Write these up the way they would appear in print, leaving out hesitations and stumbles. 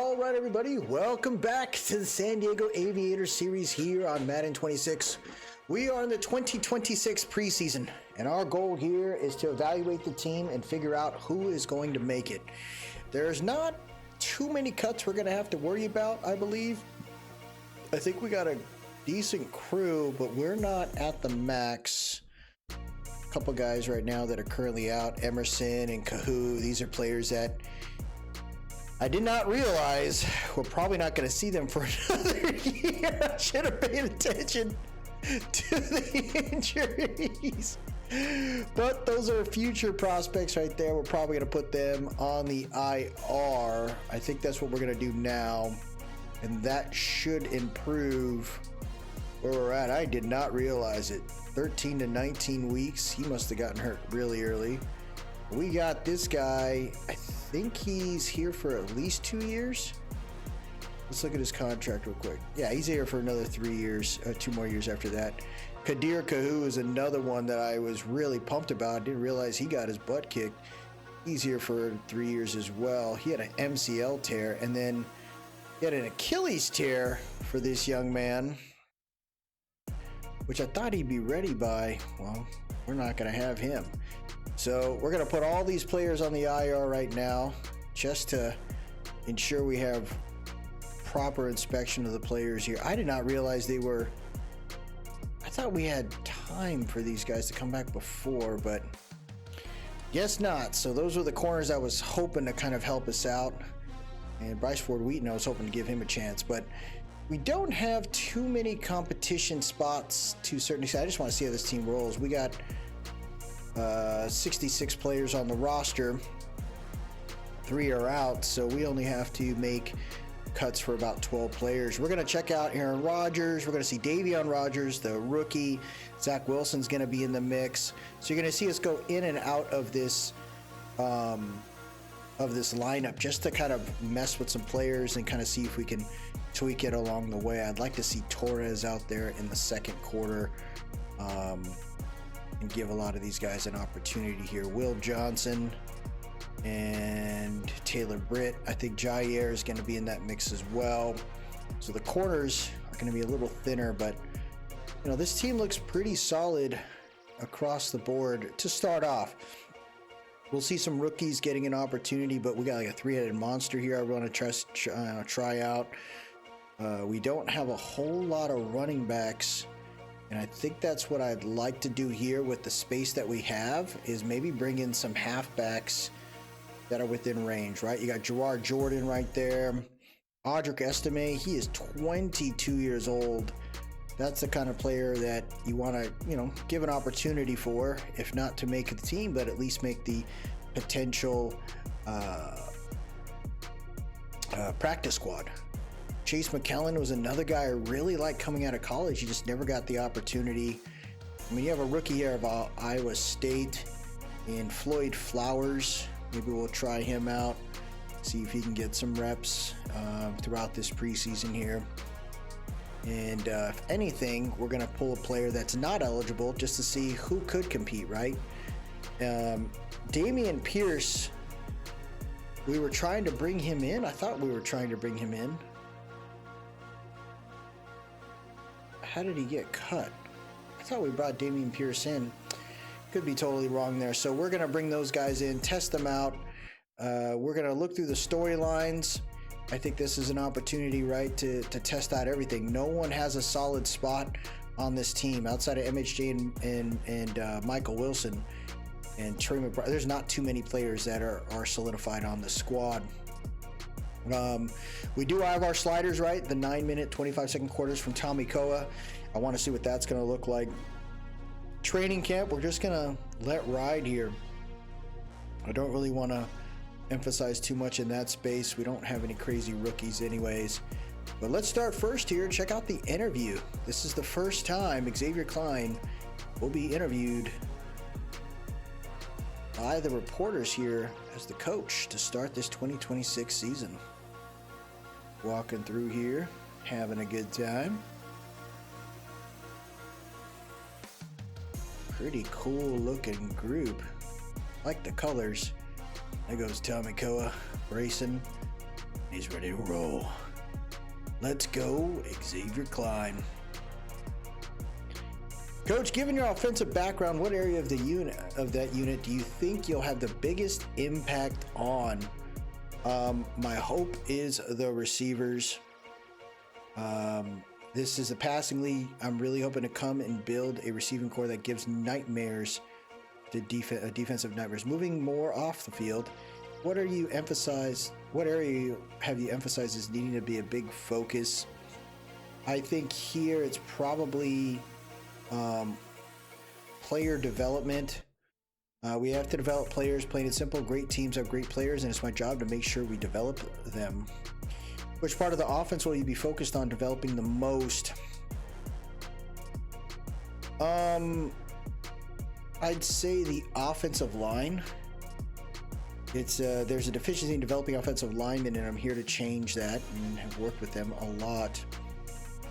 All right, everybody, welcome back to the San Diego Aviators series here on Madden 26. We are in the 2026 preseason, and our goal here is to evaluate the team and figure out who is going to make it. There's not too many cuts we're going to have to worry about, I believe. I think we got a decent crew, but we're not at the max. A couple guys right now that are currently out, Emerson and Kahoo. These are players that I did not realize we're probably not going to see them for another year. I should have paid attention to the injuries. But those are future prospects right there. We're probably going to put them on the IR. I think that's what we're going to do now. And that should improve where we're at. I did not realize it. 13 to 19 weeks. He must have gotten hurt really early. We got this guy. I think he's here for at least 2 years. Let's look at his contract real quick. Yeah, he's here for another 3 years, 2 more years after that. Kadir Kahoo is another one that I was really pumped about. I didn't realize he got his butt kicked. He's here for 3 years as well. He had an MCL tear, and then he had an Achilles tear for this young man, which I thought he'd be ready by. Well, we're not going to have him. So we're going to put all these players on the IR right now just to ensure we have proper inspection of the players here. I did not realize they were... I thought we had time for these guys to come back before, but guess not. So those were the corners I was hoping to kind of help us out. And Bryce Ford Wheaton, I was hoping to give him a chance, but we don't have too many competition spots to a certain extent. I just want to see how this team rolls. We got 66 players on the roster. 3 are out, so we only have to make cuts for about 12 players. We're going to check out Aaron Rodgers. We're going to see Davion Rodgers, the rookie. Zach Wilson's going to be in the mix. So you're going to see us go in and out of this lineup just to kind of mess with some players and kind of see if we can tweak it along the way. I'd like to see Torres out there in the second quarter. And give a lot of these guys an opportunity here. Will Johnson and Taylor Britt. I think Jair is going to be in that mix as well. So the corners are going to be a little thinner, but you know, this team looks pretty solid across the board to start off. We'll see some rookies getting an opportunity, but we got like a 3-headed monster here I want to try out. We don't have a whole lot of running backs. And I think that's what I'd like to do here with the space that we have, is maybe bring in some halfbacks that are within range, right? You got Gerard Jordan right there. Audric Estime, he is 22 years old. That's the kind of player that you want to, you know, give an opportunity for, if not to make the team, but at least make the potential practice squad. Chase McKellen was another guy I really liked coming out of college. He just never got the opportunity. I mean, you have a rookie here of Iowa State in Floyd Flowers. Maybe we'll try him out, see if he can get some reps throughout this preseason here. And if anything, we're going to pull a player that's not eligible just to see who could compete, right? Damian Pierce, we were trying to bring him in. I thought we were trying to bring him in. How did he get cut? I thought we brought Damian Pierce in. Could be totally wrong there. So we're going to bring those guys in, test them out. We're going to look through the storylines. I think this is an opportunity, right, to test out everything. No one has a solid spot on this team outside of MHJ and Michael Wilson and Trey McBride. There's not too many players that are solidified on the squad. We do have our sliders, right? The 9-minute, 25-second quarters from Tommy Koa. I want to see what that's going to look like. Training camp, we're just going to let ride here. I don't really want to emphasize too much in that space. We don't have any crazy rookies anyways. But let's start first here. Check out the interview. This is the first time Xavier Klein will be interviewed by the reporters here as the coach to start this 2026 season. Walking through here, having a good time. Pretty cool looking group. Like the colors. There goes Tommy Koa racing. He's ready to roll. Let's go, Xavier Klein. Coach, given your offensive background, what area of that unit do you think you'll have the biggest impact on? My hope is the receivers. This is a passing league. I'm really hoping to come and build a receiving core that gives nightmares to defensive nightmares. Moving more off the field, what area have you emphasized as needing to be a big focus? I think here it's probably player development. We have to develop players. Plain and simple, great teams have great players, and it's my job to make sure we develop them. Which part of the offense will you be focused on developing the most? I'd say the offensive line. There's a deficiency in developing offensive linemen, and I'm here to change that and have worked with them a lot.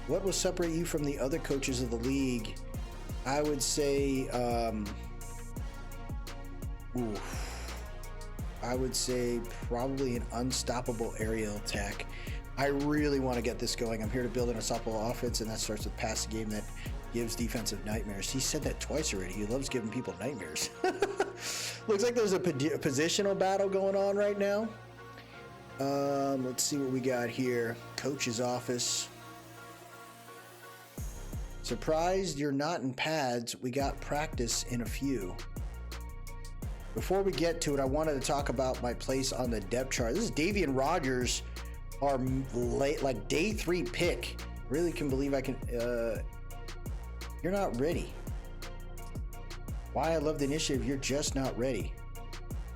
What will separate you from the other coaches of the league? I would say, probably an unstoppable aerial attack. I really want to get this going. I'm here to build an unstoppable offense, and that starts with passing game that gives defensive nightmares. He said that twice already. He loves giving people nightmares. Looks like there's a positional battle going on right now. Let's see what we got here. Coach's office. Surprised you're not in pads. We got practice in a few. Before we get to it, I wanted to talk about my place on the depth chart. This is Davian Rogers, our late, like day 3 pick. Really can believe I can. You're not ready. Why I love the initiative. You're just not ready.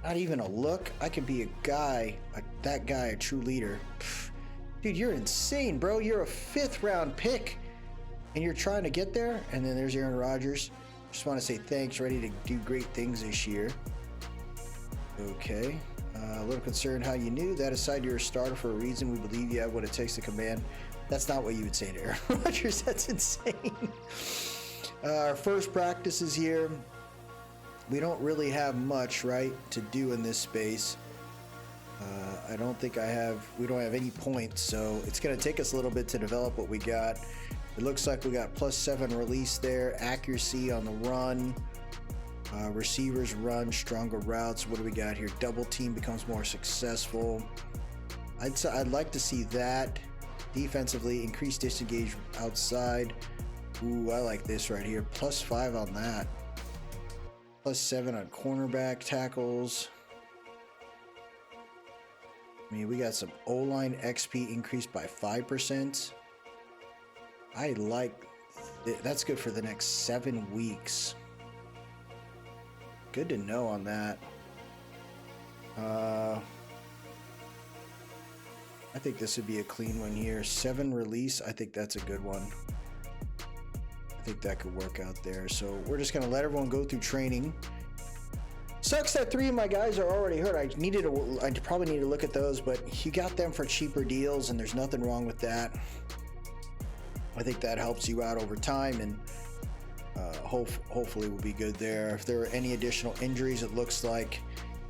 Not even a look. I could be a guy, that guy, a true leader. Dude, you're insane, bro. You're a 5th round pick. And you're trying to get there, and then there's Aaron Rodgers. Just want to say thanks, ready to do great things this year. Okay. A little concerned how you knew. That aside, you're a starter for a reason. We believe you have what it takes to command. That's not what you would say to Aaron Rodgers. That's insane. Our first practice is here. We don't really have much, right, to do in this space. I don't think we don't have any points, so it's going to take us a little bit to develop what we got. It looks like we got +7 release there, accuracy on the run, receivers run stronger routes. What do we got here? Double team becomes more successful. I'd like to see that. Defensively, increased disengage outside. Ooh, I like this right here. +5 on that. +7 on cornerback tackles. I mean, we got some O-line XP increased by 5%. I like that's good for the next 7 weeks. Good to know on that. I think this would be a clean one here. 7 release. I think that's a good one. I think that could work out there. So we're just going to let everyone go through training. Sucks that 3 of my guys are already hurt. I probably need to look at those, but you got them for cheaper deals, and there's nothing wrong with that. I think that helps you out over time, and hopefully we'll be good there. If there are any additional injuries, it looks like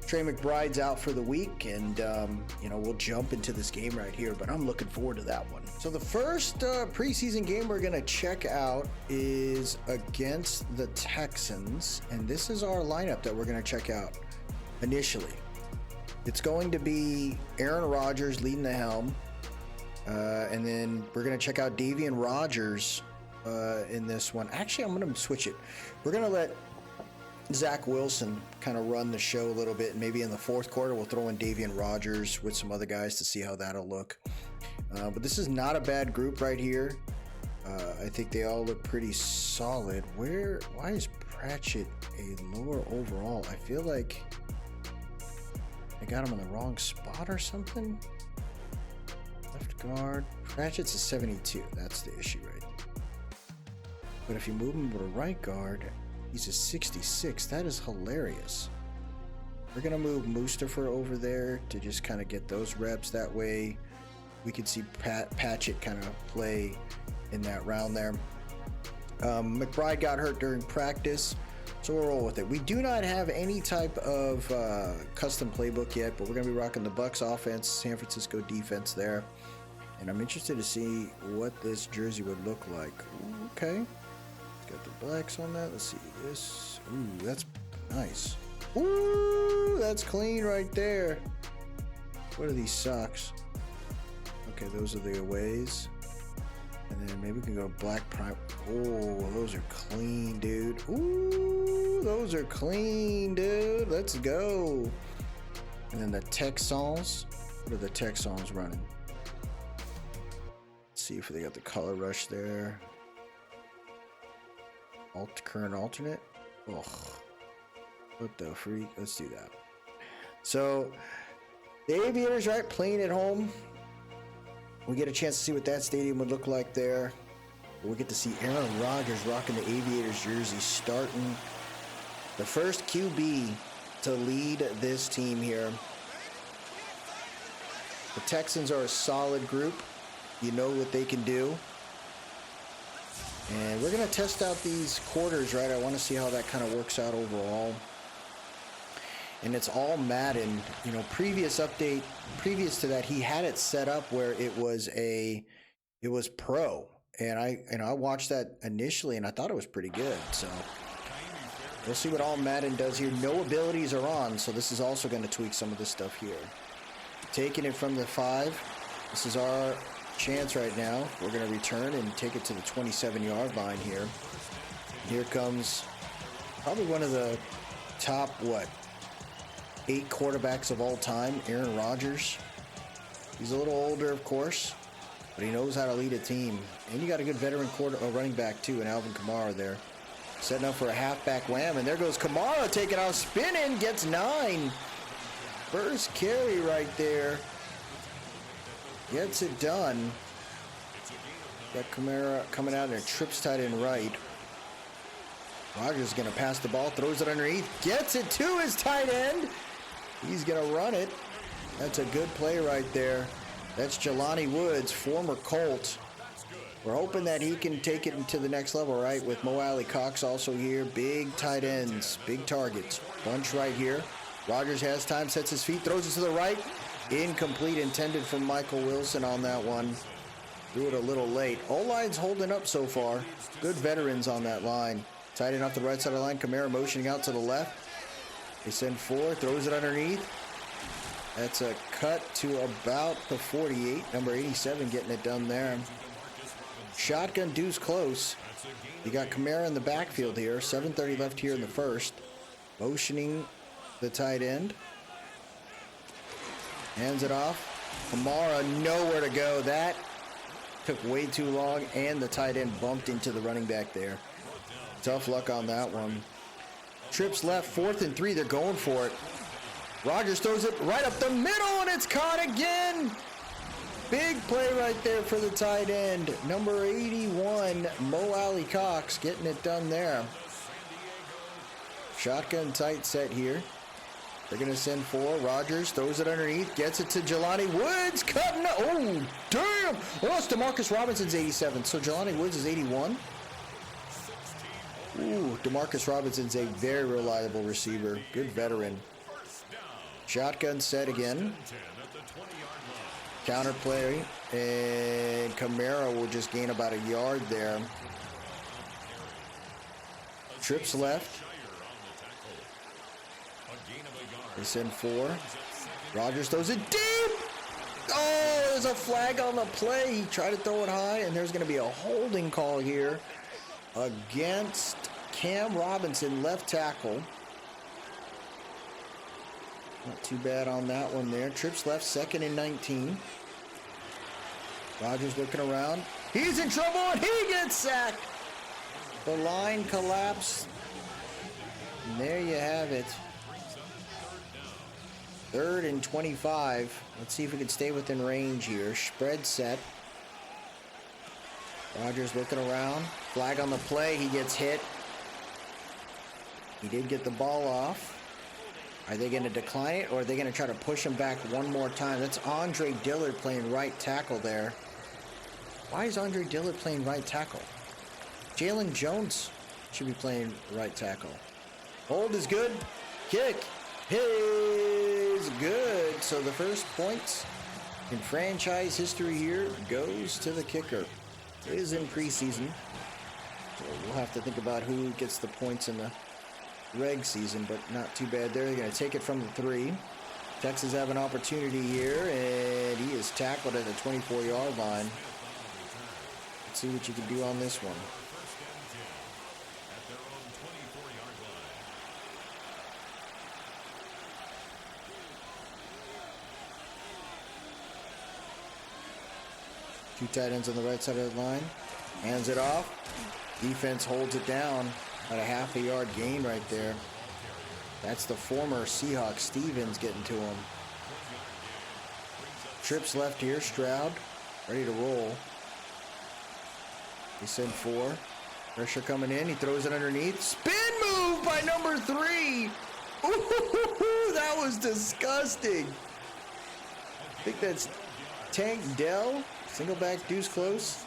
Trey McBride's out for the week, and we'll jump into this game right here, but I'm looking forward to that one. So the first preseason game we're going to check out is against the Texans, and this is our lineup that we're going to check out initially. It's going to be Aaron Rodgers leading the helm, and then we're going to check out Davian Rogers in this one. Actually, I'm going to switch it. We're going to let Zach Wilson kind of run the show a little bit, and maybe in the 4th quarter we'll throw in Davian Rogers with some other guys to see how that'll look. But this is not a bad group right here. I think they all look pretty solid. Why is Pratchett a lower overall? I feel like I got him in the wrong spot or something. Left guard. Pratchett's a 72. That's the issue, right? But if you move him to the right guard, he's a 66. That is hilarious. We're going to move Mustafa over there to just kind of get those reps. That way we can see Patchett kind of play in that round there. McBride got hurt during practice. So we'll roll with it. We do not have any type of custom playbook yet, but we're going to be rocking the Bucs offense, San Francisco defense there. And I'm interested to see what this jersey would look like. Ooh, okay. It's got the blacks on that. Let's see this. Ooh, that's nice. Ooh, that's clean right there. What are these socks? Okay, those are the aways. And then maybe we can go black prime. Oh, those are clean, dude. Ooh, those are clean, dude. Let's go. And then the Texans. What are the Texans running? Let's see if they got the color rush there. Current alternate. Ugh. What the freak? Let's do that. So, the Aviators, right, playing at home. We get a chance to see what that stadium would look like there. We get to see Aaron Rodgers rocking the Aviators jersey, starting the first QB to lead this team here. The Texans are a solid group. You know what they can do. And we're going to test out these quarters, right? I want to see how that kind of works out overall. And it's all Madden. You know, previous to that, he had it set up where it was pro. And I watched that initially and I thought it was pretty good. So we'll see what all Madden does here. No abilities are on, so this is also going to tweak some of this stuff here. Taking it from the 5. This is our chance right now. We're going to return and take it to the 27-yard line here. Here comes probably one of the top, 8 quarterbacks of all time, Aaron Rodgers. He's a little older, of course, but he knows how to lead a team. And you got a good veteran running back, too, in Alvin Kamara there. Setting up for a halfback wham, and there goes Kamara, taking off, spinning, gets 9. First carry right there. Gets it done. Got Kamara coming out there, trips tight end right. Rodgers is going to pass the ball, throws it underneath, gets it to his tight end. He's going to run it. That's a good play right there. That's Jelani Woods, former Colt. We're hoping that he can take it into the next level, right? With Mo Alley Cox also here. Big tight ends, big targets. Bunch right here. Rodgers has time, sets his feet, throws it to the right. Incomplete, intended for Michael Wilson on that one. Threw it a little late. O-line's holding up so far. Good veterans on that line. Tight end off the right side of the line. Kamara motioning out to the left. They send 4, throws it underneath. That's a cut to about the 48. Number 87 getting it done there. Shotgun deuce close. You got Kamara in the backfield here. 7:30 left here in the first. Motioning the tight end. Hands it off. Kamara nowhere to go. That took way too long, and the tight end bumped into the running back there. Tough luck on that one. Trips left, 4th and 3. They're going for it. Rodgers throws it right up the middle, and it's caught again. Big play right there for the tight end. Number 81, Mo Alley Cox, getting it done there. Shotgun tight set here. They're going to send 4. Rodgers throws it underneath, gets it to Jelani Woods, cutting. Oh, damn. Oh, it's DeMarcus Robinson's 87, so Jelani Woods is 81. Ooh, DeMarcus Robinson's a very reliable receiver. Good veteran. Shotgun set again. Counter play, and Kamara will just gain about a yard there. Trips left. They send 4. Rodgers throws it deep. Oh, there's a flag on the play. He tried to throw it high, and there's going to be a holding call here against Cam Robinson, left tackle. Not too bad on that one there. Trips left, 2nd and 19. Rodgers looking around. He's in trouble, and he gets sacked. The line collapsed. And there you have it. 3rd and 25. Let's see if we can stay within range here. Spread set. Rodgers looking around. Flag on the play. He gets hit. He did get the ball off. Are they going to decline it, or are they going to try to push him back one more time? That's Andre Dillard playing right tackle there. Why is Andre Dillard playing right tackle? Jalen Jones should be playing right tackle. Hold is good. Kick is good. So the first points in franchise history here goes to the kicker. It is in preseason, so we'll have to think about who gets the points in the reg season, but not too bad there. They're going to take it from the 3. Texans have an opportunity here, and he is tackled at the 24-yard line. Let's see what you can do on this one. Two tight ends on the right side of the line. Hands it off. Defense holds it down. About a half a yard gain right there. That's the former Seahawk Stevens getting to him. Trips left here. Stroud ready to roll. They send 4. Pressure coming in. He throws it underneath. Spin move by number 3. Ooh, that was disgusting. I think that's Tank Dell. Single back deuce close.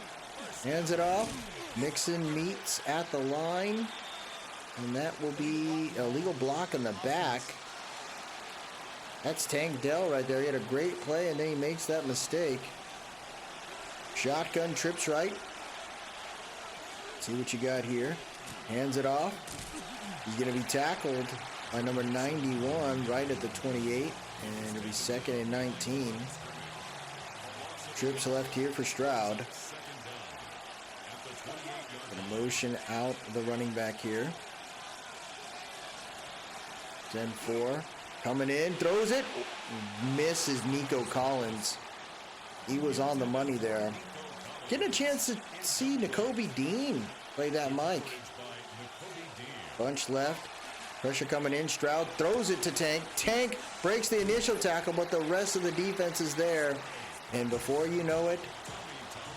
Hands it off. Mixon meets at the line. And that will be a legal block in the back. That's Tank Dell right there. He had a great play and then he makes that mistake. Shotgun, trips right. See what you got here. Hands it off. He's going to be tackled by number 91 right at the 28. And it'll be 2nd and 19. Trips left here for Stroud. Gonna motion out the running back here. 10-4. Coming in, throws it. Misses Nico Collins. He was on the money there. Getting a chance to see Nakobe Dean play that mic. Bunch left. Pressure coming in. Stroud throws it to Tank. Tank breaks the initial tackle, but the rest of the defense is there. And before you know it,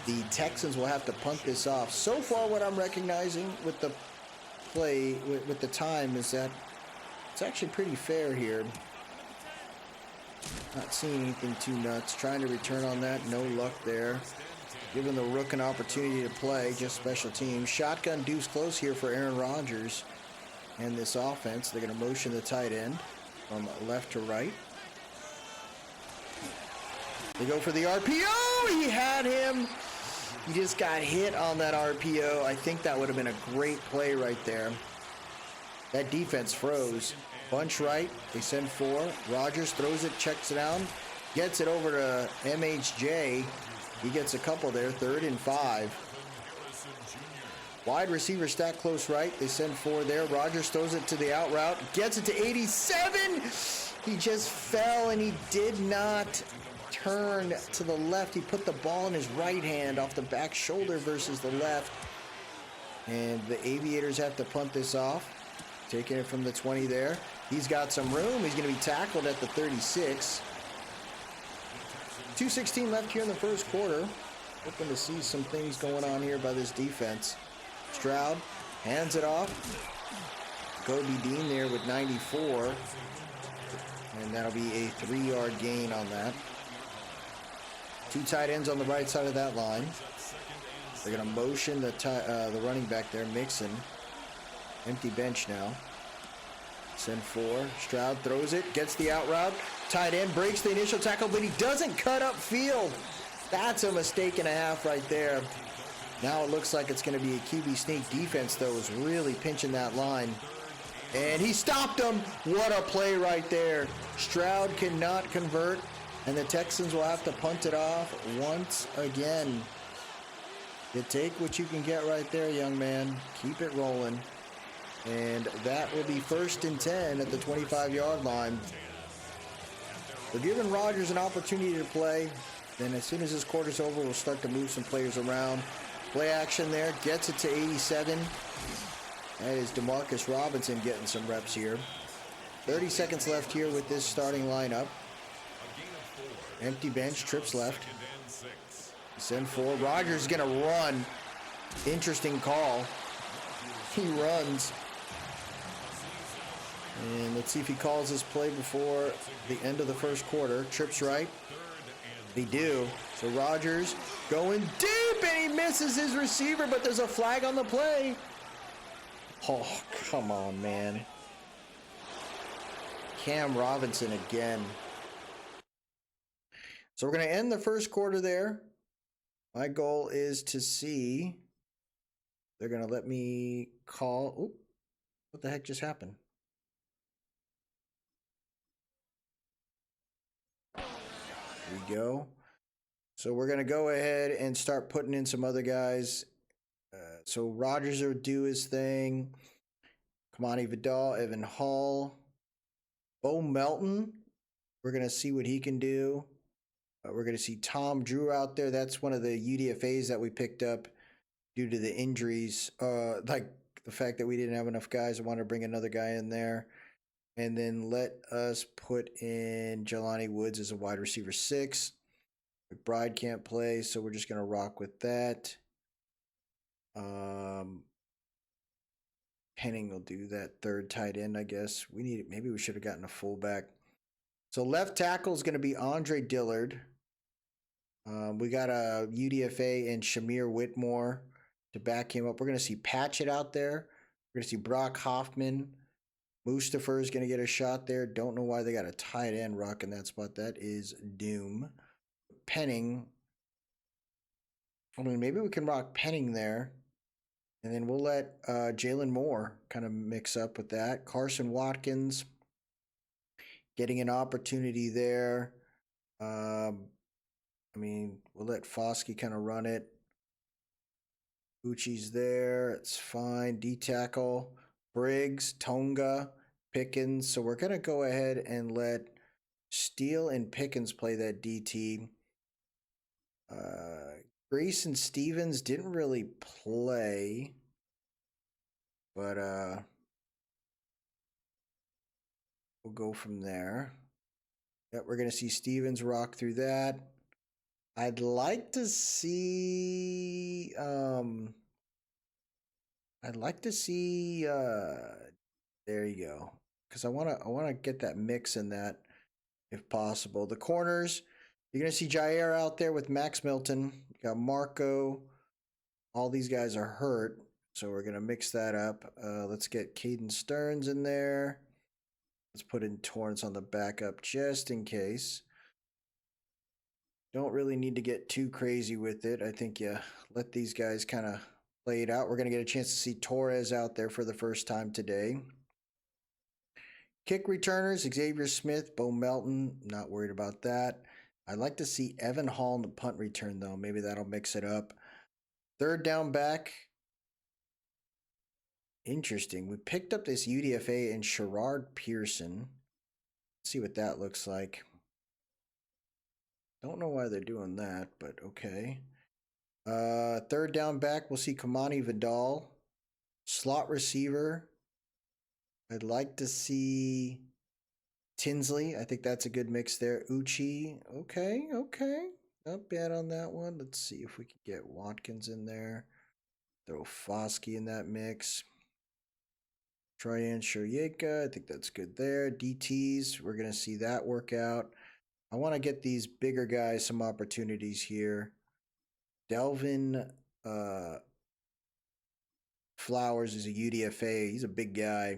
the Texans will have to punt this off. So far, what I'm recognizing with the play, with the time, is that it's actually pretty fair here. Not seeing anything too nuts. Trying to return on that. No luck there. Giving the Rook an opportunity to play. Just special teams. Shotgun deuce close here for Aaron Rodgers. And this offense, they're going to motion the tight end from left to right. They go for the RPO. He had him. He just got hit on that RPO. I think that would have been a great play right there. That defense froze. Bunch right. They send 4. Rodgers throws it, checks it down, gets it over to MHJ. He gets a couple there. 3rd and 5. Wide receiver stack close right. They send 4 there. Rodgers throws it to the out route. Gets it to 87. He just fell and he did not turn to the left. He put the ball in his right hand off the back shoulder versus the left. And the Aviators have to punt this off. Taking it from the 20 there. He's got some room. He's going to be tackled at the 36. 2:16 left here in the first quarter. Hoping to see some things going on here by this defense. Stroud hands it off. Kobe Dean there with 94. And that'll be a 3-yard gain on that. 2 tight ends on the right side of that line. They're going to motion the running back there, Mixon. Empty bench now. Send 4. Stroud throws it, gets the out route. Tight end breaks the initial tackle, but he doesn't cut up field. That's a mistake and a half right there. Now it looks like it's going to be a QB sneak. Defense, though, is really pinching that line. And he stopped him. What a play right there. Stroud cannot convert, and the Texans will have to punt it off once again. You take what you can get right there, young man. Keep it rolling. And that will be 1st and 10 at the 25-yard line. We're giving Rodgers an opportunity to play. Then as soon as this quarter's over, we'll start to move some players around. Play action there. Gets it to 87. That is Demarcus Robinson getting some reps here. 30 seconds left here with this starting lineup. Empty bench. Trips left. Send 4. Rodgers is going to run. Interesting call. He runs. And let's see if he calls his play before the end of the first quarter. Trips right. They do. So Rodgers going deep, and he misses his receiver, but there's a flag on the play. Oh, come on, man. Cam Robinson again. So we're going to end the first quarter there. My goal is to see. They're going to let me call. Oh, what the heck just happened? There we go. So we're going to go ahead and start putting in some other guys. So Rogers will do his thing. Kamani Vidal, Evan Hall, Bo Melton. We're going to see what he can do. We're going to see Tom Drew out there. That's one of the UDFAs that we picked up due to the injuries. Like the fact that we didn't have enough guys. I want to bring another guy in there. And then let us put in Jelani Woods as a wide receiver 6. McBride can't play, so we're just going to rock with that. Penning will do that third tight end, I guess. Maybe we should have gotten a fullback. So left tackle is going to be Andre Dillard. We got a UDFA and Shamir Whitmore to back him up. We're going to see Patchett out there. We're going to see Brock Hoffman. Mustafa is going to get a shot there. Don't know why they got a tight end rocking that spot. That is doom. Penning. I mean, maybe we can rock Penning there. And then we'll let Jalen Moore kind of mix up with that. Carson Watkins getting an opportunity there. I mean, we'll let Foskey kind of run it. Uchi's there. It's fine. D-tackle. Briggs, Tonga, Pickens. So we're going to go ahead and let Steele and Pickens play that DT. Grayson Stevens didn't really play, but we'll go from there. Yep, we're going to see Stevens rock through that. I'd like to see there you go, because I want to get that mix in that if possible. The corners, you're going to see Jair out there with Max Milton. You got Marco. All these guys are hurt, so we're going to mix that up. Let's get Caden Stearns in there. Let's put in Torrance on the backup just in case. Don't really need to get too crazy with it. I think you let these guys kind of play it out. We're going to get a chance to see Torres out there for the first time today. Kick returners, Xavier Smith, Bo Melton. Not worried about that. I'd like to see Evan Hall in the punt return, though. Maybe that'll mix it up. Third down back. Interesting. We picked up this UDFA and Sherrard Pearson. Let's see what that looks like. Don't know why they're doing that, but okay. Third down back, we'll see Kamani Vidal. Slot receiver. I'd like to see Tinsley. I think that's a good mix there. Uchi. Okay. Not bad on that one. Let's see if we can get Watkins in there. Throw Foskey in that mix. Tryan Shoryeka. I think that's good there. DTs. We're going to see that work out. I want to get these bigger guys some opportunities here. Delvin Flowers is a UDFA. He's a big guy.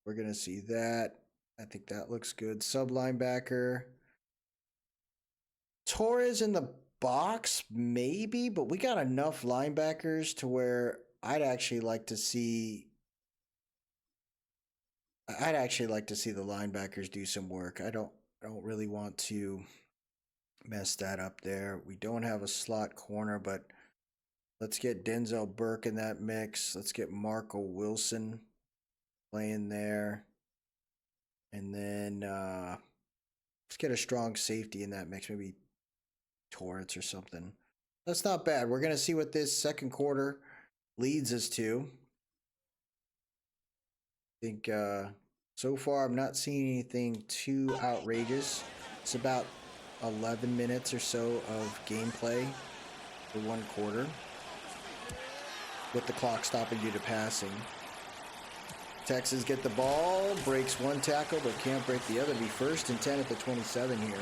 We're going to see that. I think that looks good. Sub linebacker. Torres in the box, maybe, but we got enough linebackers to where I'd actually like to see the linebackers do some work. I don't really want to mess that up there. We don't have a slot corner, but let's get Denzel Burke in that mix. Let's get Marco Wilson playing there. And then let's get a strong safety in that mix, maybe Torrance or something. That's not bad. We're going to see what this second quarter leads us to. I think so far I'm not seeing anything too outrageous. It's about 11 minutes or so of gameplay for one quarter, with the clock stopping due to passing. Texans get the ball, breaks one tackle, but can't break the other. Be first and 10 at the 27 here.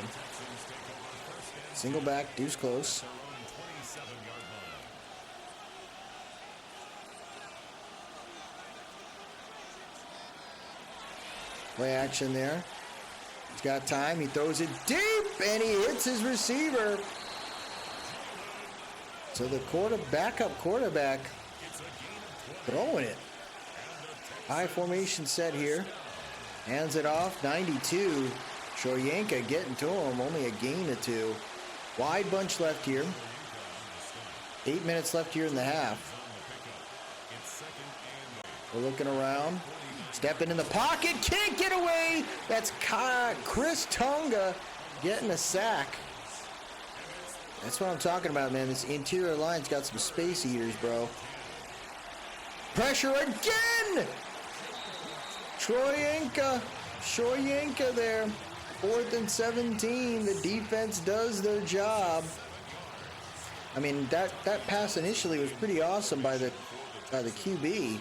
Single back, deuce close. Play action there. He's got time. He throws it deep, and he hits his receiver. So the backup quarterback throwing it. High formation set here. Hands it off. 92. Shoyinka getting to him. Only a gain of 2. Wide bunch left here. 8 minutes left here in the half. We're looking around. Stepping in the pocket. Can't get away. That's Chris Tonga getting a sack. That's what I'm talking about, man. This interior line's got some space eaters, bro. Pressure again! Shoyinka there. 4th and 17. The defense does their job. I mean, that pass initially was pretty awesome by the QB.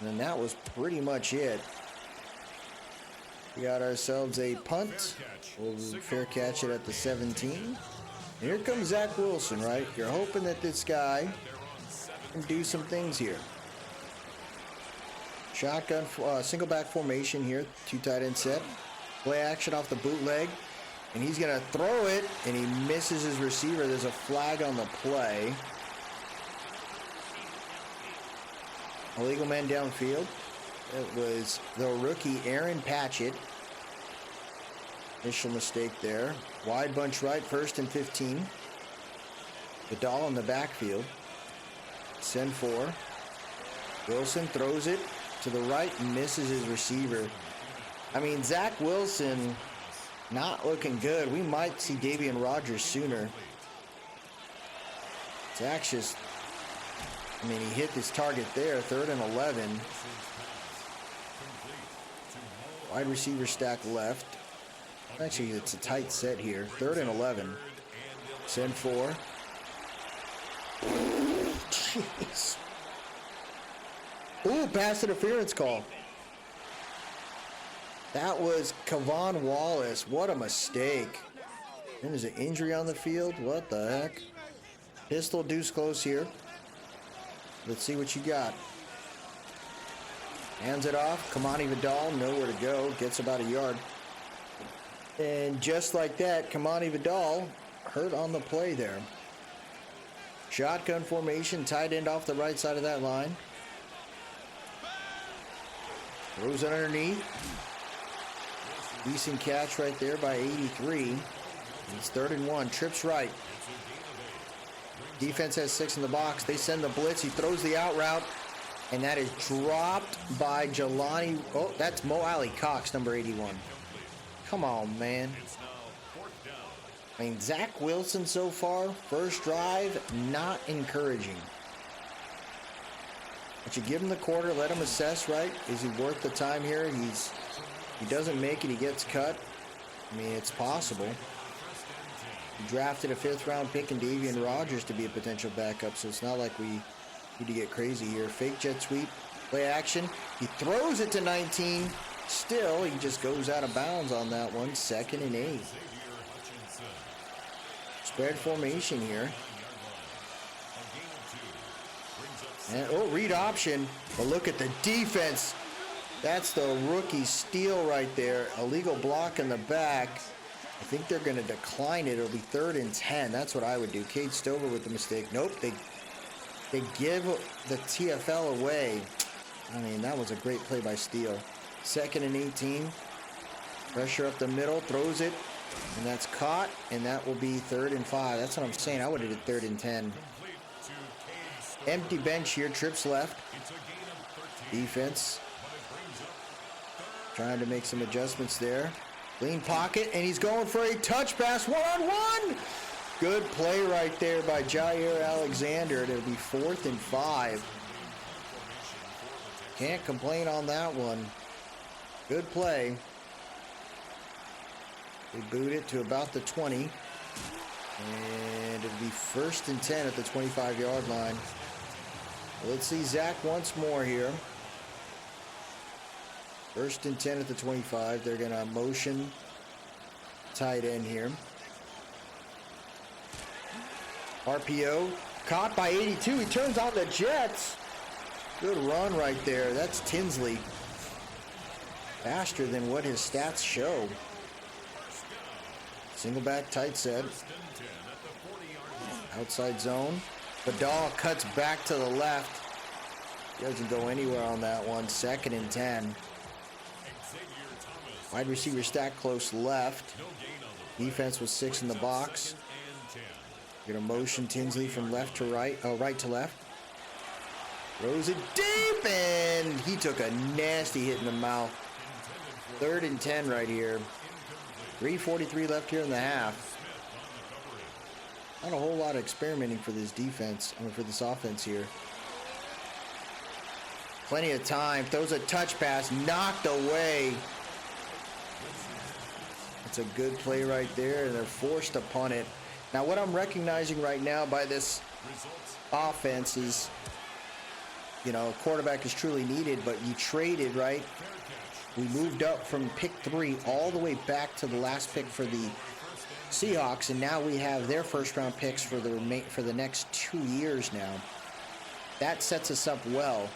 And then that was pretty much it. We got ourselves a punt. We'll fair catch it at the 17. And here comes Zach Wilson, right? You're hoping that this guy can do some things here. Shotgun, single back formation here. 2 tight end set. Play action off the bootleg. And he's going to throw it, and he misses his receiver. There's a flag on the play. Illegal man downfield. It was the rookie Aaron Patchett. Initial mistake there. Wide bunch right, 1st and 15. Vidal in the backfield. Send 4. Wilson throws it to the right and misses his receiver. I mean, Zach Wilson not looking good. We might see Davian Rogers sooner. Zach's just, I mean, he hit his target there. 3rd and 11. Wide receiver stack left. Actually, it's a tight set here. 3rd and 11. Send 4. Jeez. Ooh, pass interference call. That was Kavon Wallace. What a mistake. And there's an injury on the field. What the heck? Pistol deuce close here. Let's see what you got. Hands it off. Kamani Vidal, nowhere to go. Gets about a yard. And just like that, Kamani Vidal hurt on the play there. Shotgun formation, tight end off the right side of that line. Throws it underneath. Decent catch right there by 83. It's 3rd and 1. Trips right. Defense has 6 in the box. They send the blitz. He throws the out route. And that is dropped by Jelani. Oh, that's Mo Alley Cox, number 81. Come on, man. I mean, Zach Wilson so far, first drive, not encouraging. But you give him the quarter, let him assess, right? Is he worth the time here? He doesn't make it, he gets cut. I mean, it's possible. He drafted a 5th round pick in Davian Rogers to be a potential backup, so it's not like we need to get crazy here. Fake jet sweep, play action. He throws it to 19. Still, he just goes out of bounds on that one. 2nd and 8. Spread formation here. And, oh, read option. But look at the defense. That's the rookie steal right there. Illegal block in the back. I think they're going to decline it. It'll be 3rd and 10. That's what I would do. Cade Stover with the mistake. Nope, they give the TFL away. I mean, that was a great play by Steele. 2nd and 18. Pressure up the middle. Throws it. And that's caught. And that will be 3rd and 5. That's what I'm saying. I would have did 3rd and 10. Empty bench here. Trips left. Defense trying to make some adjustments there. Clean pocket. And he's going for a touch pass. 1-on-1. Good play right there by Jair Alexander. It'll be 4th and 5. Can't complain on that one. Good play. They boot it to about the 20. And it'll be 1st and 10 at the 25-yard line. Let's see Zach once more here. 1st and 10 at the 25. They're going to motion tight end here. RPO. Caught by 82. He turns on the Jets. Good run right there. That's Tinsley. faster than what his stats show. Single back tight set. Outside zone. Vidal cuts back to the left. Doesn't go anywhere on that one. 2nd and 10. Wide receiver stack close left. Defense was 6 in the box. Gonna motion Tinsley from left to right. Oh, right to left. Throws it deep, and he took a nasty hit in the mouth. 3rd and 10 right here. 3:43 left here in the half. Not a whole lot of experimenting for this defense. I mean, for this offense here. Plenty of time. Throws a touch pass. Knocked away. It's a good play right there, and they're forced to punt it. Now, what I'm recognizing right now by this offense is, you know, a quarterback is truly needed, but you traded, right? We moved up from pick 3 all the way back to the last pick for the Seahawks, and now we have their first-round picks for the next 2 years now. That sets us up well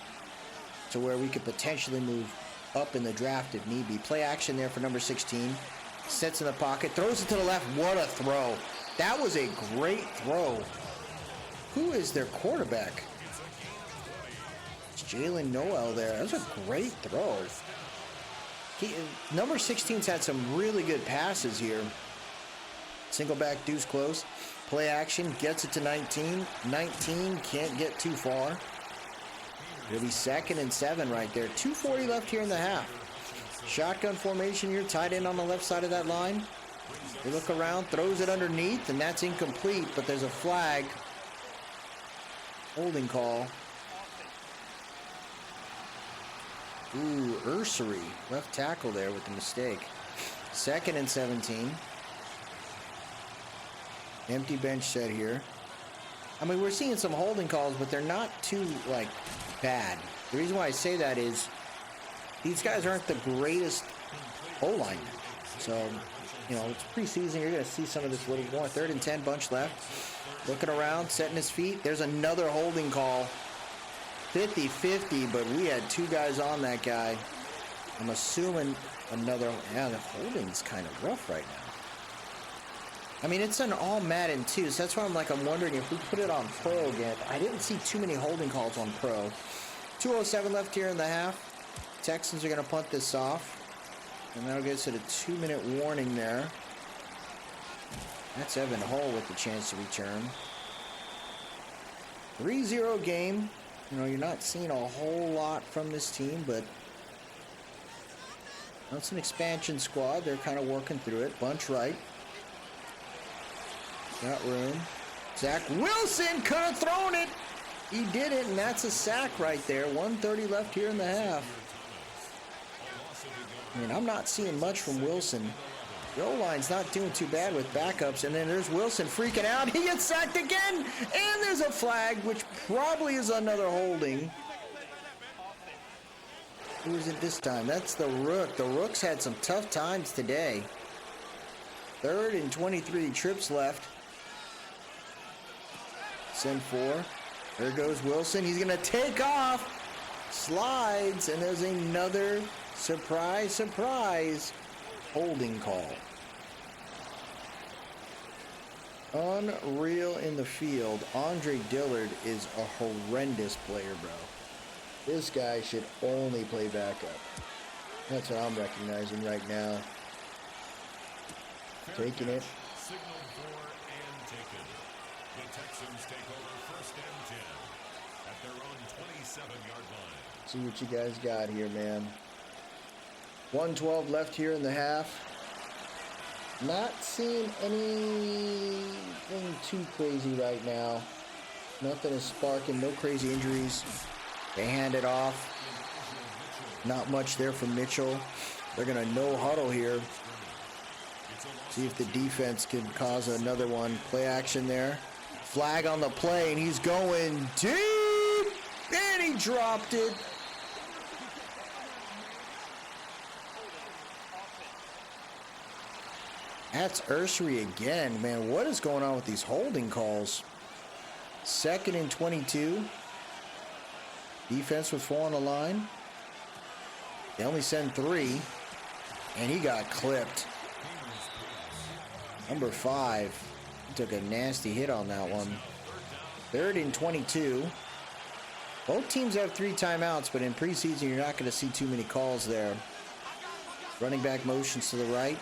to where we could potentially move up in the draft if need be. Play action there for number 16. Sits in the pocket, throws it to the left. What a throw. That was a great throw. Who is their quarterback? It's Jalen Noel there. That was a great throw. Number 16's had some really good passes here. Single back, deuce close. Play action, gets it to 19. 19 can't get too far. It'll be 2nd and 7 right there. 2:40 left here in the half. Shotgun formation here, tight end on the left side of that line. They look around, throws it underneath, and that's incomplete, but there's a flag. Holding call. Ooh, Ursary, left tackle there with the mistake. 2nd and 17. Empty bench set here. I mean, we're seeing some holding calls, but they're not too, like, bad. The reason why I say that is these guys aren't the greatest O-line. So, you know, it's preseason. You're going to see some of this little more. 3rd and 10, bunch left. Looking around, setting his feet. There's another holding call. 50-50, but we had 2 guys on that guy. I'm assuming another. Yeah, the holding's kind of rough right now. I mean, it's an all Madden too, so that's why I'm wondering if we put it on Pro again. I didn't see too many holding calls on Pro. 2:07 left here in the half. Texans are going to punt this off. And that'll get us at a 2-minute warning there. That's Evan Hull with the chance to return. 3-0 game. You know, you're not seeing a whole lot from this team, but that's an expansion squad. They're kind of working through it. Bunch right. Got room. Zach Wilson could have thrown it. He did it, and that's a sack right there. 1:30 left here in the half. I mean, I'm not seeing much from Wilson. The O-line's not doing too bad with backups, and then there's Wilson freaking out. He gets sacked again, and there's a flag, which probably is another holding. Who is it this time? That's the Rook. The Rook's had some tough times today. 3rd and 23 trips left. Send 4. There goes Wilson. He's going to take off. Slides, and there's another surprise holding call. Unreal in the field. Andre Dillard is a horrendous player, bro. This guy should only play backup. That's what I'm recognizing right now. Taking it. Signaled for and taken. The Texans take over 1st and 10 at their own 27-yard line. See what you guys got here, man. 1:12 left here in the half. Not seeing anything too crazy right now. Nothing is sparking. No crazy injuries. They hand it off. Not much there from Mitchell. They're going to no huddle here. See if the defense can cause another one. Play action there. Flag on the play, and he's going deep. And he dropped it. That's Ursary again. Man, what is going on with these holding calls? 2nd and 22. Defense with 4 on the line. They only send 3. And he got clipped. Number 5 took a nasty hit on that one. 3rd and 22. Both teams have 3 timeouts, but in preseason, you're not going to see too many calls there. Running back motions to the right.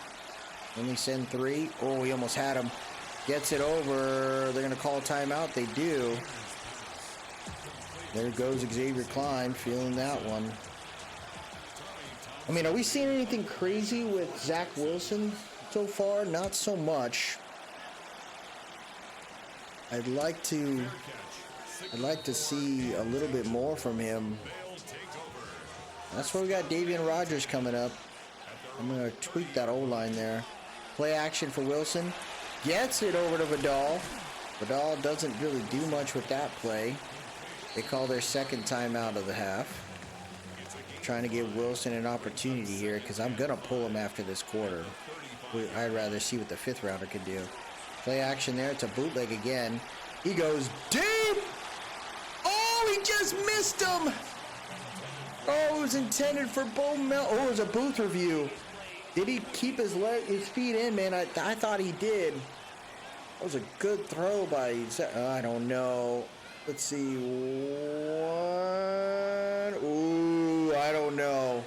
Only send 3. Oh, he almost had him. Gets it over. They're going to call a timeout. They do. There goes Xavier Klein, feeling that one. I mean, are we seeing anything crazy with Zach Wilson so far? Not so much. I'd like to see a little bit more from him. That's where we got Davian Rogers coming up. I'm going to tweak that O-line there. Play action for Wilson. Gets it over to Vidal. Vidal doesn't really do much with that play. They call their second timeout of the half. Trying to give Wilson an opportunity here because I'm going to pull him after this quarter. I'd rather see what the 5th rounder can do. Play action there. It's a bootleg again. He goes deep. Oh, he just missed him. Oh, it was intended for Bo Mel. Oh, it was a booth review. Did he keep his feet in, man? I thought he did. That was a good throw by... I don't know. Let's see. Ooh, I don't know.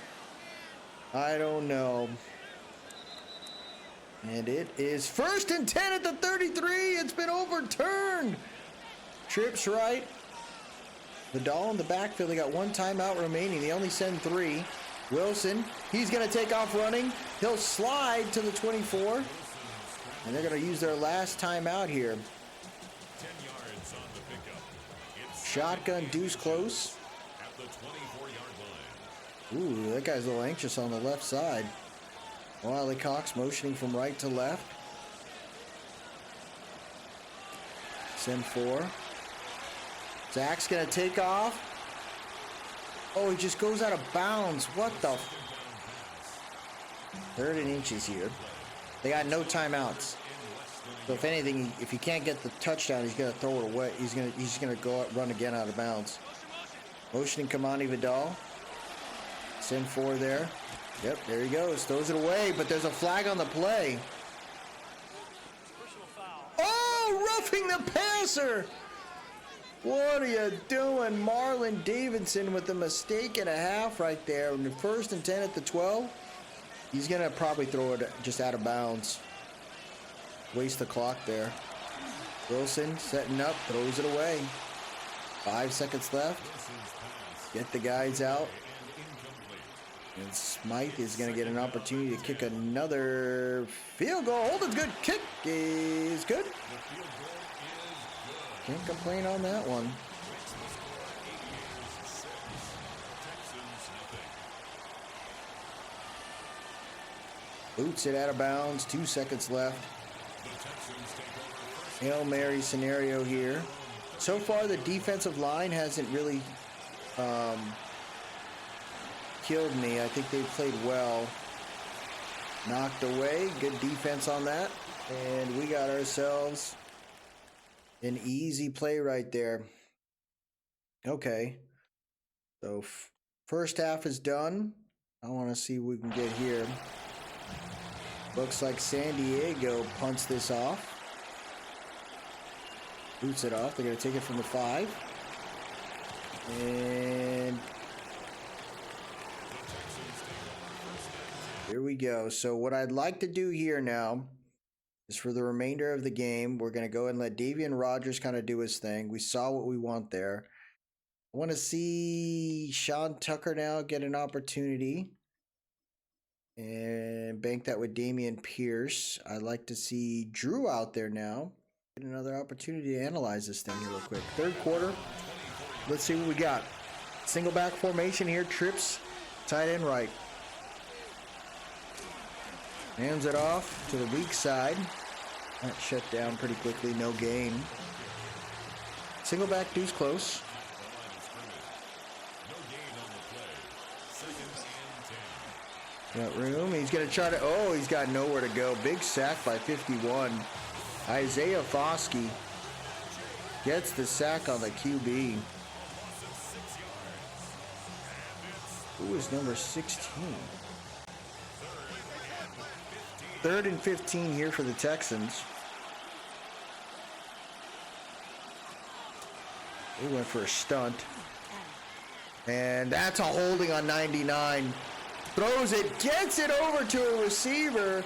And it is 1st and 10 at the 33. It's been overturned. Trips right. Vidal in the backfield. They got 1 timeout remaining. They only send 3. Wilson, he's going to take off running. He'll slide to the 24. And they're going to use their last timeout here. 10 yards on the pickup. Shotgun deuce close. At the 24-yard line. Ooh, that guy's a little anxious on the left side. Wiley Cox motioning from right to left. Send 4. Zach's going to take off. Oh, he just goes out of bounds. What the? 3rd and inches here. They got no timeouts. So if anything, if he can't get the touchdown, he's going to throw it away. He's going to go out, run again out of bounds. Motioning Kamani Vidal. Send 4 there. Yep, there he goes. Throws it away, but there's a flag on the play. Oh, roughing the passer. What are you doing? Marlon Davidson with a mistake and a half right there. In the 1st and 10 at the 12. He's going to probably throw it just out of bounds. Waste the clock there. Wilson setting up, throws it away. 5 seconds left. Get the guys out. And Smythe is going to get an opportunity to kick another field goal. Holden's good. Kick is good. Can't complain on that one. Boots it out of bounds. 2 seconds left. Hail Mary scenario here. So far, the defensive line hasn't really killed me. I think they've played well. Knocked away. Good defense on that. And we got ourselves an easy play right there. Okay. So first half is done. I want to see what we can get here. Looks like San Diego punts this off. Boots it off. They're going to take it from the 5. And here we go. So what I'd like to do here now is for the remainder of the game, we're going to go ahead and let Davian Rogers kind of do his thing. We saw what we want there. I want to see Sean Tucker now get an opportunity and bank that with Damian Pierce. I'd like to see Drew out there now. Get another opportunity to analyze this thing here real quick. 3rd quarter. Let's see what we got. Single back formation here. Trips, tight end right. Hands it off to the weak side. That shut down pretty quickly. No gain. Single back deuce close. Got room. He's going to try to... Oh, he's got nowhere to go. Big sack by 51. Isaiah Foskey gets the sack on the QB. Who is number 16? 3rd and 15 here for the Texans. He went for a stunt. And that's a holding on 99. Throws it, gets it over to a receiver.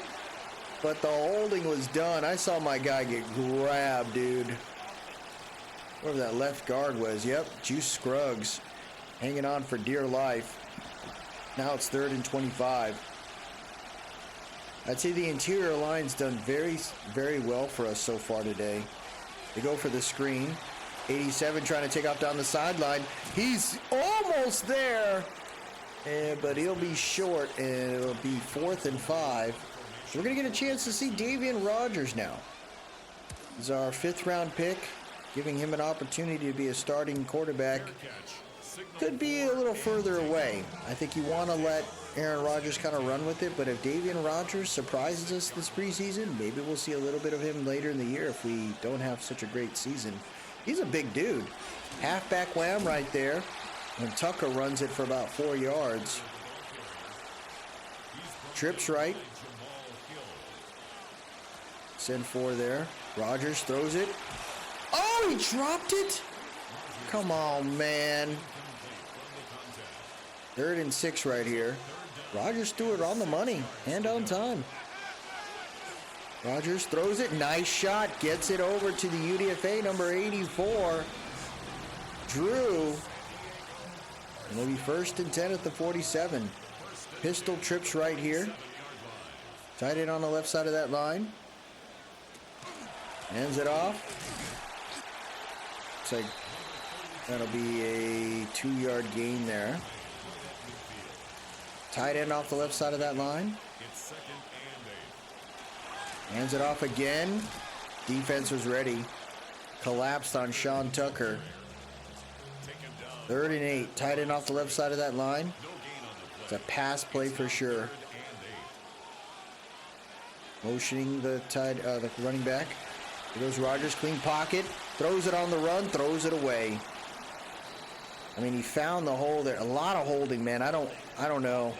But the holding was done. I saw my guy get grabbed, dude. Whoever that left guard was. Yep, Juice Scruggs. Hanging on for dear life. Now it's 3rd and 25. I'd say the interior line's done very, very well for us so far today. They go for the screen. 87 trying to take off down the sideline. He's almost there. But he'll be short, and it'll be 4th and 5. So we're going to get a chance to see Davian Rogers now. He's our 5th round pick, giving him an opportunity to be a starting quarterback. Could be a little further away. I think you want to let Aaron Rodgers kind of run with it, but if Davian Rogers surprises us this preseason, maybe we'll see a little bit of him later in the year if we don't have such a great season. He's a big dude. Halfback wham right there. And Tucker runs it for about 4 yards. Trips right. Send 4 there. Rogers throws it. Oh, he dropped it? Come on, man. 3rd and 6 right here. Rogers threw it on the money and on time. Rogers throws it. Nice shot. Gets it over to the UDFA, number 84. Drew. And it'll be 1st and 10 at the 47. Pistol trips right here. Tight end on the left side of that line. Hands it off. Looks like that'll be a 2-yard gain there. Tight end off the left side of that line. Hands it off again. Defense was ready. Collapsed on Sean Tucker. 3rd and 8. Tight end off the left side of that line. It's a pass play for sure. Motioning the running back. Here goes Rogers, clean pocket. Throws it on the run, throws it away. I mean, he found the hole there. A lot of holding, man. I don't know.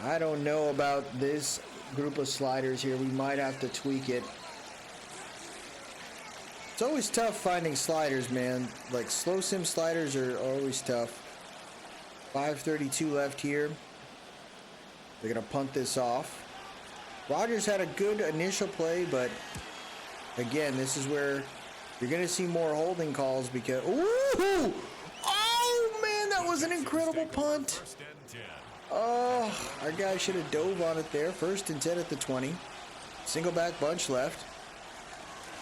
I don't know about this group of sliders here. We might have to tweak it. It's always tough finding sliders, man. Like, slow sim sliders are always tough. 5:32 left here. They're going to punt this off. Rogers had a good initial play, but again, this is where you're going to see more holding calls because... Ooh! Oh, man, that was an incredible punt. Oh, our guy should have dove on it there. 1st and 10 at the 20. Single back bunch left.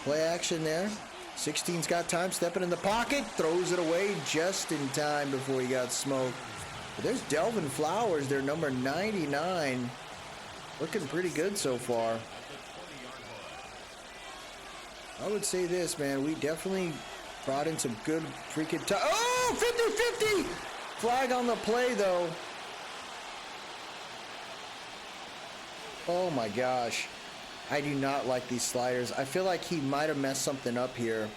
Play action there. 16's got time, stepping in the pocket, throws it away just in time before he got smoked. But there's Delvin Flowers, their number 99. Looking pretty good so far. I would say this, man. We definitely brought in some good freaking time. Oh, 50-50! Flag on the play, though. Oh, my gosh. I do not like these sliders. I feel like he might have messed something up here.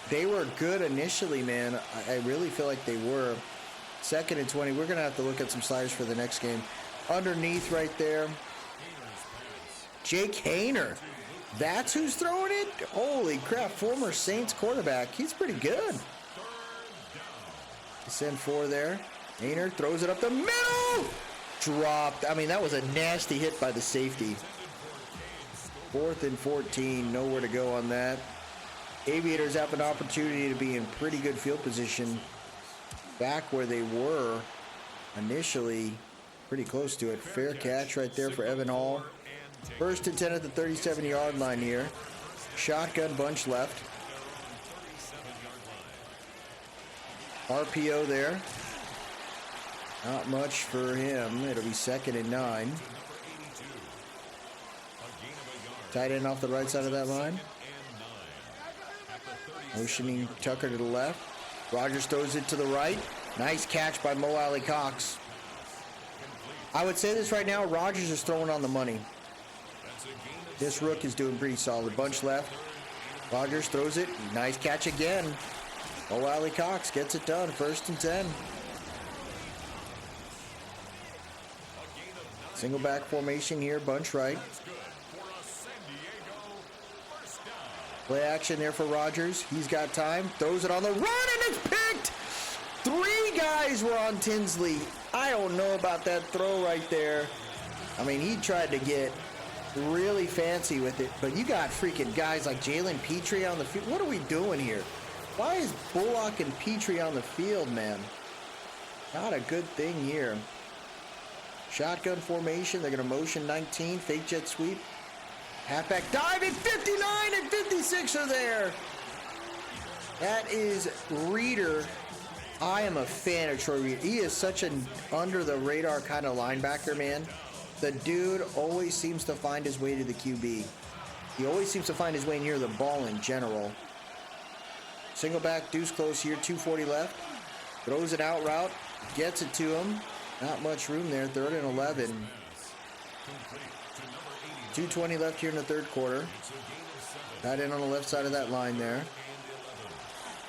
They were good initially, man. I really feel like they were. 2nd and 20. We're going to have to look at some sliders for the next game. Underneath right there. Jake Hayner. That's who's throwing it? Holy crap. Former Saints quarterback. He's pretty good. Send 4 there. Hayner throws it up the middle. Dropped. I mean, that was a nasty hit by the safety. 4th and 14. Nowhere to go on that. Aviators have an opportunity to be in pretty good field position back where they were initially. Pretty close to it. Fair catch right there for Evan Hall. 1st and 10 at the 37-yard line here. Shotgun bunch left. RPO there. Not much for him. It'll be 2nd and 9. Tight end off the right side of that line. Motioning Tucker to the left. Rogers throws it to the right. Nice catch by Mo Alley Cox. I would say this right now, Rogers is throwing on the money. This rook is doing pretty solid. Bunch left. Rogers throws it. Nice catch again. Mo Alley Cox gets it done. 1st and 10. Single back formation here, bunch right. That's good for a San Diego first down. Play action there for Rodgers. He's got time. Throws it on the run, and it's picked! 3 guys were on Tinsley. I don't know about that throw right there. I mean, he tried to get really fancy with it, but you got freaking guys like Jalen Petrie on the field. What are we doing here? Why is Bullock and Petrie on the field, man? Not a good thing here. Shotgun formation. They're going to motion 19. Fake jet sweep. Halfback dive, and 59 and 56 are there. That is Reader. I am a fan of Troy Reader. He is such an under-the-radar kind of linebacker, man. The dude always seems to find his way to the QB. He always seems to find his way near the ball in general. Single back, deuce close here, 2:40 left. Throws it out route, gets it to him. Not much room there, 3rd and 11. 2:20 left here in the 3rd quarter. Tight end on the left side of that line there.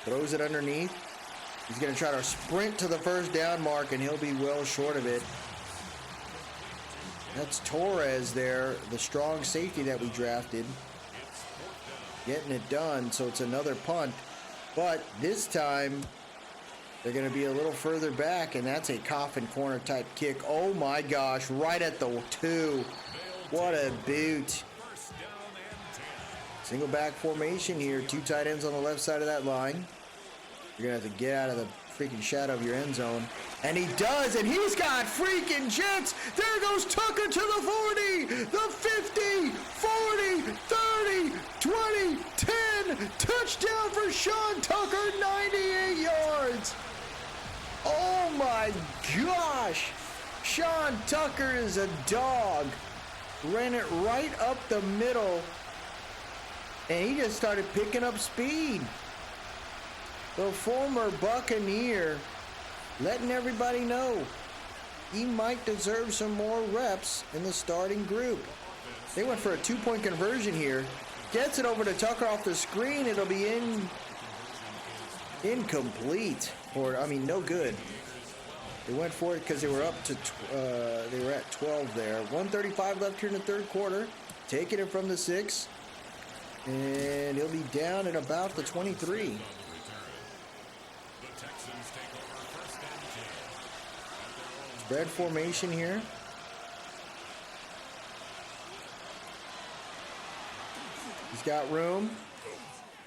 Throws it underneath. He's going to try to sprint to the first down mark, and he'll be well short of it. That's Torres there, the strong safety that we drafted. Getting it done, so it's another punt. But this time, they're going to be a little further back, and that's a coffin corner type kick. Oh my gosh, right at the 2. What a boot. Single back formation here. 2 tight ends on the left side of that line. You're going to have to get out of the freaking shadow of your end zone. And he does, and he's got freaking jets. There goes Tucker to the 40, the 50, 40, 30, 20, 10. Touchdown for Sean Tucker, 98 yards. Oh my gosh. Sean Tucker is a dog. Ran it right up the middle, and he just started picking up speed. The former Buccaneer letting everybody know he might deserve some more reps in the starting group. They went for a 2-point conversion here. Gets it over to Tucker off the screen. It'll be incomplete, or I mean, no good. They went for it because they were up to they were at 12 there. 1:35 left here in the 3rd quarter. Taking it from the 6, and he'll be down at about the 23. Spread formation here. He's got room.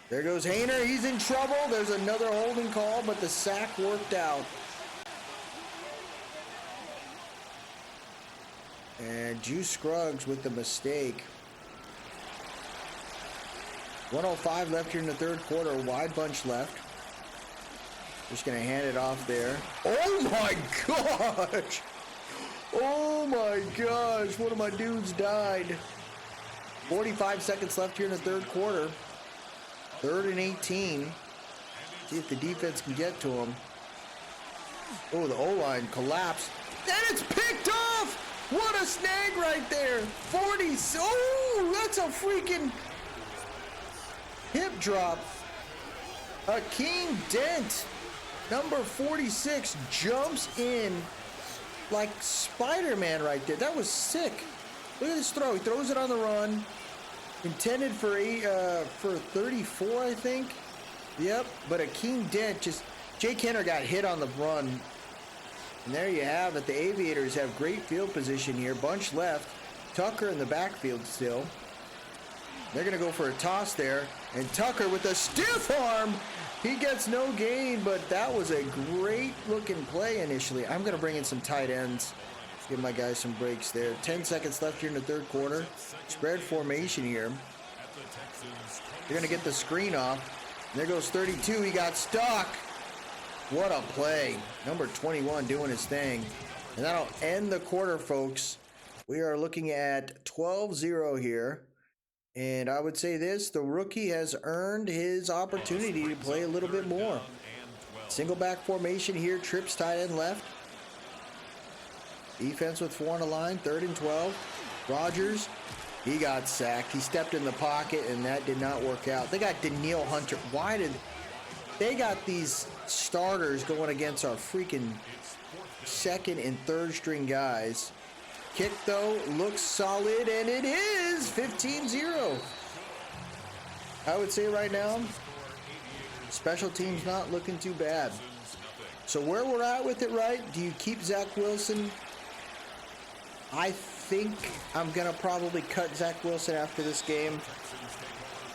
There goes Hayner. He's in trouble. There's another holding call, but the sack worked out. And Juice Scruggs with the mistake. 1:05 left here in the 3rd quarter. Wide bunch left. Just going to hand it off there. Oh my gosh! Oh my gosh! One of my dudes died. 45 seconds left here in the 3rd quarter. 3rd and 18. See if the defense can get to him. Oh, the O-line collapsed. And it's picked off! What a snag right there! 40. Oh, that's a freaking hip drop. Akeem Dent, number 46, jumps in like Spider-Man right there. That was sick. Look at this throw. He throws it on the run. Intended for 34, I think. Yep, but Akeem Dent just... Jake Henner got hit on the run. And there you have it. The Aviators have great field position here. Bunch left. Tucker in the backfield still. They're going to go for a toss there. And Tucker with a stiff arm. He gets no gain, but that was a great looking play initially. I'm going to bring in some tight ends. Give my guys some breaks there. 10 seconds left here in the 3rd quarter. Spread formation here. They're going to get the screen off. And there goes 32. He got stuck. What a play. Number 21 doing his thing. And that'll end the quarter, folks. We are looking at 12-0 here. And I would say this, the rookie has earned his opportunity to play a little bit more. Single back formation here, trips tight end left. Defense with 4 on the line, 3rd and 12. Rodgers, he got sacked. He stepped in the pocket, and that did not work out. They got Daniil Hunter. Why did they got these starters going against our freaking 2nd and 3rd string guys? Kick, though, looks solid, and it is 15-0. I would say right now, special teams not looking too bad. So where we're at with it, right? Do you keep Zach Wilson? I think I'm going to probably cut Zach Wilson after this game.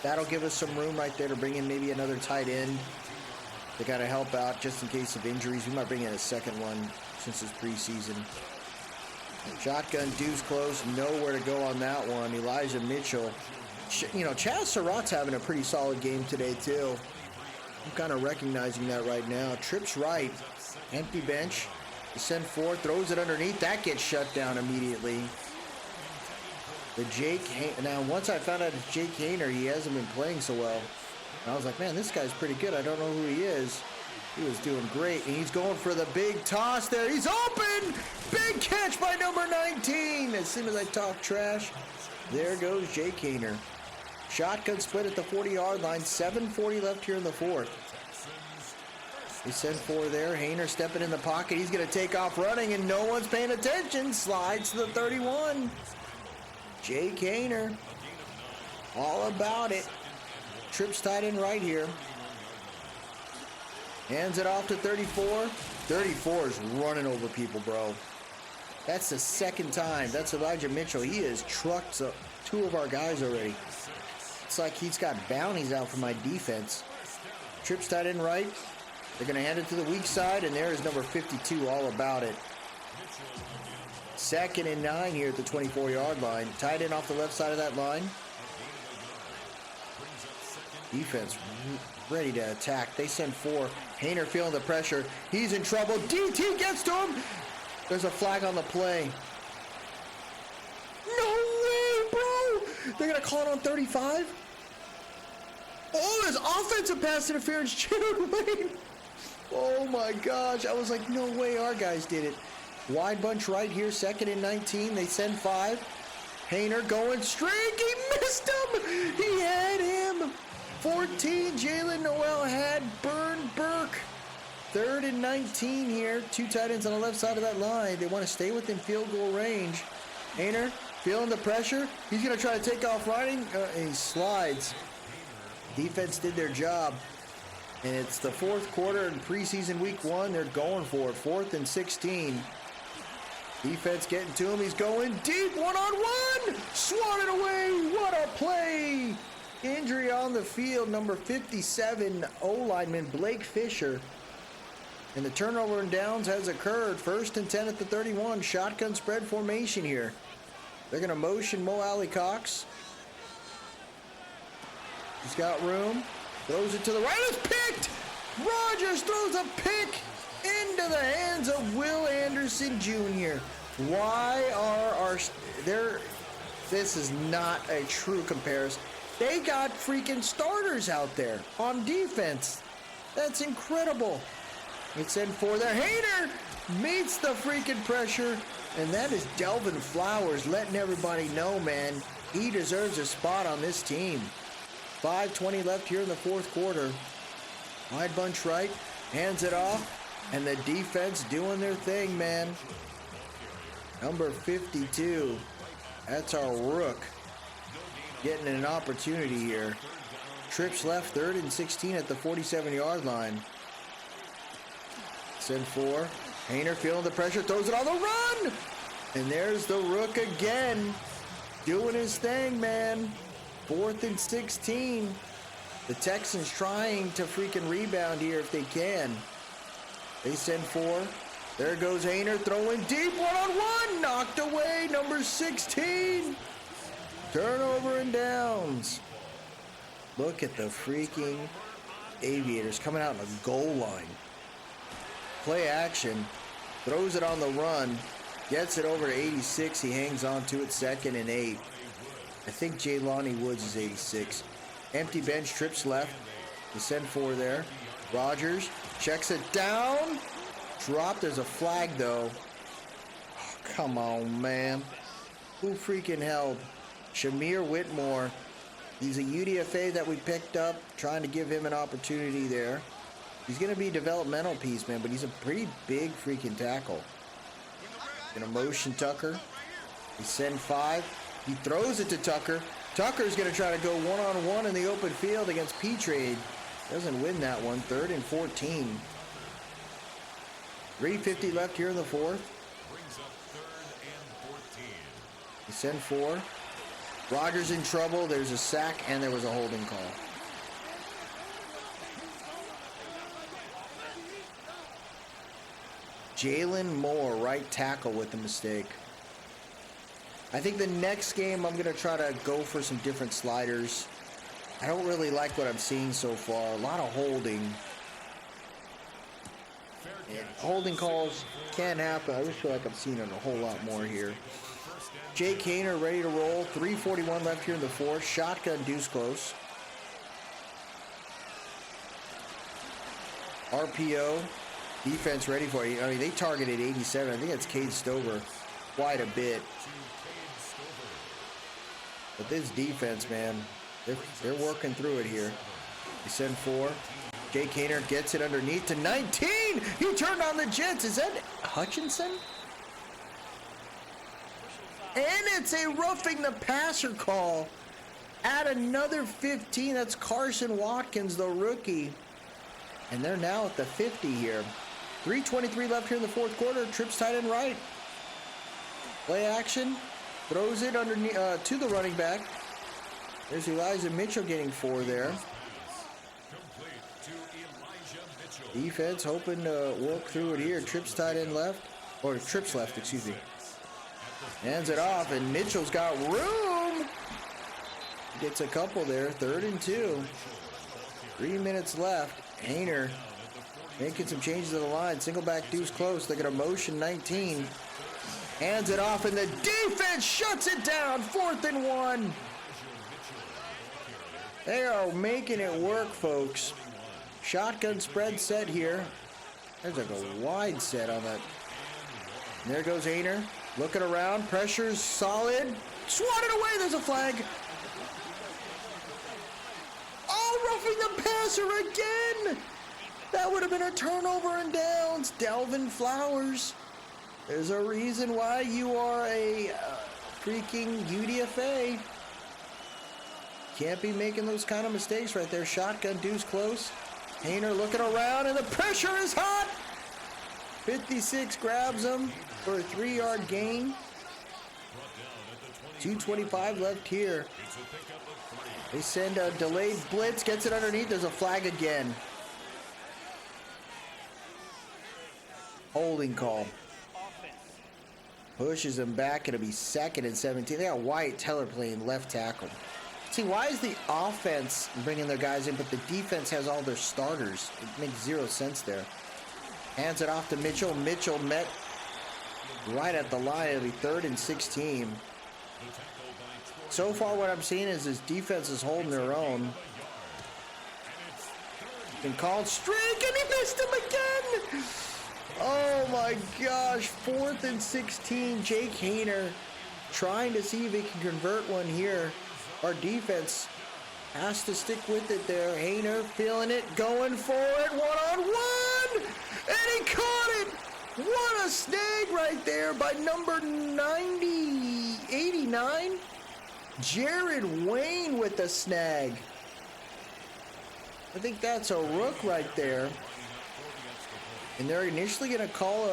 That'll give us some room right there to bring in maybe another tight end to kind of help out just in case of injuries. We might bring in a second one since it's preseason. Shotgun, deuce close, nowhere to go on that one. Elijah Mitchell. You know, Chaz Surratt's having a pretty solid game today, too. I'm kind of recognizing that right now. Trips right. Empty bench. Send four, throws it underneath. That gets shut down immediately. Now, once I found out it's Jake Haener, he hasn't been playing so well. And I was like, man, this guy's pretty good. I don't know who he is. He was doing great, and he's going for the big toss there. He's open! Big catch by number 19. As soon as I talk trash, there goes Jake Haener. Shotgun split at the 40-yard line. 7:40 left here in the fourth. They send four there. Haener stepping in the pocket. He's going to take off running, and no one's paying attention. Slides to the 31. Jake Haener. All about it. Trips tight end right here. Hands it off to 34. 34 is running over people, bro. That's the second time. That's Elijah Mitchell. He has trucked two of our guys already. It's like he's got bounties out for my defense. Trips tight end right. They're going to hand it to the weak side, and there is number 52, all about it. 2nd and 9 here at the 24-yard line. Tight end off the left side of that line. Defense ready to attack. They send four. Haener feeling the pressure. He's in trouble. DT gets to him. There's a flag on the play. No way, bro. They're going to call it on 35? Oh, there's offensive pass interference. Jared Wayne. Oh, my gosh. I was like, no way our guys did it. Wide bunch right here. 2nd and 19. They send 5. Haener going straight. He missed him. He had him. 14, Jalen Noel had Burke. 3rd and 19 here. 2 tight ends on the left side of that line. They want to stay within field goal range. Haener feeling the pressure. He's going to try to take off running. He slides. Defense did their job. And it's the 4th quarter in preseason week 1. They're going for it. 4th and 16. Defense getting to him. He's going deep. One-on-one. Swatted away. What a play. Injury on the field, number 57, O-lineman Blake Fisher. And the turnover and downs has occurred. 1st and 10 at the 31. Shotgun spread formation here. They're going to motion Mo Alley Cox. He's got room. Throws it to the right. It's picked! Rogers throws a pick into the hands of Will Anderson Jr. Why are this is not a true comparison. They got freaking starters out there on defense. That's incredible. It's in for there. Haener meets the freaking pressure. And that is Delvin Flowers letting everybody know, man, he deserves a spot on this team. 5:20 left here in the 4th quarter. Wide bunch right. Hands it off. And the defense doing their thing, man. Number 52. That's our rook. Getting an opportunity here. Trips left, 3rd and 16 at the 47-yard line. Send 4. Haener feeling the pressure, throws it on the run! And there's the rook again. Doing his thing, man. 4th and 16. The Texans trying to freaking rebound here if they can. They send 4. There goes Haener throwing deep, one-on-one. Knocked away, number 16. Turnover and downs. Look at the freaking Aviators coming out in the goal line. Play action. Throws it on the run. Gets it over to 86. He hangs on to it. 2nd and 8. I think Jelani Woods is 86. Empty bench. Trips left. They send 4 there. Rogers checks it down. Drop. There's a flag, though. Oh, come on, man. Who freaking held? Shamir Whitmore. He's a UDFA that we picked up, trying to give him an opportunity there. He's going to be a developmental piece, man, but he's a pretty big freaking tackle. Gonna motion Tucker. They send 5. He throws it to Tucker. Tucker's going to try to go one-on-one in the open field against P-Trade. Doesn't win that one. 3rd and 14. 3:50 left here in the 4th. Brings up 3rd and 14. They send 4. Rogers in trouble. There's a sack, and there was a holding call. Jalen Moore, right tackle, with the mistake. I think the next game I'm going to try to go for some different sliders. I don't really like what I'm seeing so far. A lot of holding. And holding calls can happen. I just feel like I'm seeing it a whole lot more here. Jake Haener ready to roll. 3:41 left here in the 4th. Shotgun deuce close. RPO. Defense ready for it. I mean, they targeted 87. I think that's Cade Stover quite a bit. But this defense, man, they're working through it here. They send 4. Jake Haener gets it underneath to 19. He turned on the Jets. Is that Hutchinson? And it's a roughing the passer call. Add another 15. That's Carson Watkins, the rookie. And they're now at the 50 here. 3:23 left here in the 4th quarter. Trips tight end right. Play action. Throws it underneath to the running back. There's Elijah Mitchell getting 4 there. Defense hoping to work through it here. Trips tight end left. Or trips left, excuse me. Hands it off, and Mitchell's got room. Gets a couple there. 3rd and 2. 3 minutes left. Haener making some changes to the line. Single back deuce close. They got a motion 19. Hands it off, and the defense shuts it down. 4th and 1. They are making it work, folks. Shotgun spread set here. There's like a wide set on that. And there goes Haener. Looking around. Pressure's solid. Swatted away. There's a flag. Oh, roughing the passer again. That would have been a turnover and downs. Delvin Flowers. There's a reason why you are a freaking UDFA. Can't be making those kind of mistakes right there. Shotgun deuce close. Haener looking around, and the pressure is hot. 56 grabs him for a 3-yard gain. 2:25 left here. They send a delayed blitz, gets it underneath. There's a flag again. Holding call. Pushes him back. It'll be 2nd and 17. They got Wyatt Teller playing left tackle. See, why is the offense bringing their guys in, but the defense has all their starters? It makes 0 sense there. Hands it off to Mitchell. Mitchell met right at the line. It'll be 3rd and 16. So far, what I'm seeing is this defense is holding their own. Been called streak, and he missed him again. Oh my gosh, 4th and 16. Jake Haener trying to see if he can convert one here. Our defense has to stick with it there. Haener feeling it, going for it, one-on-one, and he caught it. What a snag right there by number 89. Jared Wayne with the snag. I think that's a rook right there. And they're initially going to call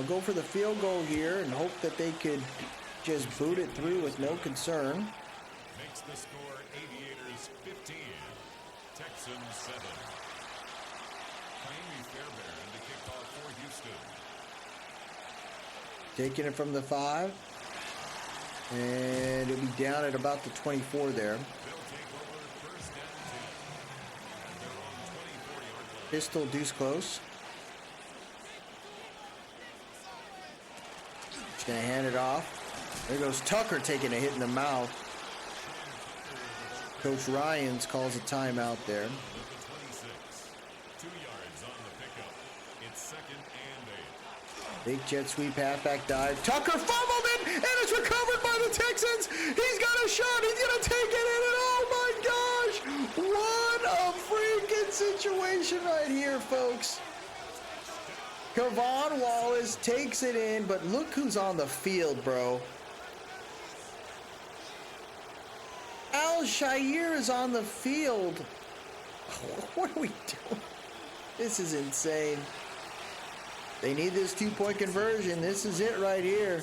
go for the field goal here and hope that they could just boot it through with no concern. Makes the score Aviators 15, Texans 7. Miami Fairbairn to kick off for Houston. Taking it from the 5. And it'll be down at about the 24 there. They'll take over 1st and 10. They're on 24-yard line. Pistol deuce close. Just going to hand it off. There goes Tucker taking a hit in the mouth. Coach Ryans calls a timeout there. 26. 2 yards on the pickup. It's 2nd and 8. Big jet sweep, halfback dive. Tucker fumbled it, and it's recovered by the Texans. He's got a shot. He's going to take it in, and oh my gosh. What a freaking situation right here, folks. Kevon Wallace takes it in, but look who's on the field, bro. hell? Shair is on the field. What are we doing? This is insane. They need this 2-point conversion. This is it right here.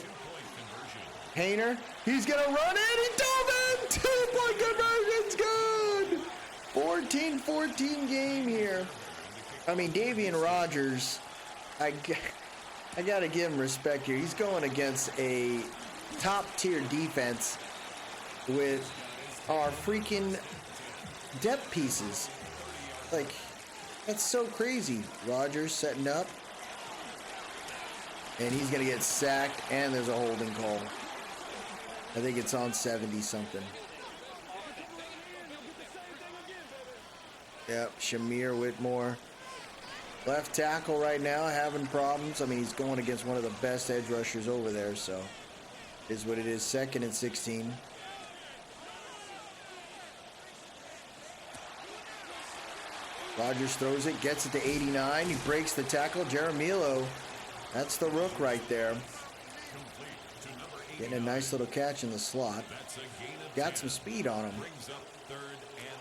Hayner, he's going to run in. He dove in. 2-point conversion's good. 14-14 game here. I mean, Davian Rogers, I got to give him respect here. He's going against a top-tier defense with our freaking depth pieces. Like, that's so crazy. Rogers setting up. And he's going to get sacked, and there's a holding call. I think it's on 70-something. Yep, Shamir Whitmore. Left tackle right now having problems. I mean, he's going against one of the best edge rushers over there, so it is what it is. 2nd and 16. Rogers throws it, gets it to 89. He breaks the tackle. Jaramillo, that's the rook right there. Getting a nice little catch in the slot. Got some speed on him.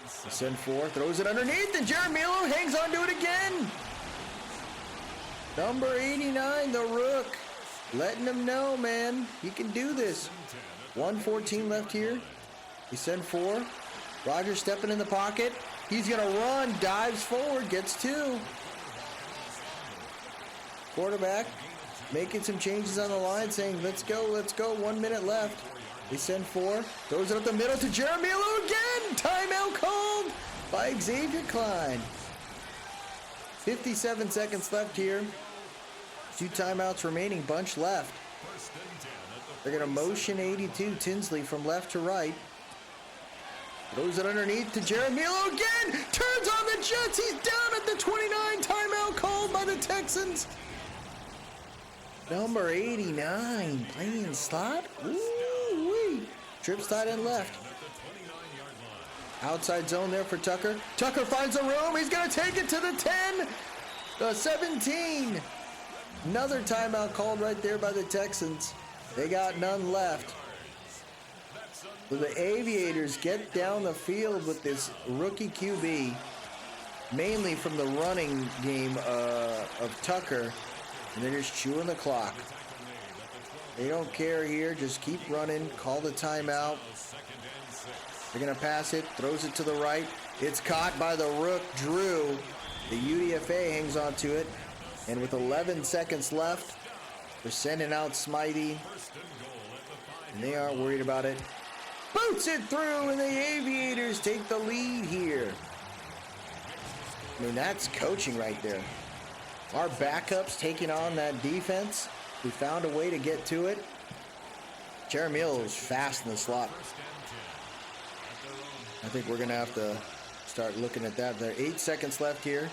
Send 4, throws it underneath, and Jaramillo hangs on to it again. Number 89, the rook. Letting him know, man, he can do this. 1:14 left here. He send 4. Rogers stepping in the pocket. He's going to run, dives forward, gets 2. Quarterback making some changes on the line, saying, let's go, 1 minute left. They send 4, throws it up the middle to Jaramillo again. Timeout called by Xavier Klein. 57 seconds left here. 2 timeouts remaining, bunch left. They're going to motion 82, Tinsley from left to right. Throws it underneath to Jaramillo again. Turns on the Jets. He's down at the 29. Timeout called by the Texans. Number 89 playing slot. Ooh-wee. Trips tight end left. Outside zone there for Tucker. Tucker finds a room. He's going to take it to the 10. The 17. Another timeout called right there by the Texans. They got none left. So the Aviators get down the field with this rookie QB, mainly from the running game of Tucker, and they're just chewing the clock. They don't care here, just keep running, call the timeout. They're going to pass it, throws it to the right. It's caught by the rook, Drew. The UDFA hangs on to it, and with 11 seconds left, they're sending out Smitey, and they aren't worried about it. Boots it through, and the Aviators take the lead here. I mean, that's coaching right there. Our backups taking on that defense. We found a way to get to it. Jaramillo is fast in the slot. I think we're going to have to start looking at that. There are 8 seconds left here.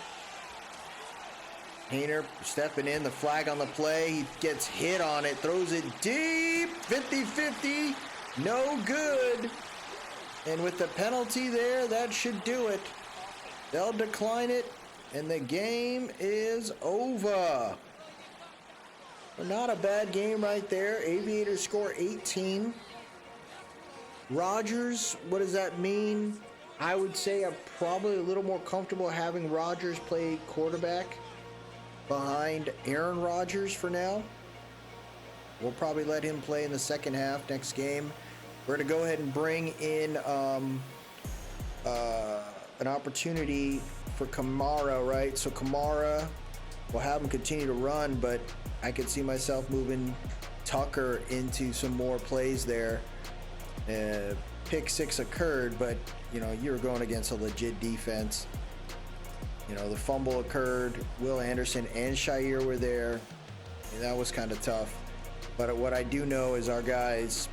Hayner stepping in, the flag on the play. He gets hit on it, throws it deep, 50-50. No good. And with the penalty there, that should do it. They'll decline it, and the game is over. Well, not a bad game right there. Aviators score 18. Rogers, what does that mean? I would say I'm probably a little more comfortable having Rogers play quarterback behind Aaron Rodgers for now. We'll probably let him play in the second half next game. We're going to go ahead and bring in an opportunity for Kamara, right? So Kamara, we'll have him continue to run, but I could see myself moving Tucker into some more plays there. Pick 6 occurred, but, you know, you were going against a legit defense. You know, the fumble occurred. Will Anderson and Shair were there. And that was kind of tough. But what I do know is our guys,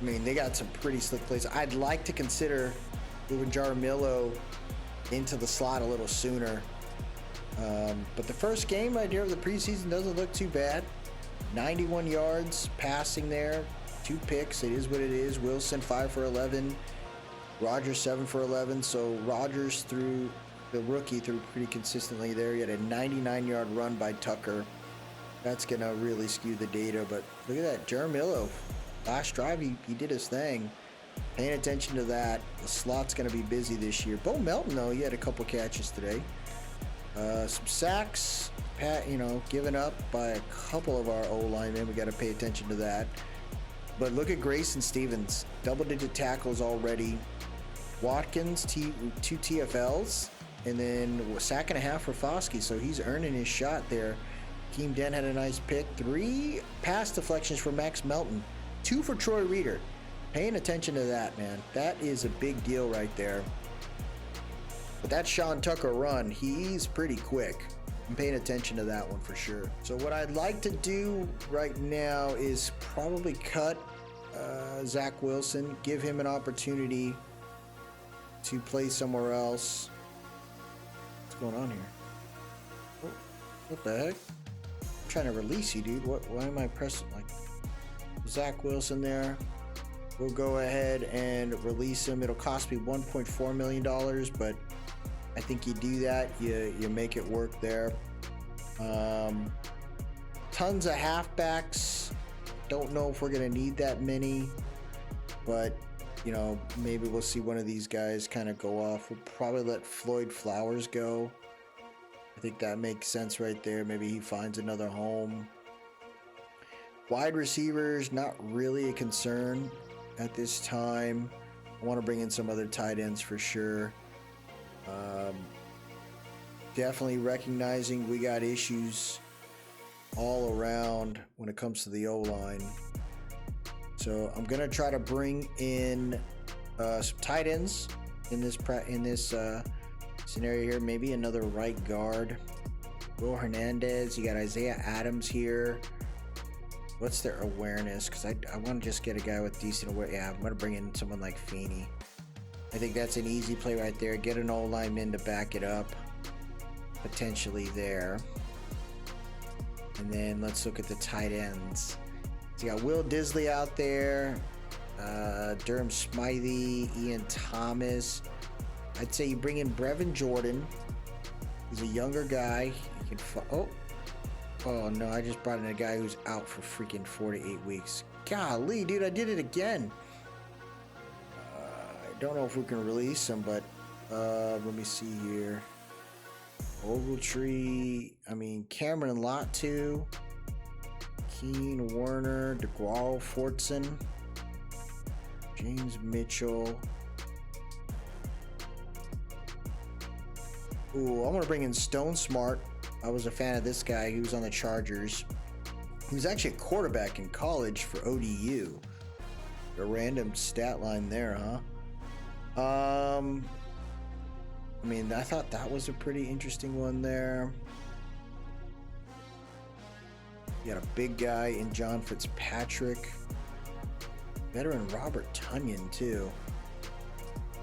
I mean, they got some pretty slick plays. I'd like to consider moving Jaramillo into the slot a little sooner. But the first game right here of the preseason doesn't look too bad. 91 yards passing there, 2 picks. It is what it is. Wilson 5 for 11. Rogers 7 for 11. So Rogers threw, the rookie threw pretty consistently there. He had a 99-yard run by Tucker. That's going to really skew the data. But look at that. Jaramillo, last drive, he did his thing. Paying attention to that. The slot's going to be busy this year. Bo Melton, though, he had a couple catches today. Some sacks, given up by a couple of our O-linemen. We got to pay attention to that. But look at Grayson Stevens, double-digit tackles already. Watkins, 2 TFLs, and then a sack and a half for Foskey, so he's earning his shot there. Keem Den had a nice pick. 3 pass deflections for Max Melton, 2 for Troy Reeder. Paying attention to that, man. That is a big deal right there. But that Sean Tucker run, he's pretty quick. I'm paying attention to that one for sure. So what I'd like to do right now is probably cut Zach Wilson, give him an opportunity to play somewhere else. What's going on here? Oh, what the heck? I'm trying to release you, dude. Why am I pressing like Zach Wilson there? We'll go ahead and release him. It'll cost me $1.4 million, but I think you do that, you make it work there. Tons of halfbacks. Don't know if we're gonna need that many, but maybe we'll see one of these guys kind of go off. We'll probably let Floyd Flowers go. I think that makes sense right there. Maybe he finds another home. Wide receivers, not really a concern at this time. I want to bring in some other tight ends for sure. Definitely recognizing we got issues all around when it comes to the O-line. So I'm gonna try to bring in some tight ends in this scenario here. Maybe another right guard. Will Hernandez. You got Isaiah Adams here. What's their awareness? Because I want to just get a guy with decent awareness. Yeah, I'm gonna bring in someone like Feeney. I think that's an easy play right there. Get an O-lineman to back it up. Potentially there. And then let's look at the tight ends. So you got Will Disley out there, Durham Smythe, Ian Thomas. I'd say you bring in Brevin Jordan. He's a younger guy. He can oh no, I just brought in a guy who's out for freaking 4 to 8 weeks. Golly, dude, I did it again. I don't know if we can release him, but let me see here. Ogletree, Cameron Latu, Keen Werner, DeGuaro Fortson, James Mitchell. Ooh, I'm going to bring in Stone Smart. I was a fan of this guy. He was on the Chargers. He was actually a quarterback in college for ODU. A random stat line there, huh? I thought that was a pretty interesting one there. You got a big guy in John Fitzpatrick. Veteran Robert Tunyon, too.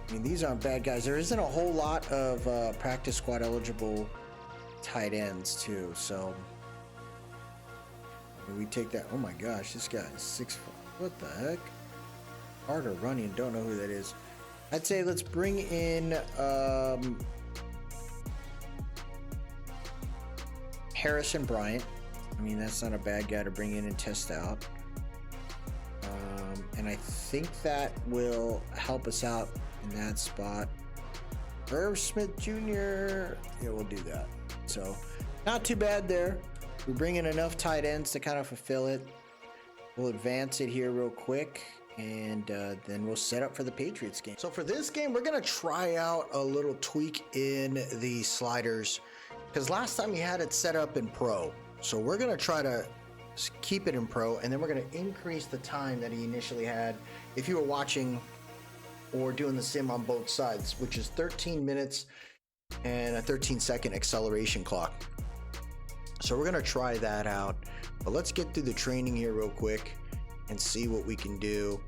These aren't bad guys. There isn't a whole lot of practice squad eligible tight ends, too. So, we take that. Oh my gosh, this guy is 6'5". What the heck? Carter Runyon, don't know who that is. I'd say let's bring in Harrison Bryant. That's not a bad guy to bring in and test out. And I think that will help us out in that spot. Irv Smith Jr. Yeah, we'll do that. So, not too bad there. We bring in enough tight ends to kind of fulfill it. We'll advance it here real quick. And then we'll set up for the Patriots game. So for this game, we're going to try out a little tweak in the sliders. Because last time he had it set up in Pro. So we're going to try to keep it in Pro. And then we're going to increase the time that he initially had. If you were watching or doing the sim on both sides. Which is 13 minutes and a 13-second acceleration clock. So we're going to try that out. But let's get through the training here real quick. And see what we can do.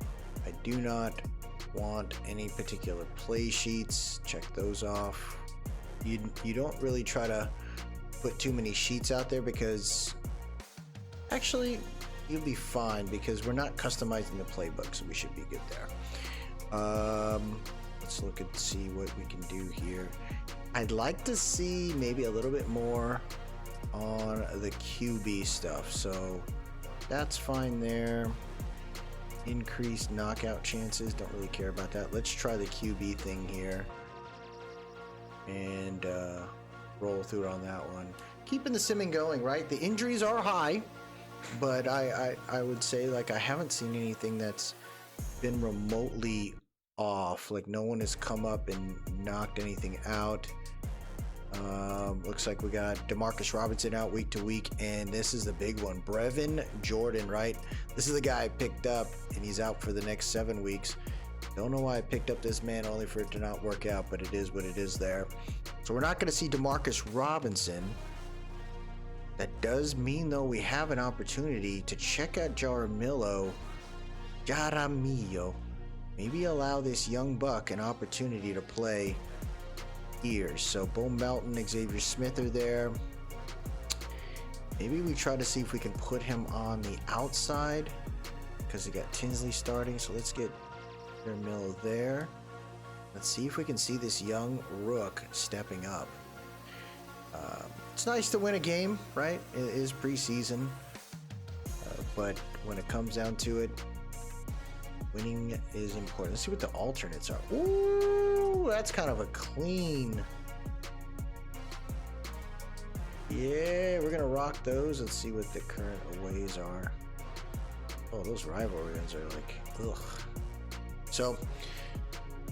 I do not want any particular play sheets. Check those off. You don't really try to put too many sheets out there because actually you'll be fine because we're not customizing the playbook, so we should be good there. Let's look and see what we can do here. I'd like to see maybe a little bit more on the QB stuff, so that's fine there. Increased knockout chances. Don't really care about that. Let's try the QB thing here. And roll through on that one. Keeping the simming going, right? The injuries are high, but I would say, like, I haven't seen anything that's been remotely off. Like, no one has come up and knocked anything out. Looks like we got Demarcus Robinson out week to week, and this is the big one. Brevin Jordan, right? This is the guy I picked up, and he's out for the next 7 weeks. Don't know why I picked up this man, only for it to not work out, but it is what it is there. So we're not going to see Demarcus Robinson. That does mean, though, we have an opportunity to check out Jaramillo. Maybe allow this young buck an opportunity to play here. So Bo Melton, Xavier Smith are there. Maybe we try to see if we can put him on the outside, because we got Tinsley starting. So let's get Jaramillo there. Let's see if we can see this young rook stepping up. It's nice to win a game, right? It is preseason, but when it comes down to it, winning is important. Let's see what the alternates are. Ooh, that's kind of a clean. Yeah, we're gonna rock those. Let's see what the current aways are. Oh, those rivalry wins are like, ugh. So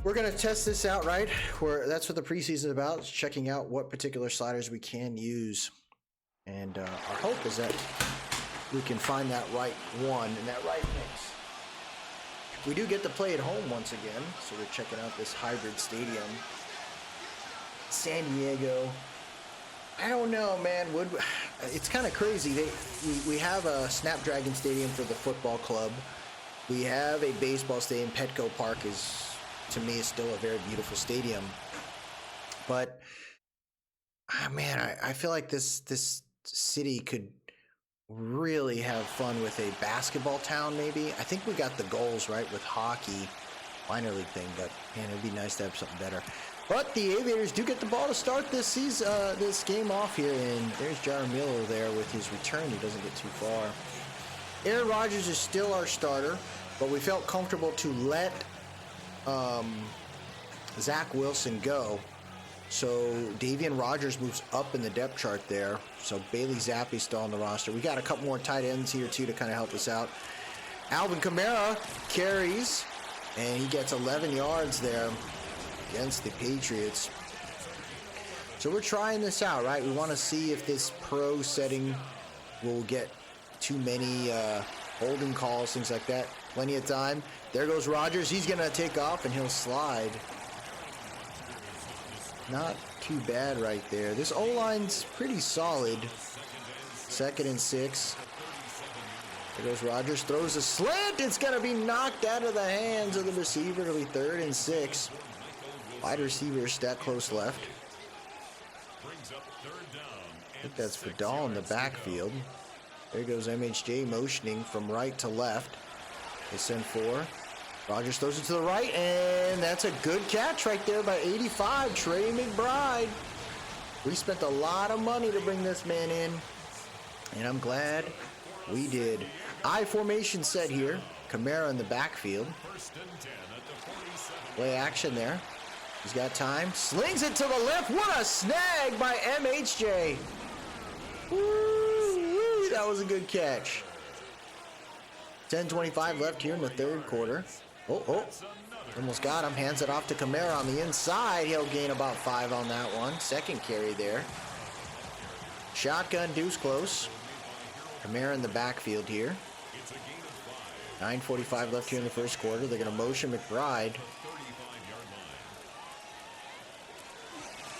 we're gonna test this out, right? That's what the preseason is about. It's checking out what particular sliders we can use, and our hope is that we can find that right one and that right mix. We do get to play at home once again, so we're checking out this hybrid stadium. San Diego. I don't know, man. It's kind of crazy. We have a Snapdragon Stadium for the football club. We have a baseball stadium. Petco Park is, to me, is still a very beautiful stadium. But, man, I feel like this city could really have fun with a basketball town, maybe. I think we got the goals, right, with hockey, minor league thing, but man, it'd be nice to have something better. But the Aviators do get the ball to start this season, this game off here, and there's Jaramillo there with his return. He doesn't get too far. Aaron Rodgers is still our starter, but we felt comfortable to let Zach Wilson go. So Davian Rogers moves up in the depth chart there. So Bailey Zappi's still on the roster. We got a couple more tight ends here too to kind of help us out. Alvin Kamara carries, and he gets 11 yards there against the Patriots. So we're trying this out, right? We want to see if this pro setting will get too many holding calls, things like that. Plenty of time. There goes Rodgers. He's going to take off, and he'll slide. Not too bad right there. This O-line's pretty solid. 2nd and 6. There goes Rodgers. Throws a slant. It's going to be knocked out of the hands of the receiver. It'll be 3rd and 6. Wide receivers that close left. I think that's Vidal in the backfield. There goes MHJ motioning from right to left. They send 4. Rodgers throws it to the right, and that's a good catch right there by 85, Trey McBride. We spent a lot of money to bring this man in, and I'm glad we did. I formation set here. Kamara in the backfield. Play action there. He's got time. Slings it to the left. What a snag by MHJ. Woo, that was a good catch. 10:25 left here in the 3rd quarter. Oh, almost got him. Hands it off to Kamara on the inside. He'll gain about 5 on that one. 2nd carry there. Shotgun, deuce close. Kamara in the backfield here. 9:45 left here in the 1st quarter. They're going to motion McBride.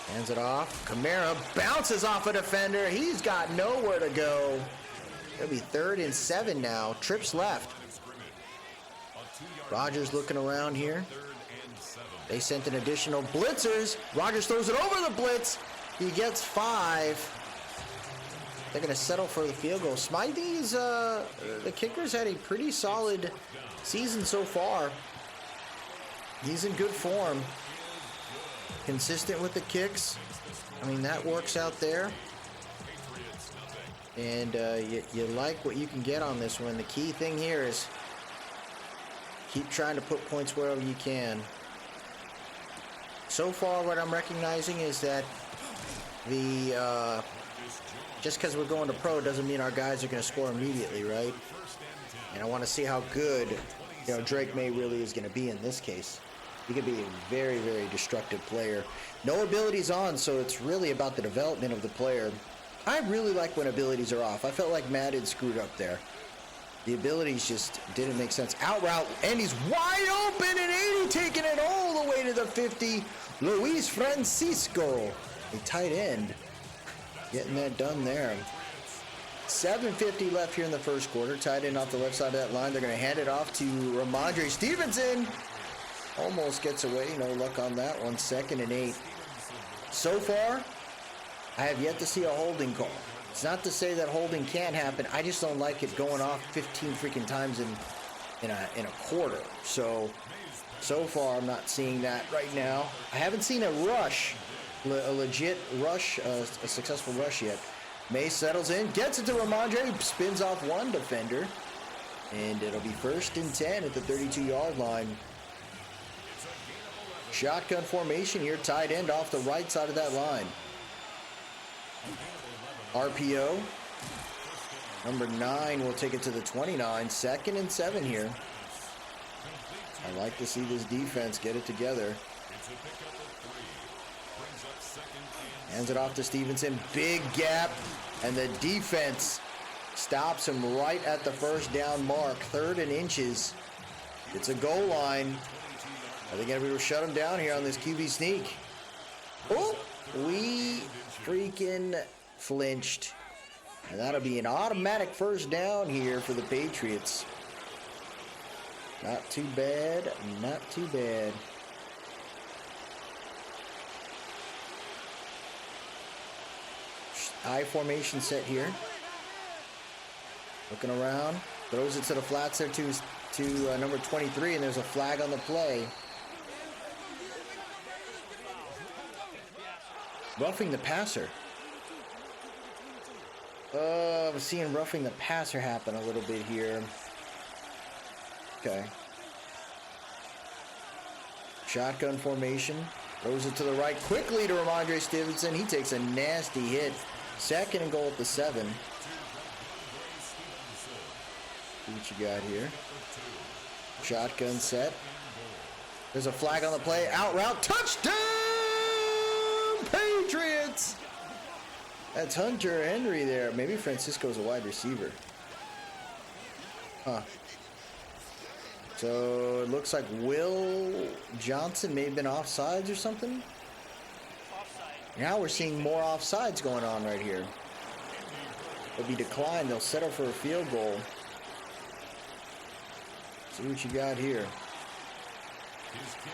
Hands it off. Kamara bounces off a defender. He's got nowhere to go. It'll be 3rd and 7 now. Trips left. Rodgers looking around here. They sent an additional blitzers. Rodgers throws it over the blitz. He gets 5. They're going to settle for the field goal. Smythe's, the kicker's had a pretty solid season so far. He's in good form. Consistent with the kicks. I mean, that works out there. And you like what you can get on this one. The key thing here is Keep trying to put points wherever you can. So far, what I'm recognizing is that just because we're going to pro doesn't mean our guys are going to score immediately, right? And I want to see how good, Drake May really is going to be in this case. He could be a very, very destructive player. No abilities on, so it's really about the development of the player. I really like when abilities are off. I felt like Madden screwed up there. The abilities just didn't make sense. Out route, and he's wide open, and 80 taking it all the way to the 50. Luis Francisco, a tight end, getting that done there. 7:50 left here in the first quarter. Tight end off the left side of that line. They're going to hand it off to Ramondre Stevenson. Almost gets away. No luck on that one. 2nd and 8. So far, I have yet to see a holding call. It's not to say that holding can't happen. I just don't like it going off 15 freaking times in a quarter. So far, I'm not seeing that right now. I haven't seen a rush, a legit rush, a successful rush yet. May settles in, gets it to Ramondre, spins off one defender, and it'll be 1st and 10 at the 32-yard line. Shotgun formation here, tight end off the right side of that line. RPO. Number 9 will take it to the 29. 2nd and 7 here. I like to see this defense get it together. Hands it off to Stevenson. Big gap. And the defense stops him right at the 1st down mark. 3rd and inches. It's a goal line. Are they going to be able to shut him down here on this QB sneak? Oh, we freaking flinched. And that'll be an automatic 1st down here for the Patriots. Not too bad. Not too bad. I formation set here. Looking around. Throws it to the flats there to number 23, and there's a flag on the play. Roughing the passer. I'm seeing roughing the passer happen a little bit here. Okay. Shotgun formation. Throws it to the right quickly to Ramondre Stevenson. He takes a nasty hit. 2nd and goal at the 7. See what you got here. Shotgun set. There's a flag on the play. Out route. Touchdown! Patriots! That's Hunter Henry there. Maybe Francisco's a wide receiver. Huh. So it looks like Will Johnson may have been offsides or something. Now we're seeing more offsides going on right here. It'll be declined. They'll settle for a field goal. See what you got here.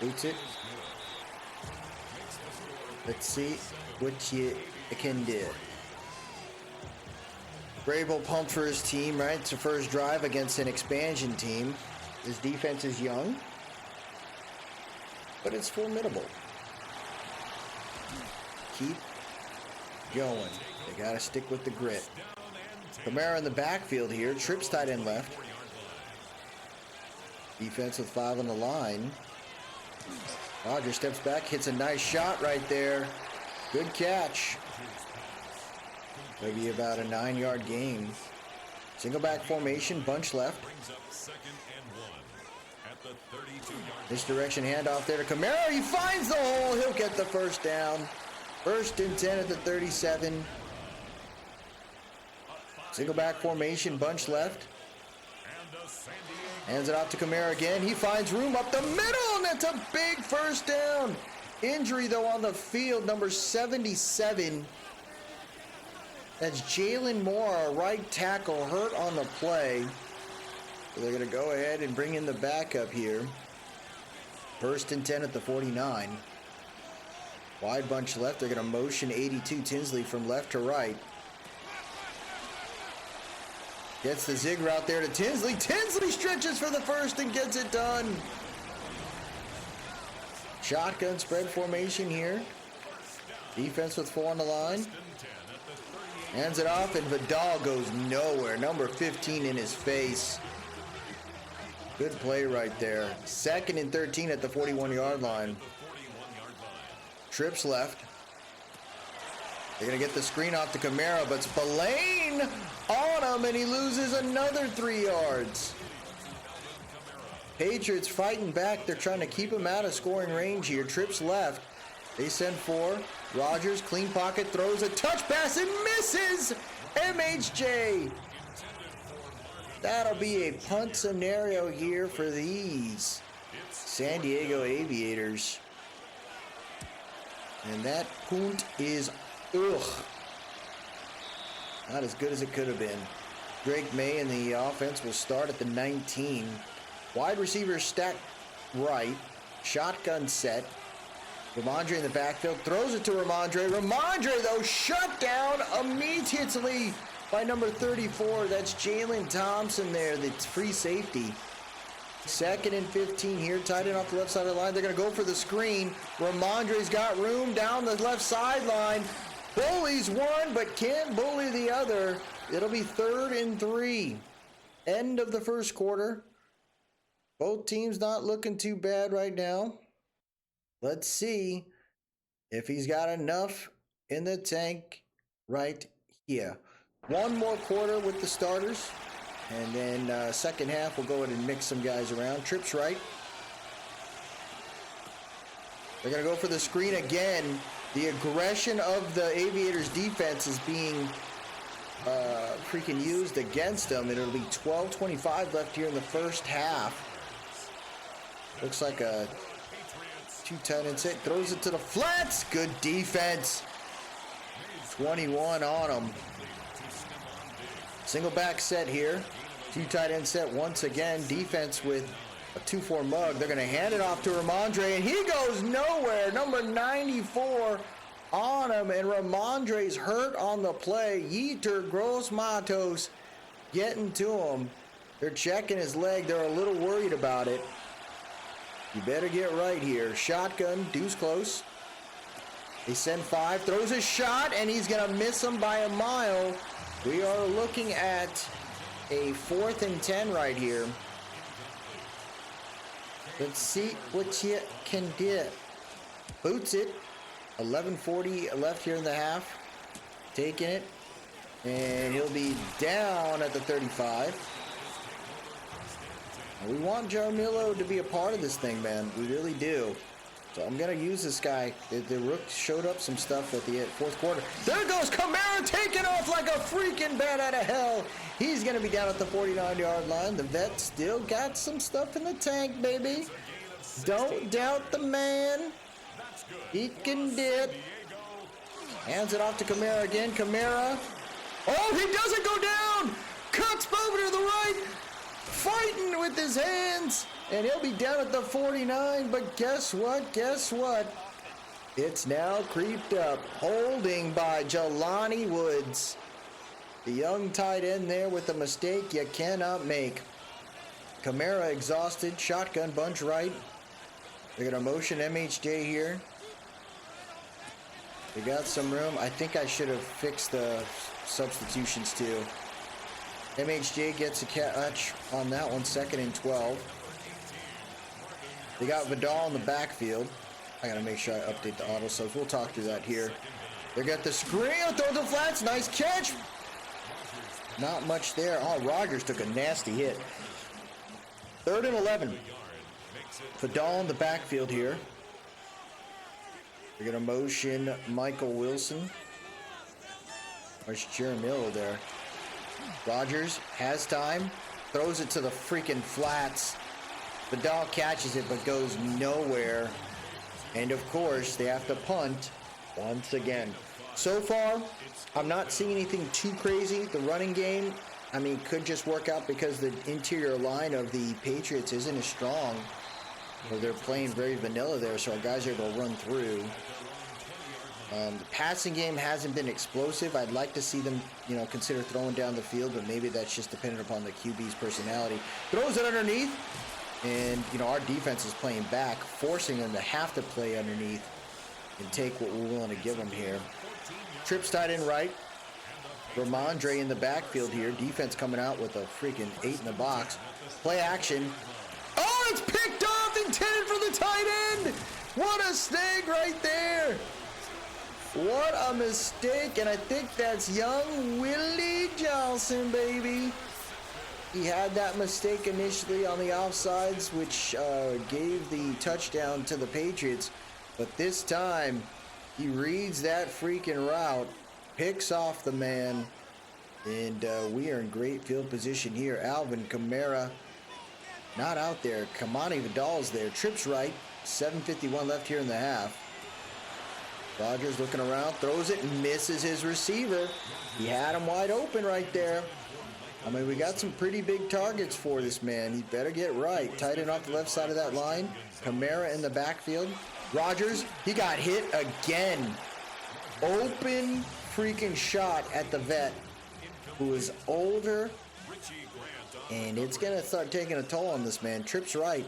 Boots it. Let's see what you can do. Vrabel pumped for his team, right? It's the first drive against an expansion team. His defense is young, but it's formidable. Keep going. They got to stick with the grit. Kamara in the backfield here. Trips tight end left. Defense with 5 on the line. Rodgers steps back, hits a nice shot right there. Good catch. Maybe about a 9-yard gain. Single back formation, bunch left. Misdirection handoff there to Kamara. He finds the hole. He'll get the 1st down. 1st and 10 at the 37. Single back formation, bunch left. Hands it off to Kamara again. He finds room up the middle, and that's a big 1st down. Injury, though, on the field, number 77. That's Jalen Moore, our right tackle, hurt on the play. So they're going to go ahead and bring in the backup here. 1st and 10 at the 49. Wide bunch left. They're going to motion 82 Tinsley from left to right. Gets the zig route there to Tinsley. Tinsley stretches for the 1st and gets it done. Shotgun spread formation here. Defense with 4 on the line. Hands it off, and Vidal goes nowhere. Number 15 in his face. Good play right there. 2nd and 13 at the 41-yard line. Trips left. They're going to get the screen off to Kamara, but Spillane on him, and he loses another 3 yards. Patriots fighting back. They're trying to keep him out of scoring range here. Trips left. They send 4. Rodgers, clean pocket, throws a touch pass and misses. MHJ. That'll be a punt scenario here for these San Diego Aviators. And that punt is, not as good as it could have been. Drake May and the offense will start at the 19. Wide receiver stacked right. Shotgun set. Ramondre in the backfield. Throws it to Ramondre. Ramondre, though, shut down immediately by number 34. That's Jalen Thompson there. That's free safety. 2nd and 15 here. Tight end off the left side of the line. They're going to go for the screen. Ramondre's got room down the left sideline. Bullies one, but can't bully the other. It'll be 3rd and 3. End of the first quarter. Both teams not looking too bad right now. Let's see if he's got enough in the tank right here. One more quarter with the starters, and then second half we'll go ahead and mix some guys around. Trips right. They're going to go for the screen again. The aggression of the Aviators defense is being freaking used against them, and it'll be 12:25 left here in the first half. Looks like a 2 tight end set. Throws it to the flats. Good defense. 21 on them. Single back set here. 2 tight end set once again. Defense with a 2-4 mug. They're going to hand it off to Ramondre, and he goes nowhere. Number 94 on him, and Ramondre's hurt on the play. Yeter Gross Matos getting to him. They're checking his leg. They're a little worried about it. You better get right here. Shotgun, deuce close. They send 5, throws a shot, and he's going to miss him by a mile. We are looking at a 4th and 10 right here. Let's see what you can do. Boots it. 11:40 left here in the half. Taking it. And he'll be down at the 35. We want Jarmillo to be a part of this thing, man. We really do. So I'm going to use this guy. The Rook showed up some stuff at the 4th quarter. There goes Kamara taking off like a freaking bat out of hell. He's going to be down at the 49-yard line. The vet still got some stuff in the tank, baby. Don't doubt the man. He can do it. Hands it off to Kamara again. Kamara. Oh, he doesn't go down. Cuts over to the right. Fighting with his hands, and he'll be down at the 49, but guess what? It's now creeped up. Holding by Jelani Woods. The young tight end there with a mistake you cannot make. Kamara exhausted. Shotgun bunch right. They're going to motion MHJ here. They got some room. I think I should have fixed the substitutions too. MHJ gets a catch on that one, 2nd and 12. They got Vidal in the backfield. I gotta make sure I update the auto subs. We'll talk through that here. They got the screen, throw the flats, nice catch. Not much there. Oh, Rodgers took a nasty hit. 3rd and 11. Vidal in the backfield here. They're gonna motion Michael Wilson. There's Jeremiah there. Rodgers has time, throws it to the freaking flats. Vidal catches it but goes nowhere. And of course, they have to punt once again. So far, I'm not seeing anything too crazy. The running game, I mean, could just work out because the interior line of the Patriots isn't as strong. Or they're playing very vanilla there, so our guys are going to run through. The passing game hasn't been explosive. I'd like to see them, consider throwing down the field, but maybe that's just dependent upon the QB's personality. Throws it underneath, and, our defense is playing back, forcing them to have to play underneath and take what we're willing to give them here. Trips tight end right. Ramondre in the backfield here. Defense coming out with a freaking 8 in the box. Play action. intended for the tight end. What a snag right there. What a mistake, and I think that's young Willie Johnson, baby. He had that mistake initially on the offsides, which gave the touchdown to the Patriots. But this time, he reads that freaking route, picks off the man, and we are in great field position here. Alvin Kamara not out there. Kamani Vidal's there. Trips right. 7:51 left here in the half. Rodgers looking around, throws it, and misses his receiver. He had him wide open right there. I mean, we got some pretty big targets for this man. He better get right. Tight end off the left side of that line. Kamara in the backfield. Rodgers, he got hit again. Open freaking shot at the vet, who is older. And it's going to start taking a toll on this man. Trips right.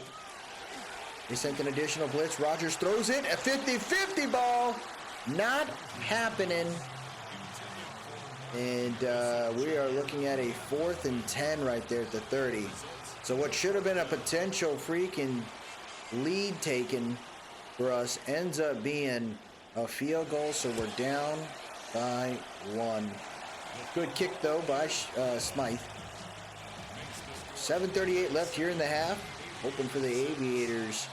They sent an additional blitz. Rodgers throws it. A 50-50 ball. Not happening. And we are looking at a 4th and 10 right there at the 30. So what should have been a potential freaking lead taken for us ends up being a field goal. So we're down by 1. Good kick, though, by Smythe. 7:38 left here in the half. Hoping for the Aviators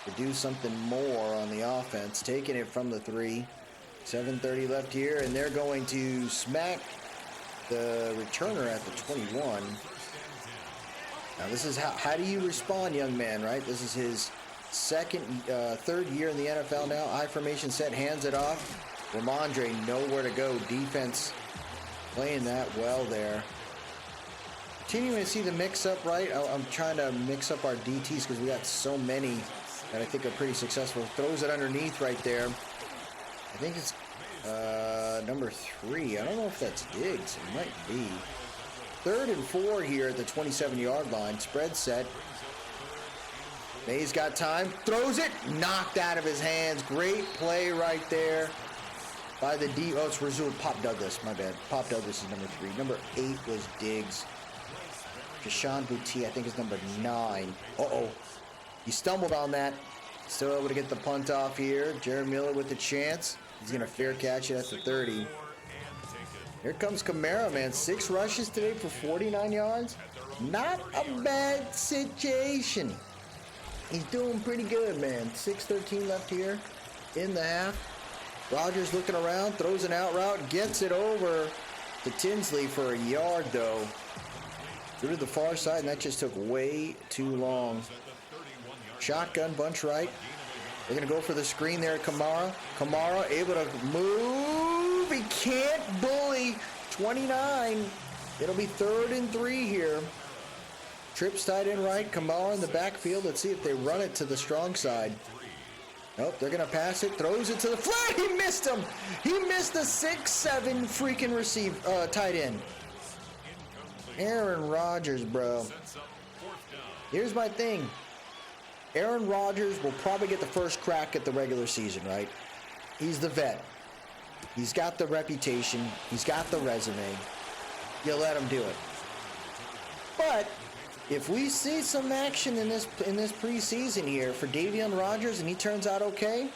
to do something more on the offense. Taking it from the 3. 7:30 left here, and they're going to smack the returner at the 21. Now this is how do you respond, young man, right? This is his third year in the NFL now. I formation set, hands it off. Ramondre nowhere to go. Defense playing that well there. Continuing to see the mix-up, right? I'm trying to mix up our DTs because we got so many that I think are pretty successful. Throws it underneath right there. I think it's number 3. I don't know if that's Diggs. It might be. 3rd and 4 here at the 27-yard line. Spread set. May's got time. Throws it. Knocked out of his hands. Great play right there by the D. Oh, it's Razul. Pop Douglas. My bad. Pop Douglas is number 3. Number 8 was Diggs. Deshaun Boutte, I think, is number 9. Uh-oh. He stumbled on that. Still able to get the punt off here. Jared Miller with the chance. He's going to fair catch it at the 30. Here comes Kamara, man. 6 rushes today for 49 yards. Not a bad situation. He's doing pretty good, man. 6:13 left here in the half. Rodgers looking around, throws an out route, gets it over to Tinsley for a yard, though. Through to the far side, and that just took way too long. Shotgun bunch right. They're going to go for the screen there at Kamara. Kamara able to move. He can't bully. 29. It'll be 3rd and 3 here. Trips tight end right. Kamara in the backfield. Let's see if they run it to the strong side. Nope, they're going to pass it. Throws it to the flat. He missed him. He missed the 6'7" freaking tight end. Aaron Rodgers, bro. Here's my thing. Aaron Rodgers will probably get the first crack at the regular season, right? He's the vet. He's got the reputation. He's got the resume. You let him do it. But if we see some action in this preseason here for Davion Rodgers and he turns out okay,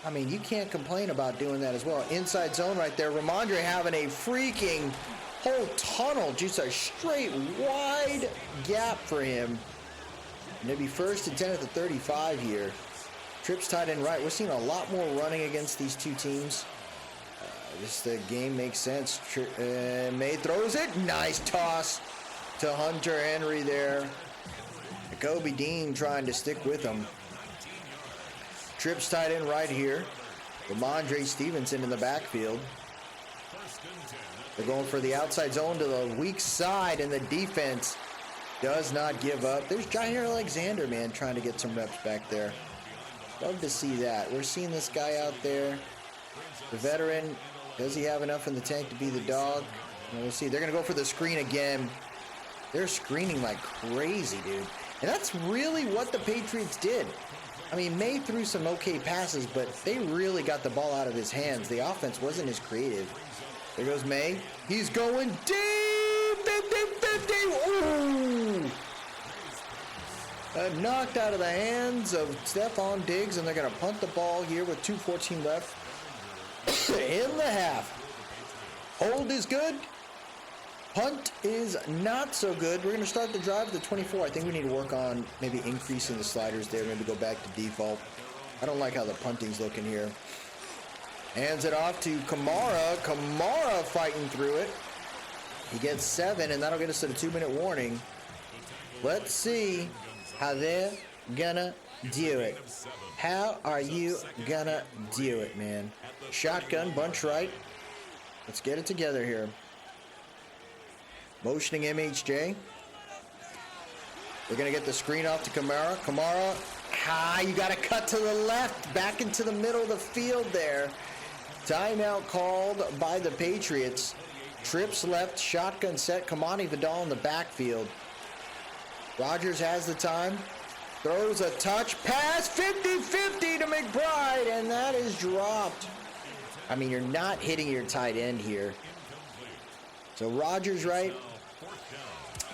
I mean, you can't complain about doing that as well. Inside zone right there. Ramondre having a freaking whole tunnel, just a straight wide gap for him. And it'll be 1st and 10 at the 35 here. Trips tight end right. We're seeing a lot more running against these two teams. The game makes sense. May throws it. Nice toss to Hunter Henry there. Kobe Dean trying to stick with him. Trips tight end right here. Ramondre Stevenson in the backfield. They're going for the outside zone to the weak side, and the defense does not give up. There's Jair Alexander, man, trying to get some reps back there. Love to see that. We're seeing this guy out there. The veteran, does he have enough in the tank to be the dog? And we'll see. They're going to go for the screen again. They're screening like crazy, dude. And that's really what the Patriots did. I mean, May threw some okay passes, but they really got the ball out of his hands. The offense wasn't as creative. There goes May. He's going deep. 50-50. Ooh. Knocked out of the hands of Stephon Diggs, and they're going to punt the ball here with 2:14 left in the half. Hold is good. Punt is not so good. We're going to start the drive at the 24. I think we need to work on maybe increasing the sliders there, maybe go back to default. I don't like how the punting's looking here. Hands it off to Kamara. Kamara fighting through it. He gets 7, and that'll get us to the 2-minute warning. Let's see how they're gonna do it. How are you gonna do it, man? Shotgun, bunch right. Let's get it together here. Motioning MHJ. We're gonna get the screen off to Kamara. Kamara, you gotta cut to the left, back into the middle of the field there. Timeout called by the Patriots. Trips left, shotgun set. Kamani Vidal in the backfield. Rodgers has the time. Throws a touch pass, 50-50 to McBride, and that is dropped. I mean, you're not hitting your tight end here. So Rodgers, right?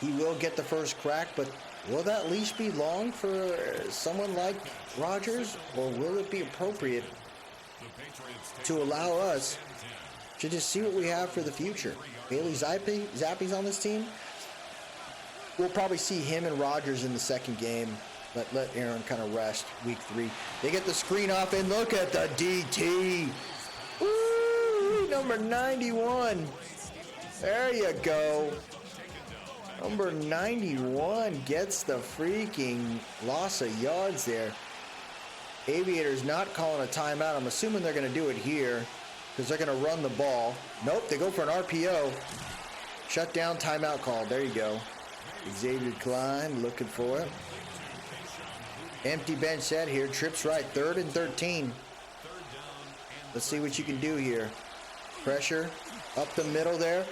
He will get the first crack, but will that leash be long for someone like Rodgers, or will it be appropriate to allow us to just see what we have for the future? Bailey Zappi's on this team. We'll probably see him and Rodgers in the second game. Let Aaron kind of rest week 3. They get the screen off, and look at the DT. Ooh, number 91. There you go. Number 91 gets the freaking loss of yards there. Aviators not calling a timeout. I'm assuming they're going to do it here because they're going to run the ball. Nope, they go for an RPO. Shut down, timeout call. There you go. Xavier Klein looking for it. Empty bench set here. Trips right. 3rd and 13. Let's see what you can do here. Pressure up the middle there.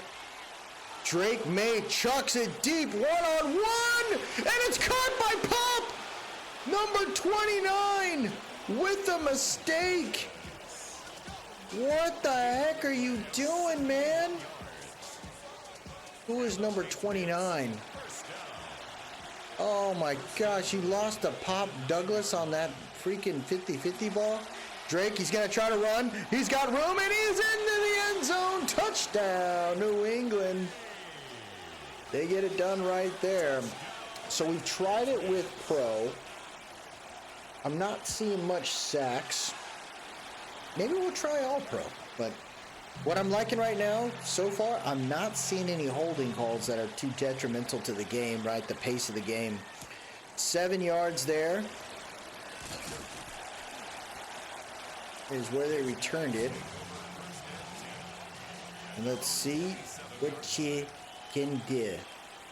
Drake May chucks it deep. 1-on-1. And it's caught by Pop. Number 29 with a mistake. What the heck are you doing, man? Who is number 29? Oh my gosh, you lost to Pop Douglas on that freaking 50-50 ball. Drake, he's going to try to run. He's got room, and he's into the end zone. Touchdown, New England. They get it done right there. So we've tried it with Pro. I'm not seeing much sacks. Maybe we'll try All Pro, but what I'm liking right now, so far, I'm not seeing any holding calls that are too detrimental to the game, right? The pace of the game. 7 yards there is where they returned it. And let's see what you can do.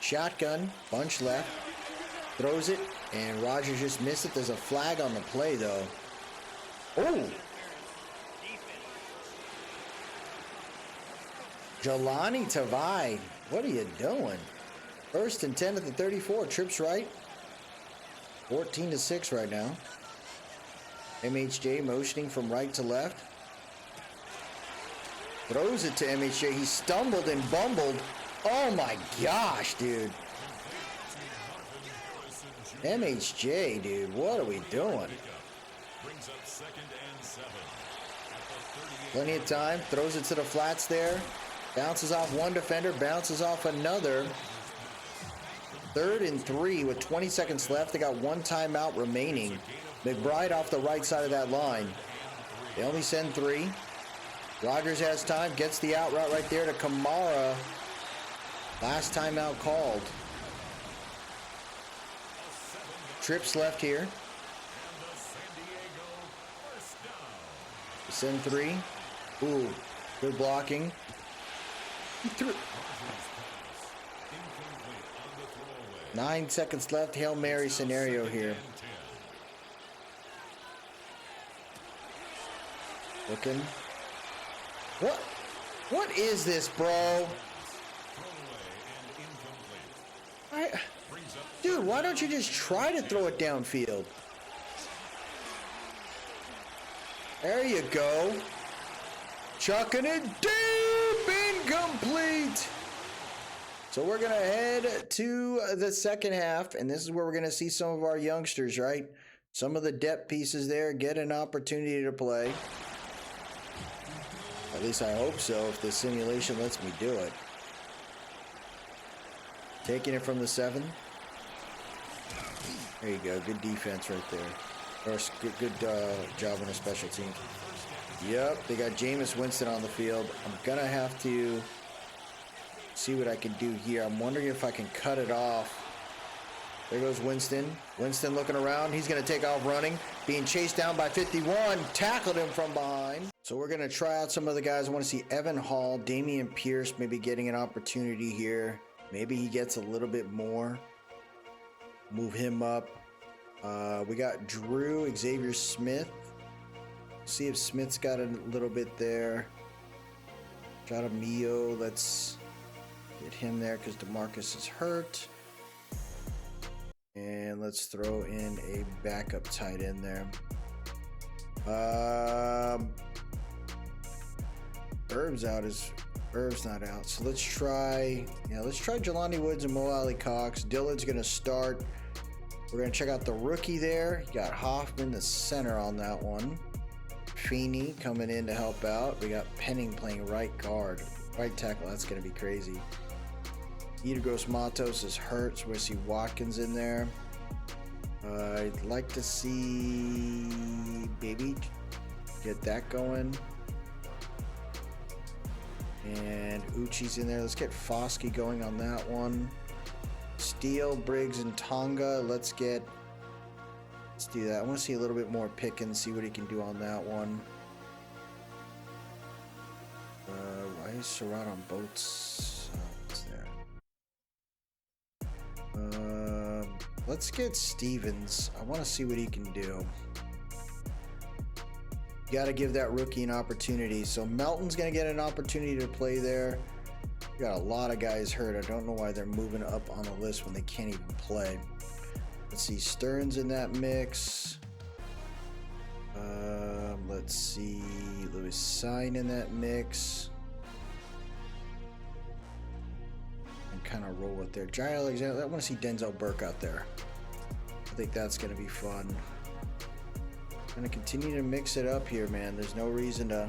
Shotgun, bunch left. Throws it, and Rodgers just missed it. There's a flag on the play, though. Oh! Jelani Tavai, what are you doing? 1st and 10 at the 34. Trips right. 14-6 right now. MHJ motioning from right to left. Throws it to MHJ. He stumbled and bumbled. Oh my gosh, dude. MHJ, dude, what are we doing? Plenty of time. Throws it to the flats there. Bounces off one defender, bounces off another. 3rd and 3 with 20 seconds left. They got 1 timeout remaining. McBride off the right side of that line. They only send 3. Rodgers has time, gets the out route right there to Kamara. Last timeout called. Trips left here. Send 3. Ooh, good blocking. He threw. 9 seconds left. Hail Mary scenario here. Looking. What is this, bro? Dude, why don't you just try to throw it downfield? There you go. Chucking it deep, incomplete. So we're going to head to the second half, and this is where we're going to see some of our youngsters, right? Some of the depth pieces there get an opportunity to play. At least I hope so, if the simulation lets me do it. Taking it from the 7. There you go. Good defense right there. Or good job on a special team. Yep, they got Jameis Winston on the field. I'm going to have to see what I can do here. I'm wondering if I can cut it off. There goes Winston. Winston looking around. He's going to take off running. Being chased down by 51. Tackled him from behind. So we're going to try out some of the guys. I want to see Evan Hall, Damian Pierce maybe getting an opportunity here. Maybe he gets a little bit more. Move him up. We got Drew, Xavier Smith. See if Smith's got a little bit there. Jadamio, let's get him there because DeMarcus is hurt. And let's throw in a backup tight end there. Irv's not out. So let's try Jelani Woods and Mo Alley Cox. Dillard's gonna start. We're gonna check out the rookie there. You got Hoffman, the center on that one. Feeney coming in to help out. We got Penning playing right guard, right tackle. That's gonna be crazy. Idrigos Matos is hurt, so we see Watkins in there. I'd like to see Baby get that going. And Uchi's in there. Let's get Foskey going on that one. Steele, Briggs, and Tonga. Let's do that. I want to see a little bit more Pickens, see what he can do on that one. Why is Surratt on boats? What's there? Let's get Stevens. I want to see what he can do. You got to give that rookie an opportunity. So Melton's going to get an opportunity to play there. We got a lot of guys hurt. I don't know why they're moving up on the list when they can't even play. Let's see, Stearns in that mix. Let's see, Lewis Sign in that mix. And kind of roll it there. Jai Alexander, I want to see Denzel Burke out there. I think that's going to be fun. Going to continue to mix it up here, man. There's no reason to...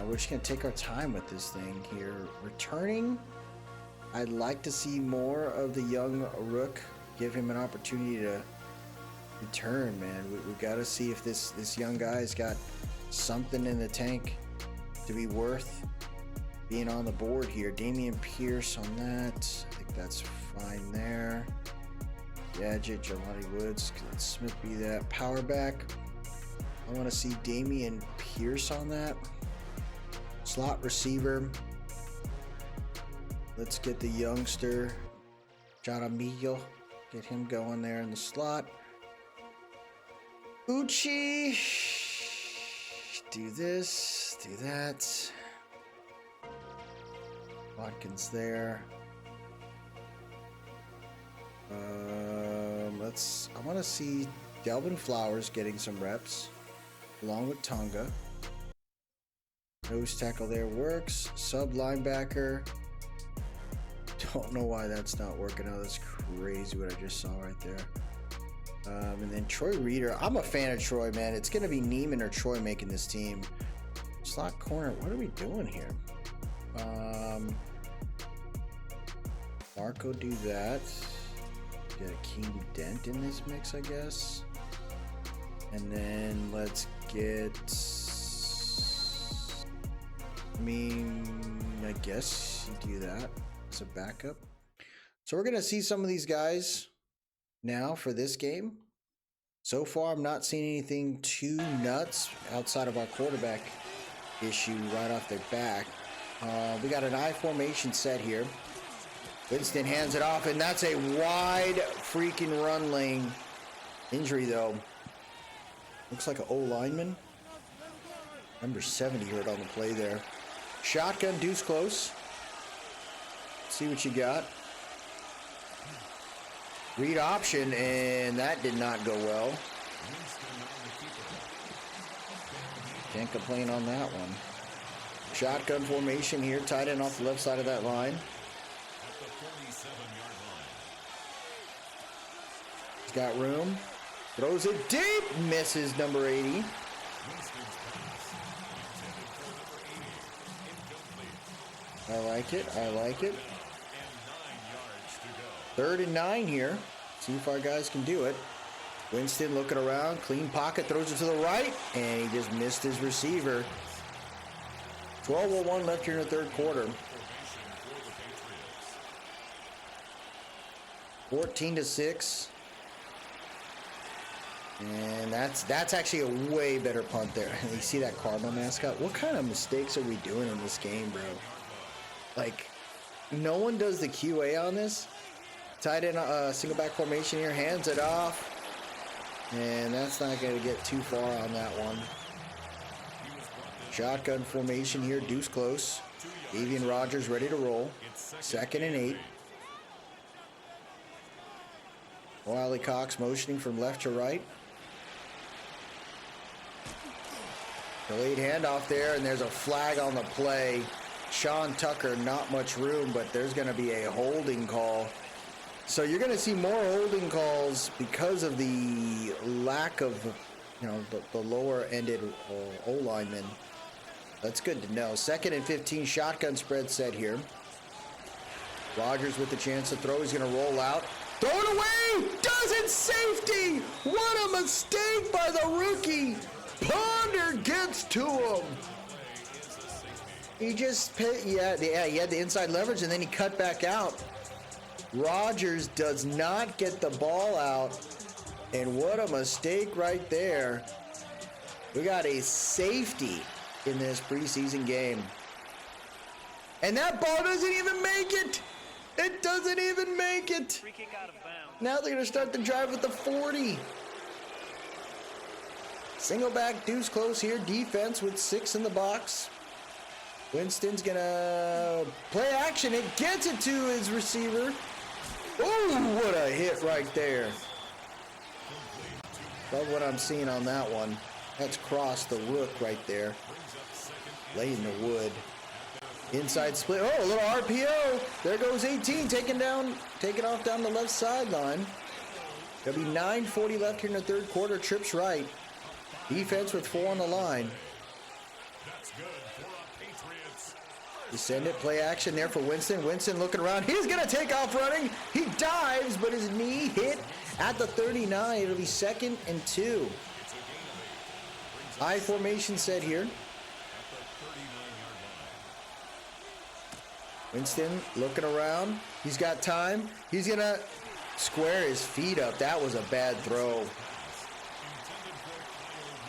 we're just going to take our time with this thing here. Returning, I'd like to see more of the young Rook. Give him an opportunity to return, man. We got to see if this young guy's got something in the tank to be worth being on the board here. Damian Pierce on that. I think that's fine there. Gadget, Jelani Woods. Let Smith be that. Power back. I want to see Damian Pierce on that. Slot receiver. Let's get the youngster, Jadamio. Get him going there in the slot. Uchi. Do this. Do that. Watkins there. I want to see Delvin Flowers getting some reps along with Tonga. Nose tackle there works. Sub linebacker. Don't know why that's not working out. That's crazy what I just saw right there. And then Troy Reader. I'm a fan of Troy, man. It's going to be Neiman or Troy making this team. Slot corner. What are we doing here? Marco do that. Get Akeem Dent in this mix, I guess. And then let's get... I guess you do that as a backup. So we're going to see some of these guys now for this game. So far, I'm not seeing anything too nuts outside of our quarterback issue right off their back. We got an I formation set here. Winston hands it off, and that's a wide freaking run lane. Injury, though. Looks like an O lineman. Number 70 hurt on the play there. Shotgun, deuce close. See what you got. Read option, and that did not go well. Can't complain on that one. Shotgun formation here, tight end off the left side of that line. At the 47-yard line. He's got room. Throws it deep. Misses number 80. Winston's pass. Intended for number 80. Incomplete. I like it. I like it. And 9 yards to go. 3rd and 9 here. See if our guys can do it. Winston looking around. Clean pocket. Throws it to the right. And he just missed his receiver. 12:01 left here in the third quarter. Formation for the Patriots. 14-6. And that's actually a way better punt there. You see that Cardinal mascot? What kind of mistakes are we doing in this game, bro? Like, no one does the QA on this. Tight end, single back formation here, hands it off. And that's not going to get too far on that one. Shotgun formation here, deuce close. Avian Rodgers ready to roll. 2nd and 8. Wiley Cox motioning from left to right. Delayed handoff there, and there's a flag on the play. Sean Tucker, not much room, but there's going to be a holding call. So you're going to see more holding calls because of the lack of, the lower-ended O-linemen. That's good to know. 2nd and 15, shotgun spread set here. Rodgers with the chance to throw. He's going to roll out. Throw it away! Does it, safety! What a mistake by the rookie! Ponder gets to him. He just, he had the inside leverage, and then he cut back out. Rodgers does not get the ball out, and what a mistake right there. We got a safety in this preseason game. And that ball doesn't even make it. It doesn't even make it. Free kick out of bounds. Now they're going to start the drive with the 40. Single back, deuce close here. Defense with 6 in the box. Winston's going to play action. It gets it to his receiver. Oh, what a hit right there. Love what I'm seeing on that one. That's crossed the rook right there. Laying the wood. Inside split. Oh, a little RPO. There goes 18. Taken off down the left sideline. There'll be 9:40 left here in the third quarter. Trips right. Defense with 4 on the line. That's good for a Patriots. You send it. Play action there for Winston. Winston looking around. He's going to take off running. He dives, but his knee hit at the 39. It'll be 2nd and 2. I formation set here. Winston looking around. He's got time. He's going to square his feet up. That was a bad throw.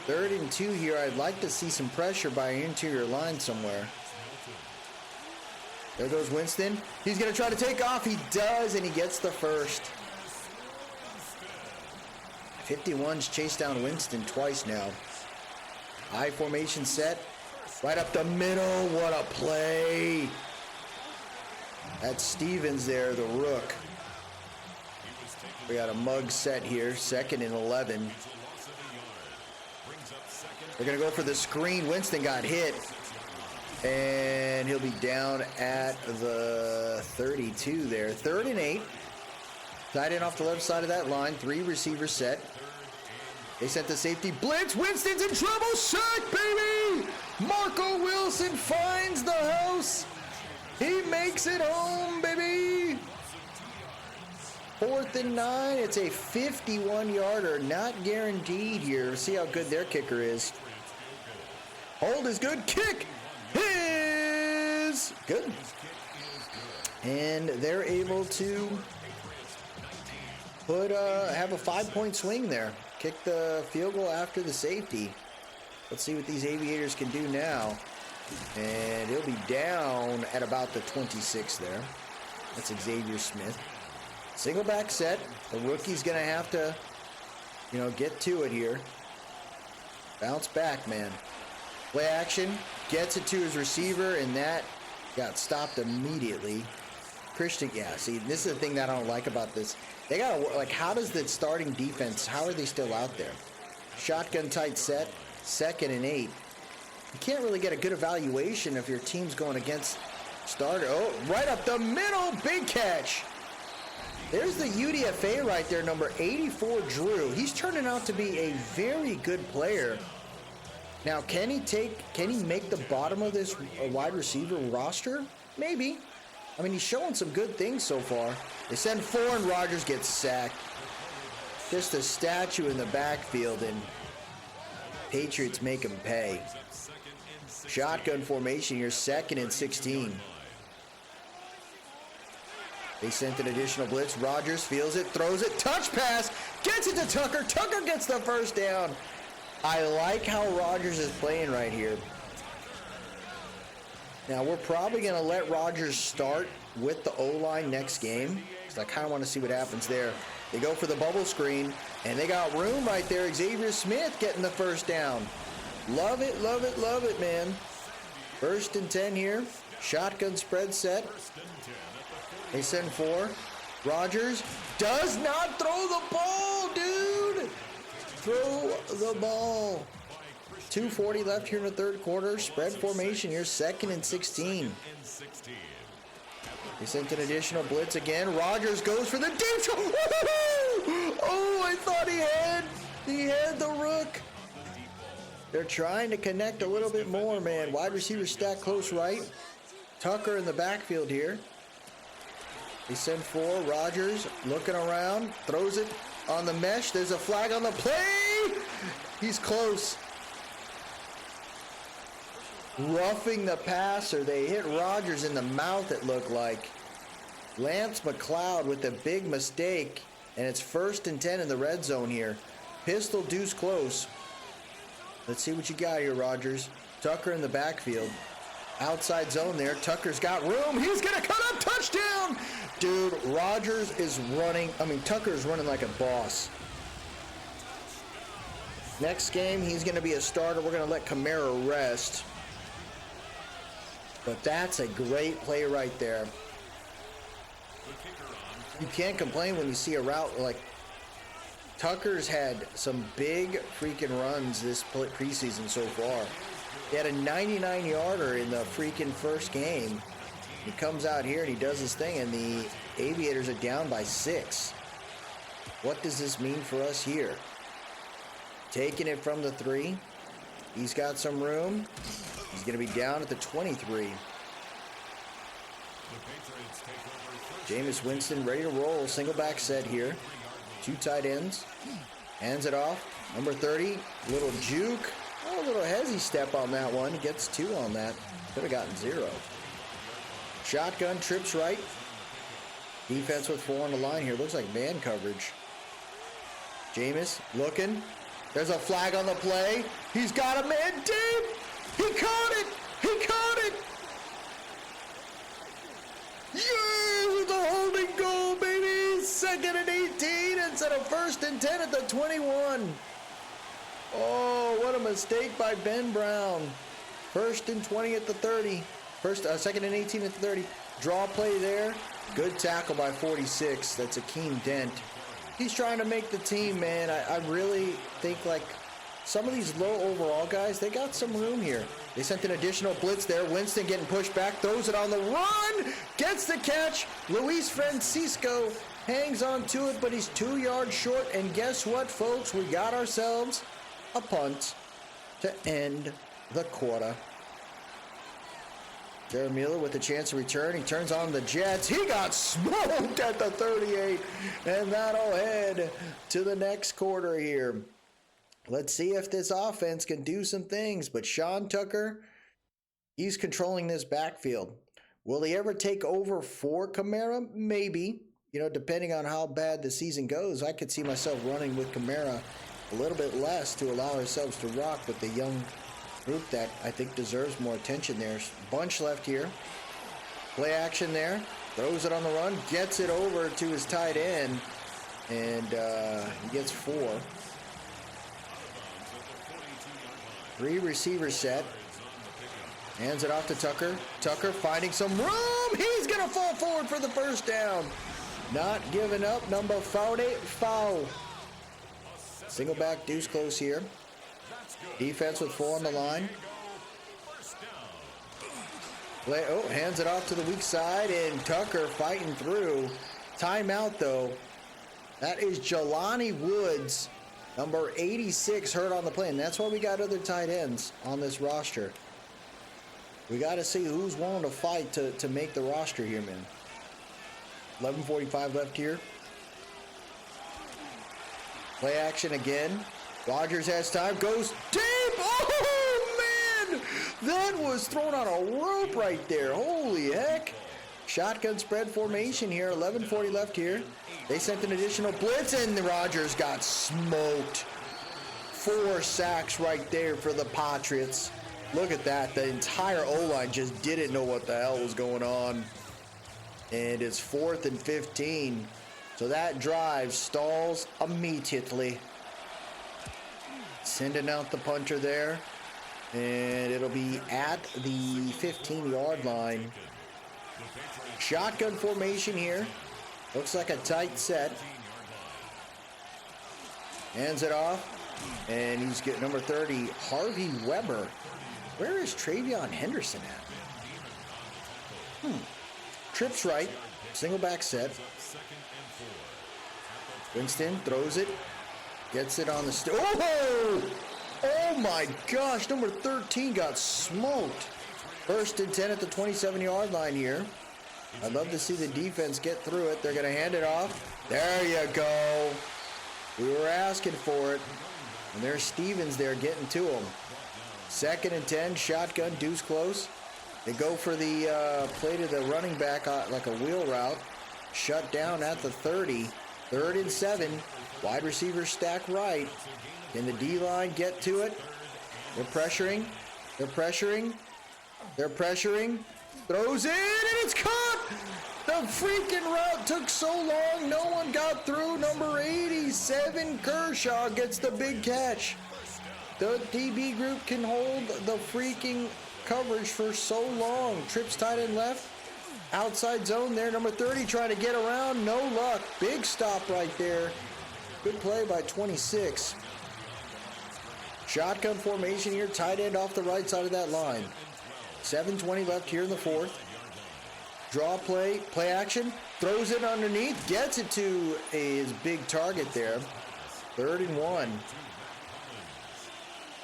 3rd and 2 here. I'd like to see some pressure by an interior line somewhere. There goes Winston. He's going to try to take off. He does, and he gets the first. 51's chased down Winston twice now. I formation set. Right up the middle. What a play. That's Stevens there, the rook. We got a mug set here, 2nd and 11. They're going to go for the screen. Winston got hit. And he'll be down at the 32 there. 3rd and 8. Tight end off the left side of that line. 3 receivers set. They sent the safety blitz. Winston's in trouble. Sack, baby! Marco Wilson finds the house. He makes it home, baby. 4th and 9. It's a 51-yarder. Not guaranteed here. See how good their kicker is. Hold is good. Kick is good. And they're able to have a 5-point swing there. Kick the field goal after the safety. Let's see what these Aviators can do now. And he'll be down at about the 26 there. That's Xavier Smith. Single back set. The rookie's going to have to, get to it here. Bounce back, man. Play action. Gets it to his receiver, and that got stopped immediately. Christian, see, this is the thing that I don't like about this. They got to, how does the starting defense, how are they still out there? Shotgun tight set. 2nd and 8. You can't really get a good evaluation if your team's going against starter. Oh, right up the middle, big catch. There's the UDFA right there, number 84, Drew. He's turning out to be a very good player. Now, can he make the bottom of this wide receiver roster? Maybe. I mean, he's showing some good things so far. They send 4 and Rodgers gets sacked. Just a statue in the backfield, and Patriots make him pay. Shotgun formation here, 2nd and 16. They sent an additional blitz. Rodgers feels it, throws it, touch pass, gets it to Tucker. Tucker gets the first down. I like how Rodgers is playing right here. Now, we're probably going to let Rodgers start with the O-line next game, because I kind of want to see what happens there. They go for the bubble screen, and they got room right there. Xavier Smith getting the first down. Love it, love it, love it, man. 1st and 10 here. Shotgun spread set. They send 4. Rodgers does not throw the ball, dude. Throw the ball. 2:40 left here in the 3rd quarter. Spread formation here, 2nd and 16. They sent an additional blitz again. Rodgers goes for the deep shot. Oh, I thought he had the rook. They're trying to connect a little bit more, man. Wide receiver stack close right. Tucker in the backfield here. They send 4. Rodgers looking around, throws it on the mesh. There's a flag on the play. He's close. Roughing the passer. They hit Rodgers in the mouth, it looked like. Lance McLeod with a big mistake, and it's 1st and 10 in the red zone here. Pistol deuce close. Let's see what you got here, Rodgers. Tucker in the backfield. Outside zone there. Tucker's got room. He's going to cut up. Touchdown! Dude, Rodgers is running. Tucker is running like a boss. Next game, he's going to be a starter. We're going to let Kamara rest. But that's a great play right there. You can't complain when you see a route like Tucker's had some big freaking runs this preseason so far. He had a 99-yarder in the freaking first game. He comes out here and he does his thing, and the Aviators are down by 6. What does this mean for us here? Taking it from the 3. He's got some room. He's going to be down at the 23. Jameis Winston ready to roll. Single back set here. 2 tight ends. Hands it off. Number 30. Little juke. Oh, a little hezzy step on that one. He gets 2 on that. Could have gotten 0. Shotgun trips right. Defense with 4 on the line here. Looks like man coverage. Jameis looking. There's a flag on the play. He's got a man deep. He caught it. He caught it. Yeah, the holding goal, baby. 2nd and 18 instead of 1st and 10 at the 21. Oh, what a mistake by Ben Brown. 1st and 20 at the 30. 2nd and 18 at the 30. Draw play there. Good tackle by 46. That's Akeem Dent. He's trying to make the team, man. I really think, like, some of these low overall guys, they got some room here. They sent an additional blitz there. Winston getting pushed back, throws it on the run, gets the catch. Luis Francisco hangs on to it, but he's 2 yards short. And guess what, folks? We got ourselves a punt to end the quarter. Jared Miller with a chance to return. He turns on the Jets. He got smoked at the 38. And that'll head to the next quarter here. Let's see if this offense can do some things. But Sean Tucker, he's controlling this backfield. Will he ever take over for Kamara? Maybe. You know, depending on how bad the season goes, I could see myself running with Kamara a little bit less to allow ourselves to rock with the young group that I think deserves more attention there. Bunch left here. Play action there. Throws it on the run. Gets it over to his tight end. And he gets 4. 3 receiver set. Hands it off to Tucker. Tucker finding some room. He's going to fall forward for the first down. Not giving up. Number 40. Foul. Single back deuce close here. Defense with 4 on the line. Oh, hands it off to the weak side, and Tucker fighting through. Timeout, though. That is Jelani Woods, number 86, hurt on the play. And that's why we got other tight ends on this roster. We got to see who's willing to fight to make the roster here, man. 11:45 left here. Play action again. Rodgers has time, goes deep. Oh, man! That was thrown on a rope right there. Holy heck. Shotgun spread formation here. 11:40 left here. They sent an additional blitz, and Rodgers got smoked. 4 sacks right there for the Patriots. Look at that. The entire O-line just didn't know what the hell was going on. And it's 4th and 15. So that drive stalls immediately. Sending out the punter there. And it'll be at the 15-yard line. Shotgun formation here. Looks like a tight set. Hands it off. And he's getting number 30, Harvey Weber. Where is Travion Henderson at? Trips right. Single back set. Winston throws it. Gets it on the oh! Oh my gosh. Number 13 got smoked. 1st and 10 at the 27-yard line here. I'd love to see the defense get through it. They're going to hand it off. There you go. We were asking for it. And there's Stevens there getting to him. 2nd and 10, shotgun, deuce close. They go for the play to the running back like a wheel route. Shut down at the 30. 3rd and 7. Wide receiver stack right. Can the D-line get to it? They're pressuring. They're pressuring. They're pressuring. Throws it, and it's caught! The freaking route took so long, no one got through. Number 87, Kershaw, gets the big catch. The DB group can hold the freaking coverage for so long. Trips tight end left. Outside zone there, number 30 trying to get around. No luck. Big stop right there. Good play by 26. Shotgun formation here. Tight end off the right side of that line. 7:20 left here in the 4th. Draw play. Play action. Throws it underneath. Gets it to his big target there. 3rd and 1.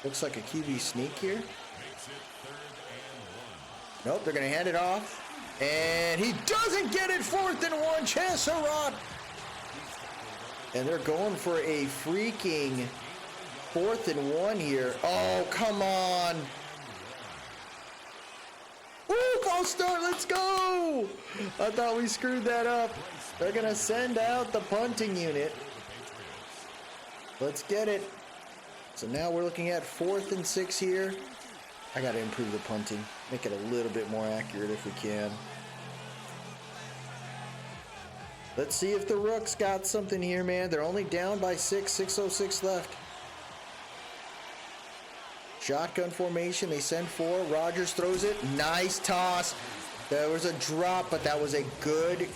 Looks like a QB sneak here. Nope, they're going to hand it off. And he doesn't get it. 4th and 1. Chesserot. And they're going for a freaking 4th and 1 here. Oh, come on. Woo, false start. Let's go. I thought we screwed that up. They're going to send out the punting unit. Let's get it. So now we're looking at 4th and 6 here. I got to improve the punting. Make it a little bit more accurate if we can. Let's see if the Rooks got something here, man. They're only down by 6. 6:06 left. Shotgun formation. They send 4. Rodgers throws it. Nice toss. There was a drop, but that was a good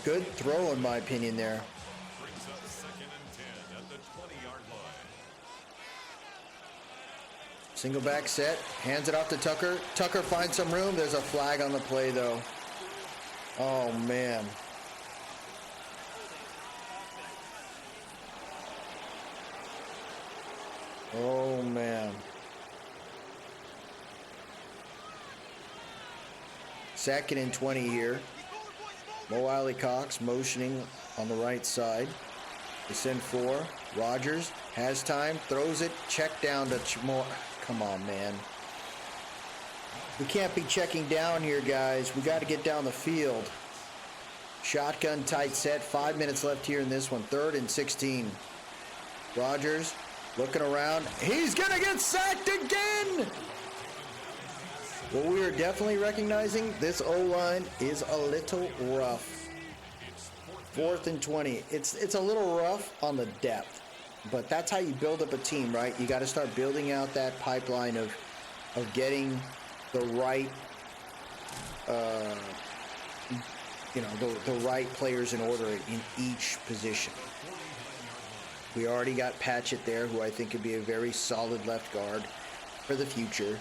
throw in my opinion there. Brings up 2nd and 10 at the 20-yard line. Single back set. Hands it off to Tucker. Tucker finds some room. There's a flag on the play, though. Oh, man. Oh, man. 2nd and 20 here. Mo Wiley Cox motioning on the right side. They send 4. Rodgers has time, throws it, check down to Mo. Come on, man. We can't be checking down here, guys. We got to get down the field. Shotgun tight set. 5 minutes left here in this one. 3rd and 16. Rodgers looking around. He's going to get sacked again. Well, we are definitely recognizing this O-line is a little rough. 4th and 20. It's a little rough on the depth, but that's how you build up a team, right? You got to start building out that pipeline of getting the right, the right players in order in each position. We already got Patchett there, who I think could be a very solid left guard for the future.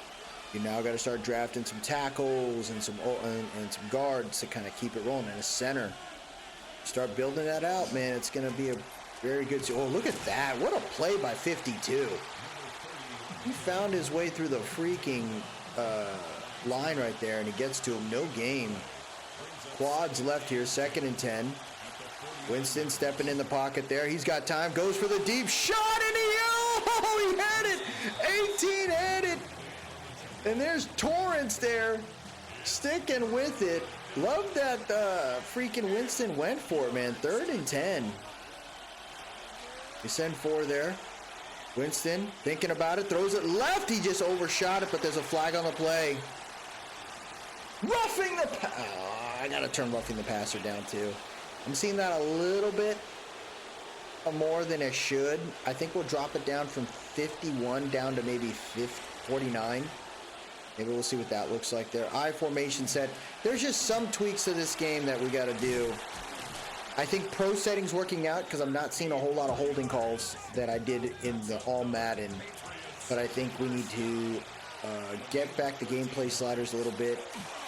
You now got to start drafting some tackles and some guards to kind of keep it rolling, and a center. Start building that out, man. It's going to be a very good. Oh, look at that. What a play by 52. He found his way through the freaking line right there, and he gets to him. No game. Quads left here, 2nd and 10. Winston stepping in the pocket there. He's got time. Goes for the deep shot, and he had it. 18-handed. And there's Torrance there, sticking with it. Love that freaking Winston went for it, man. 3rd and 10. You send 4 there. Winston thinking about it, throws it left. He just overshot it, but there's a flag on the play. Roughing the I gotta turn roughing the passer down too. I'm seeing that a little bit more than it should. I think we'll drop it down from 51 down to maybe 49. Maybe we'll see what that looks like there. I formation set. There's just some tweaks to this game that we got to do. I think pro settings working out because I'm not seeing a whole lot of holding calls that I did in the all Madden. But I think we need to get back the gameplay sliders a little bit.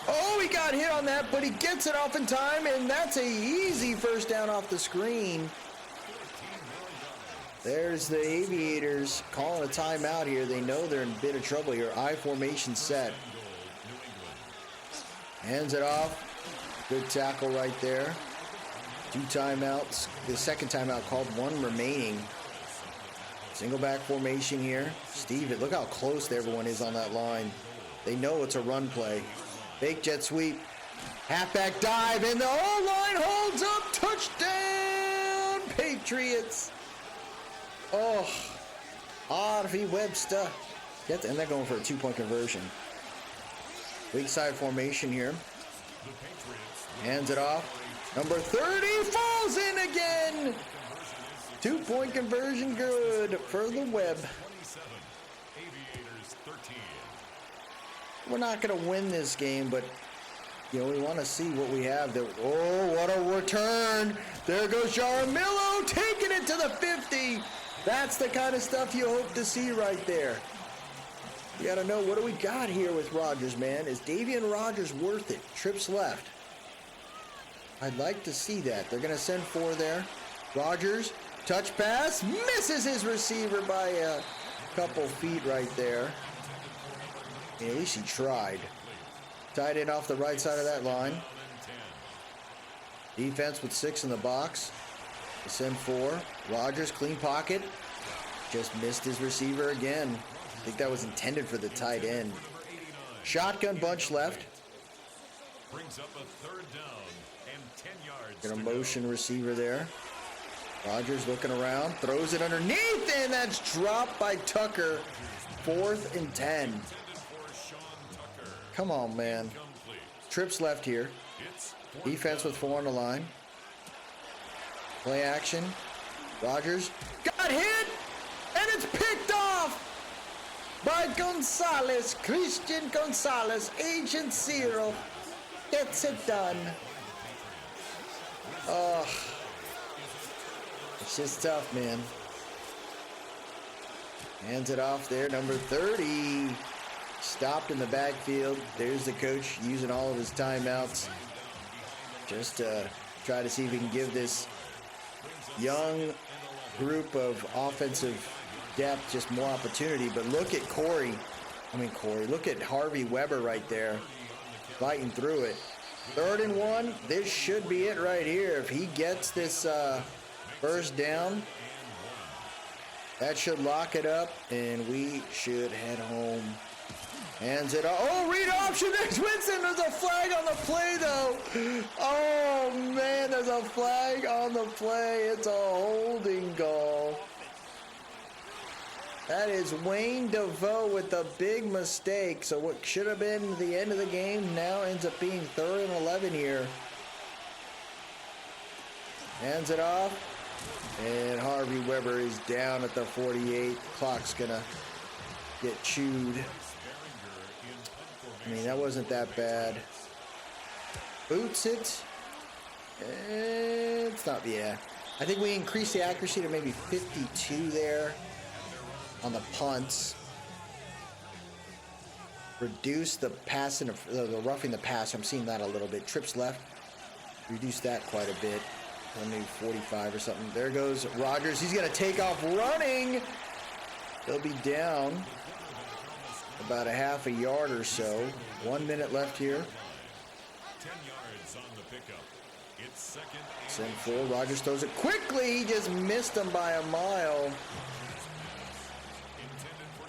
Oh, he got hit on that, but he gets it off in time, and that's a easy first down off the screen. There's the Aviators calling a timeout here. They know they're in a bit of trouble here. I formation set. Hands it off. Good tackle right there. 2 timeouts. The second timeout called, 1 remaining. Single back formation here. Steve, look how close everyone is on that line. They know it's a run play. Fake jet sweep. Halfback dive, and the O-line holds up. Touchdown, Patriots. Oh, Harvey Webster. And they're going for a 2-point conversion. Weak side formation here. Hands it off. Number 30 falls in again. 2-point conversion good for the Web. We're not going to win this game, but we want to see what we have there. Oh, what a return. There goes Jaramillo taking it to the 50. That's the kind of stuff you hope to see right there. You got to know, what do we got here with Rodgers, man? Is Davian Rodgers worth it? Trips left. I'd like to see that. They're going to send 4 there. Rodgers, touch pass, misses his receiver by a couple feet right there. And at least he tried. Tied in off the right side of that line. Defense with 6 in the box. They send 4. Rodgers, clean pocket. Just missed his receiver again. I think that was intended for the tight end. Shotgun bunch left. Brings up a 3rd down and 10 yards. Got a motion receiver there. Rodgers looking around, throws it underneath, and that's dropped by Tucker. 4th and 10. Come on, man. Trips left here. Defense with 4 on the line. Play action. Rodgers got hit, and it's picked off by Gonzalez. Christian Gonzalez, Agent Zero, gets it done. Oh, it's just tough, man. Hands it off there, number 30. Stopped in the backfield. There's the coach using all of his timeouts. Just to try to see if he can give this young group of offensive depth just more opportunity. But look at look at Harvey Weber right there, fighting through it. 3rd and 1. This should be it right here. If he gets this first down, that should lock it up, and we should head home. Hands it off. Oh, read option. There's Winston. There's a flag on the play, though. Oh, man, there's a flag on the play. It's a holding goal. That is Wayne DeVoe with a big mistake. So what should have been the end of the game now ends up being 3rd and 11 here. Hands it off. And Harvey Weber is down at the 48. Clock's going to get chewed. I mean, that wasn't that bad. Boots it. It's not, yeah. I think we increased the accuracy to maybe 52 there on the punts. reduce the passing of the roughing the pass. I'm seeing that a little bit. Trips left, reduce that quite a bit. Only 45 or something. There goes Rodgers. He's gonna take off running. They'll be down about a half a yard or so. 1 minute left here. 10 yards on the pickup. It's second. Send full. Rodgers throws it quickly. He just missed him by a mile.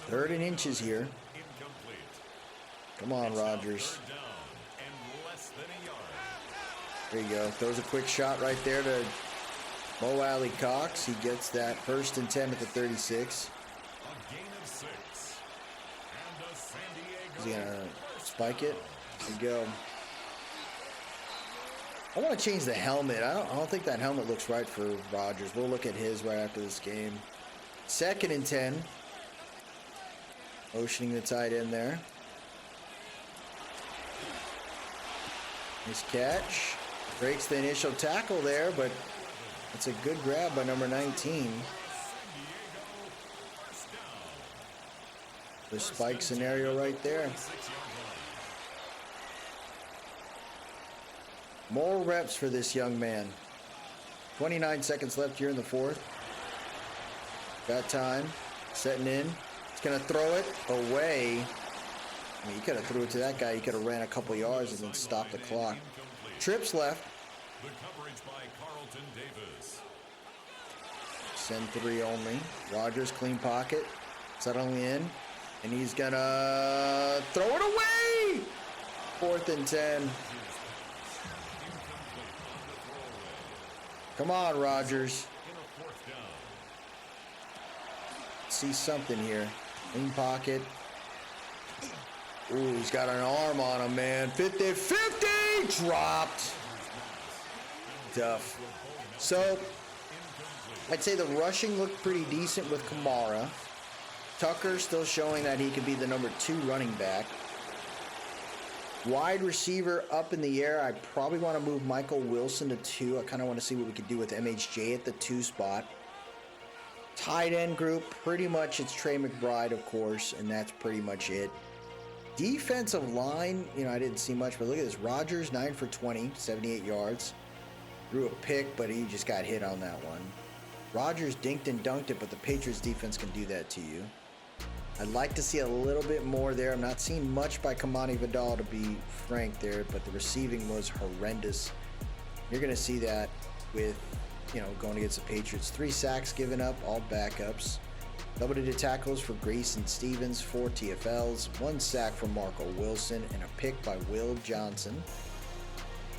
3rd and inches here. Come on, Rodgers. There you go. Throws a quick shot right there to Mo Alley Cox. He gets that 1st and 10 at the 36. A gain of 6. And a San Diego. Is he gonna spike it? There you go. I want to change the helmet. I don't think that helmet looks right for Rodgers. We'll look at his right after this game. 2nd and 10. Motioning the tight end there. Nice catch. Breaks the initial tackle there, but it's a good grab by number 19. The spike scenario right there. More reps for this young man. 29 seconds left here in the 4th. Got time. Setting in. He's going to throw it away. I mean, you could have threw it to that guy. He could have ran a couple yards and then stopped the clock. Trips left. The coverage by Carlton Davis. Send 3 only. Rodgers, clean pocket. Settling in. And he's going to throw it away. 4th and 10. Come on, Rodgers. See something here. Clean pocket. Ooh, he's got an arm on him, man. 50-50! Dropped. Duff. So, I'd say the rushing looked pretty decent with Kamara. Tucker still showing that he could be the number 2 running back. Wide receiver up in the air. I probably want to move Michael Wilson to 2. I kind of want to see what we could do with MHJ at the 2 spot. Tight end group, pretty much it's Trey McBride, of course, and that's pretty much it. Defensive line, you know, I didn't see much, but look at this. Rodgers, 9 for 20, 78 yards. Threw a pick, but he just got hit on that one. Rodgers dinked and dunked it, but the Patriots defense can do that to you. I'd like to see a little bit more there. I'm not seeing much by Kamani Vidal, to be frank there, but the receiving was horrendous. You're going to see that with, you know, going against the Patriots. 3 sacks given up, all backups. Double-digit tackles for Grayson Stevens, 4 TFLs, 1 sack from Marco Wilson, and a pick by Will Johnson.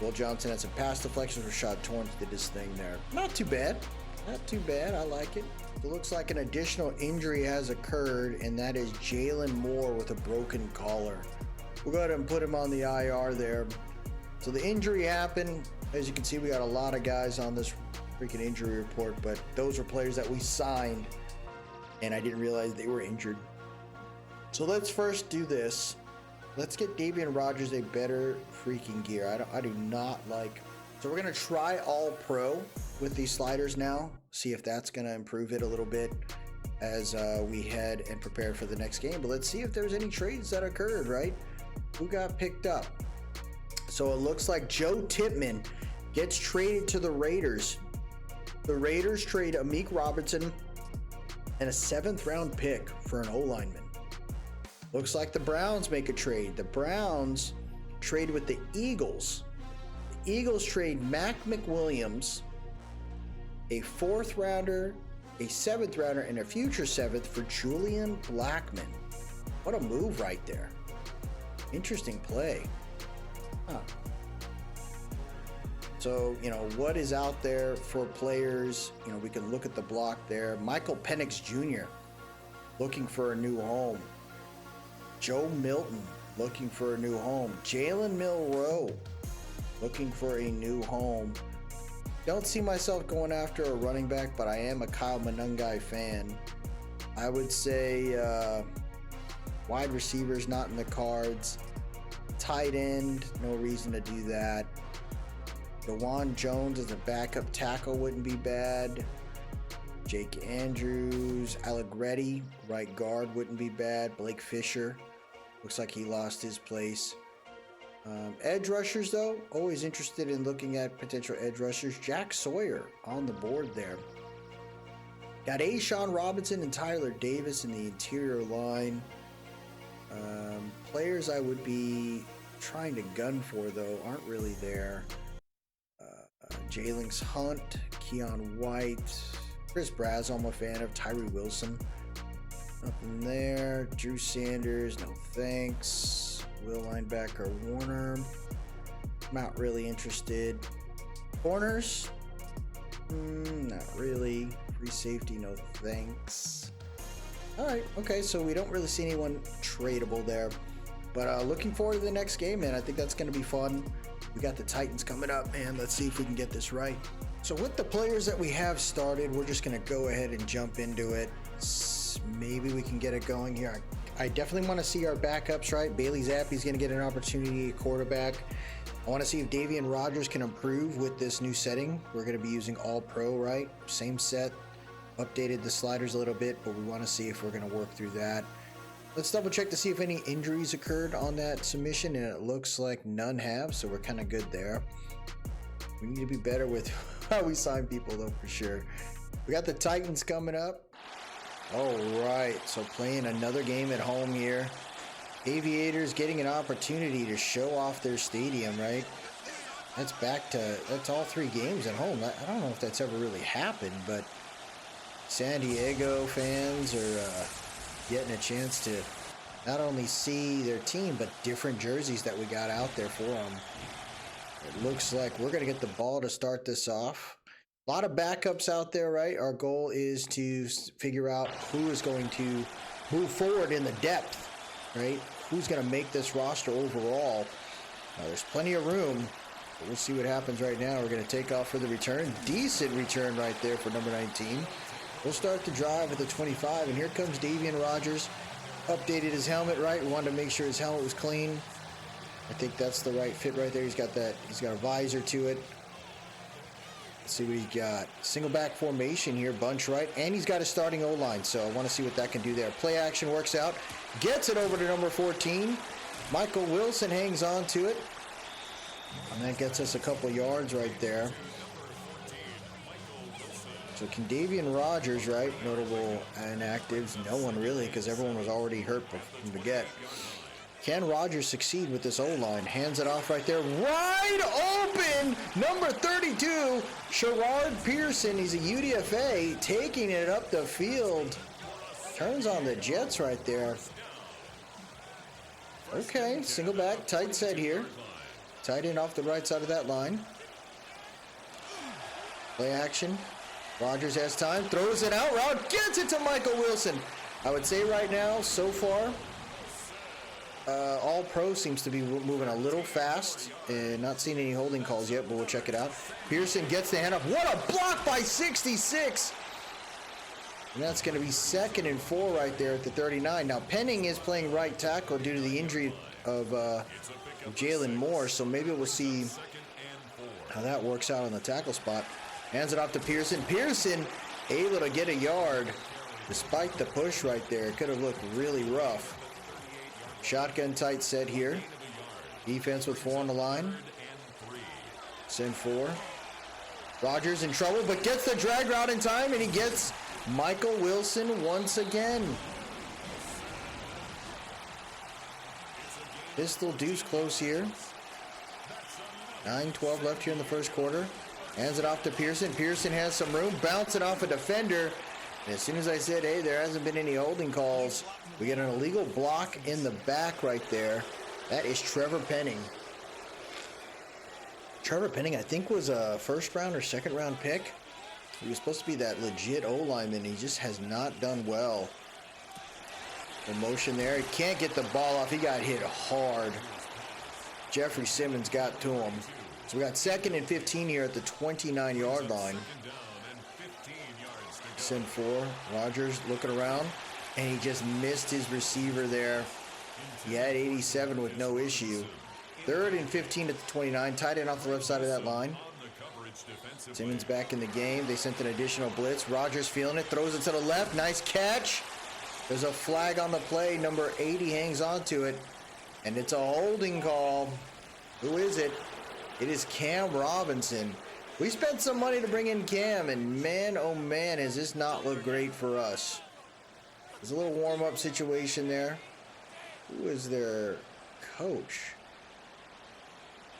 Will Johnson had some pass deflections. Rashad Torrance did his thing there. Not too bad. Not too bad. I like it. It looks like an additional injury has occurred, and that is Jalen Moore with a broken collar. We'll go ahead and put him on the IR there. So the injury happened. As you can see, we got a lot of guys on this freaking injury report, but those are players that we signed, and I didn't realize they were injured. So let's first do this. Let's get Davian Rodgers a better freaking gear. I do not like. So we're going to try all pro with these sliders now. See if that's going to improve it a little bit as we head and prepare for the next game. But let's see if there's any trades that occurred, right? Who got picked up? So it looks like Joe Tippmann gets traded to the Raiders. The Raiders trade Amik Robertson and a 7th round pick for an O-lineman. Looks like the Browns make a trade. The Browns trade with the Eagles. The Eagles trade Mac McWilliams, a 4th rounder, a 7th rounder, and a future 7th for Julian Blackman. What a move right there. Interesting play. Huh. So, you know, what is out there for players? You know, we can look at the block there. Michael Penix Jr. looking for a new home. Joe Milton looking for a new home. Jalen Milroe looking for a new home. Don't see myself going after a running back, but I am a Kyle Monangai fan. I would say wide receivers not in the cards. Tight end, no reason to do that. DeJuan Jones as a backup tackle wouldn't be bad. Jake Andrews, Allegretti, right guard wouldn't be bad. Blake Fisher, Looks like he lost his place. Edge rushers, though, always interested in looking at potential edge rushers. Jack Sawyer on the board there. Got Sean Robinson and Tyler Davis in the interior line. Players I would be trying to gun for, though, aren't really there. Jalen's Hunt, Keon White, Chris Brazo, I'm a fan of. Tyree Wilson, nothing there. Drew Sanders, no thanks. Will linebacker Warner, not really interested. Corners, not really. Free safety, no thanks. All right, okay, so we don't really see anyone tradable there, but looking forward to the next game, man. I think that's going to be fun. We got the Titans coming up, man. Let's see if we can get this right. So with the players that we have started, we're just going to go ahead and jump into it. Maybe we can get it going here. I definitely want to see our backups, right? Bailey Zappe's going to get an opportunity at quarterback. I want to see if Davian Rogers can improve with this new setting. We're going to be using all pro, right? Same set, updated the sliders a little bit, but we want to see if we're going to work through that. Let's double check to see if any injuries occurred on that submission, and it looks like none have, so we're kind of good there. We need to be better with how we sign people, though, for sure. We got the Titans coming up. All right, so playing another game at home here. Aviators getting an opportunity to show off their stadium, right? That's all 3 games at home. I don't know if that's ever really happened, but San Diego fans are getting a chance to not only see their team, but different jerseys that we got out there for them. It looks like we're going to get the ball to start this off. A lot of backups out there, right? Our goal is to figure out who is going to move forward in the depth, right? Who's going to make this roster overall. There's plenty of room. But we'll see what happens right now. We're going to take off for the return. Decent return right there for number 19. We'll start the drive at the 25, and here comes Davian Rogers. Updated his helmet, right? We wanted to make sure his helmet was clean. I think that's the right fit right there. He's got a visor to it. Let's see what he got. Single back formation here, bunch right, and he's got a starting O-line, so I want to see what that can do there. Play action works out. Gets it over to number 14. Michael Wilson hangs on to it, and that gets us a couple yards right there. So can Davian Rogers, right, notable inactives? No one really, because everyone was already hurt from the get. Can Rogers succeed with this O-line? Hands it off right there. Wide open! Number 32, Sherrod Pearson. He's a UDFA, taking it up the field. Turns on the Jets right there. Okay, single back, tight set here. Tight end off the right side of that line. Play action. Rogers has time, throws it out, route, gets it to Michael Wilson. I would say right now, so far, All Pro seems to be moving a little fast, and not seeing any holding calls yet, but we'll check it out. Pearson gets the hand up. What a block by 66! And that's going to be 2nd and 4 right there at the 39. Now, Penning is playing right tackle due to the injury of Jalen Moore, so maybe we'll see how that works out on the tackle spot. Hands it off to Pearson. Pearson able to get a yard despite the push right there. It could have looked really rough. Shotgun tight set here. Defense with 4 on the line. Send 4. Rogers in trouble, but gets the drag route in time, and he gets Michael Wilson once again. Pistol deuce close here. 9:12 left here in the first quarter. Hands it off to Pearson. Pearson has some room. Bounce it off a defender. And as soon as I said, hey, there hasn't been any holding calls, we get an illegal block in the back right there. That is Trevor Penning. Trevor Penning, I think, was a 1st round or 2nd round pick. He was supposed to be that legit O-lineman. He just has not done well. The motion there. He can't get the ball off. He got hit hard. Jeffrey Simmons got to him. So we got 2nd and 15 here at the 29-yard line. Send 4. Rogers looking around, and he just missed his receiver there. He had 87 with no issue. 3rd and 15 at the 29. Tight end off the left side of that line. Simmons back in the game. They sent an additional blitz. Rogers feeling it. Throws it to the left. Nice catch. There's a flag on the play. Number 80 hangs on to it, and it's a holding call. Who is it? It is Cam Robinson. We spent some money to bring in Cam, and man, oh man, has this not looked great for us. There's a little warm-up situation there. Who is their coach?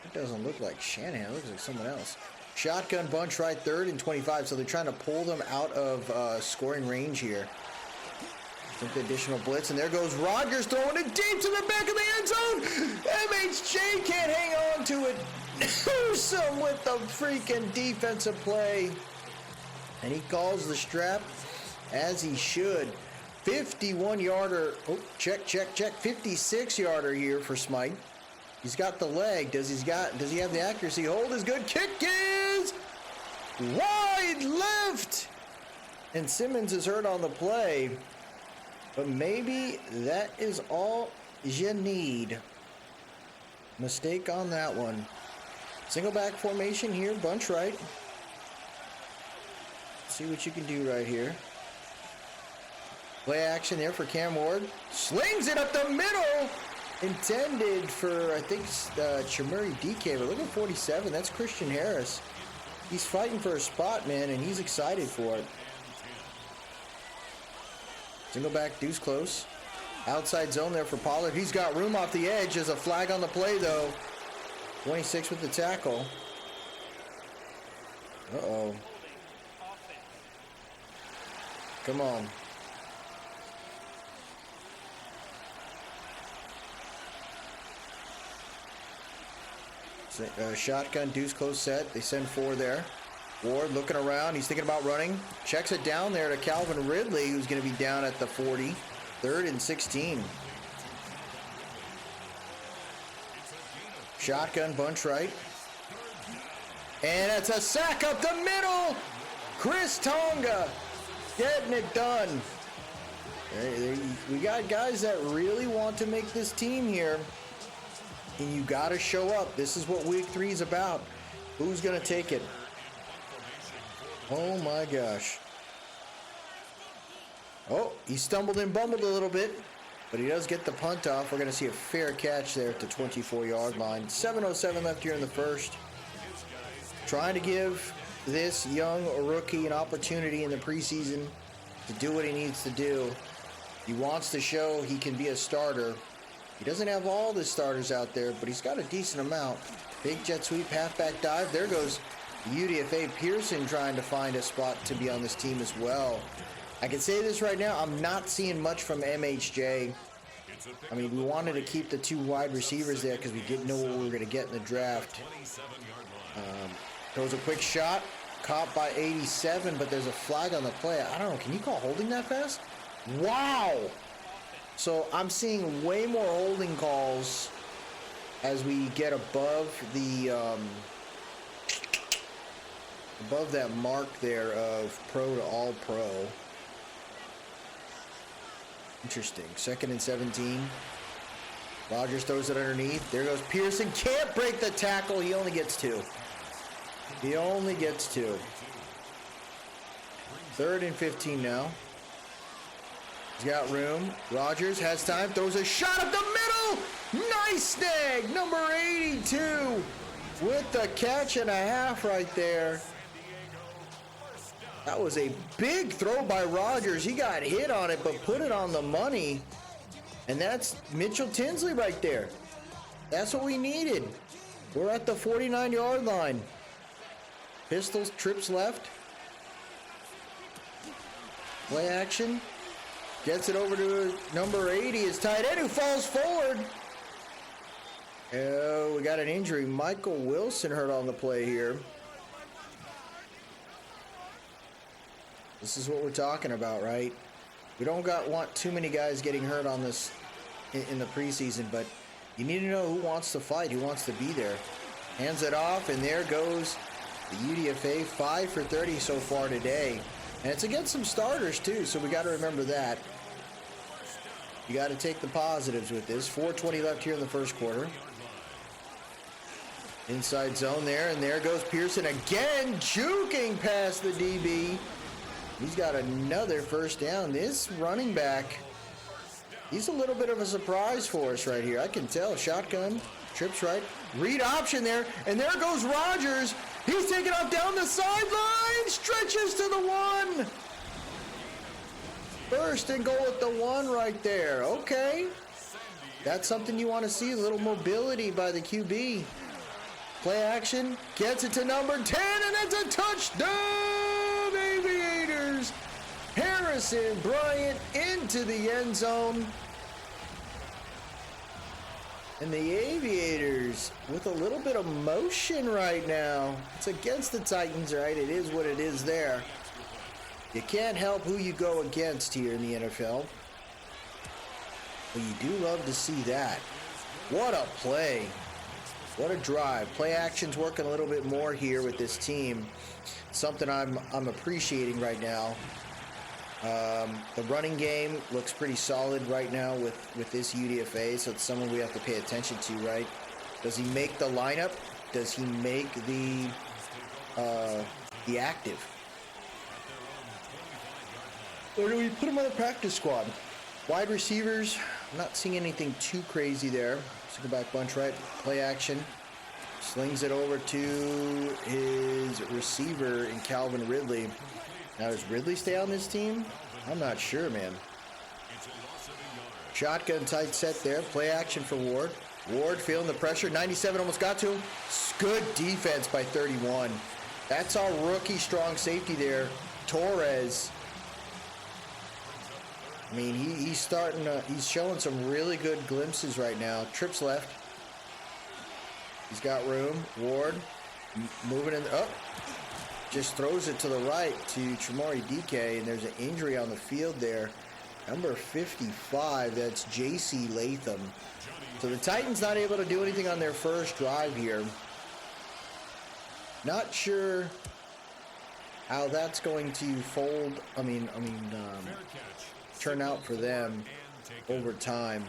It doesn't look like Shanahan. It looks like someone else. Shotgun bunch right, 3rd and 25. So they're trying to pull them out of scoring range here. Think the additional blitz, and there goes Rodgers throwing it deep to the back of the end zone. MHJ can't hang on to it. Newsome with the freaking defensive play. And he calls the strap as he should. 51-yarder. Oh, check. 56-yarder here for Smite. He's got the leg. Does he have the accuracy? Hold is good. Kick is wide left. And Simmons is hurt on the play. But maybe that is all you need. Mistake on that one. Single back formation here. Bunch right. See what you can do right here. Play action there for Cam Ward. Slings it up the middle. Intended for, I think, Chamuri DK, but look at 47. That's Christian Harris. He's fighting for a spot, man, and he's excited for it. Single back, deuce close. Outside zone there for Pollard. He's got room off the edge. There's a flag on the play, though. 26 with the tackle. Uh-oh. Come on. Shotgun, deuce close set. They send 4 there. Ward looking around. He's thinking about running. Checks it down there to Calvin Ridley, who's going to be down at the 40. 3rd and 16. Shotgun, bunch right. And it's a sack up the middle. Chris Tonga getting it done. We got guys that really want to make this team here. And you got to show up. This is what week 3 is about. Who's going to take it? Oh my gosh. Oh, he stumbled and bumbled a little bit, but he does get the punt off. We're going to see a fair catch there at the 24-yard line. 7:07 left here in the first. Trying to give this young rookie an opportunity in the preseason to do what he needs to do. He wants to show he can be a starter. He doesn't have all the starters out there, but he's got a decent amount. Big jet sweep, halfback dive. There goes UDFA Pearson trying to find a spot to be on this team as well. I can say this right now, I'm not seeing much from MHJ. I mean, we wanted to keep the 2 wide receivers there because we didn't know what we were going to get in the draft. Throws a quick shot, caught by 87, but there's a flag on the play. I don't know, can you call holding that fast? Wow! So I'm seeing way more holding calls as we get above the above that mark there of pro to all pro. Interesting. 2nd and 17. Rodgers throws it underneath. There goes Pearson. Can't break the tackle. He only gets 2. He only gets 2. 3rd and 15 now. He's got room. Rodgers has time. Throws a shot up the middle. Nice snag. Number 82 with the catch and a half right there. That was a big throw by Rodgers. He got hit on it, but put it on the money. And that's Mitchell Tinsley right there. That's what we needed. We're at the 49-yard line. Pistols, trips left. Play action. Gets it over to number 80. His tight end who falls forward. Oh, we got an injury. Michael Wilson hurt on the play here. This is what we're talking about, right? We don't want too many guys getting hurt on this in the preseason, but you need to know who wants to fight, who wants to be there. Hands it off, and there goes the UDFA. 5 for 30 so far today. And it's against some starters, too, so we got to remember that. You got to take the positives with this. 4:20 left here in the first quarter. Inside zone there, and there goes Pearson again, juking past the DB. He's got another first down. This running back He's a little bit of a surprise for us right here. I can tell. Shotgun, trips right. Read option there, and there goes Rodgers. He's taking off down the sideline, stretches to the one. First and goal at the one right there. Okay. That's something you want to see, a little mobility by the QB. Play action, gets it to number 10, and it's a touchdown, Aviators. Harrison Bryant into the end zone. And the Aviators with a little bit of motion right now. It's against the Titans, right? It is what it is there. You can't help who you go against here in the NFL. But you do love to see that. What a play. What a drive. Play action's working a little bit more here with this team. Something I'm appreciating right now. The running game looks pretty solid right now with this UDFA, so it's someone we have to pay attention to, right? Does he make the lineup? Does he make the active? Or do we put him on the practice squad? Wide receivers, I'm not seeing anything too crazy there. Single back bunch right, play action. Slings it over to his receiver in Calvin Ridley. Now, does Ridley stay on this team? I'm not sure, man. Shotgun tight set there. Play action for Ward. Ward feeling the pressure. 97 almost got to him. Good defense by 31. That's our rookie strong safety there, Torres. I mean, he's starting to, he's showing some really good glimpses right now. Trips left. He's got room. Ward moving in. Oh, just throws it to the right to Tremore DK, and there's an injury on the field there. Number 55, that's J.C. Latham. So the Titans not able to do anything on their first drive here. Not sure how that's going to fold. Turn out for them over time.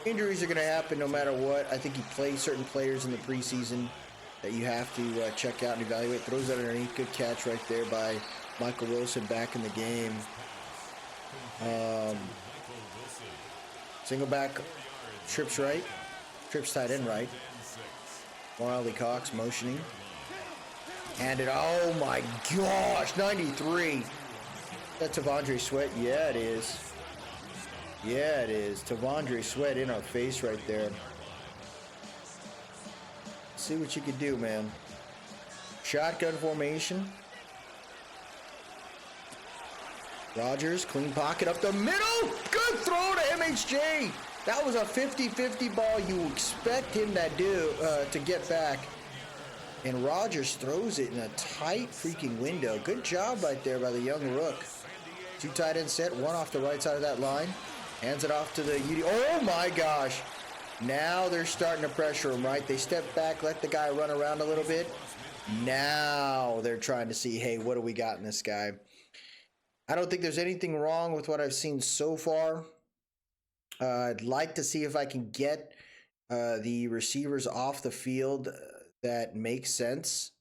Injuries are going to happen no matter what. I think he plays certain players in the preseason that you have to check out and evaluate. Throws that underneath. Good catch right there by Michael Wilson back in the game. Single back, trips right. Trips tight end right. Wiley Cox motioning. And it, oh my gosh, 93. That's Tavondre Sweat. Yeah, it is. Yeah, it is. Tavondre Sweat in our face right there. See what you can do, man. Shotgun formation. Rodgers, clean pocket up the middle. Good throw to MHJ. That was a 50-50 ball you expect him to get back. And Rodgers throws it in a tight freaking window. Good job right there by the young rook. Two tight end set, one off the right side of that line. Hands it off to the UD. Oh my gosh. Now they're starting to pressure him, right? They step back, let the guy run around a little bit. Now they're trying to see, hey, what do we got in this guy? I don't think there's anything wrong with what I've seen so far. I'd like to see if I can get the receivers off the field that makes sense.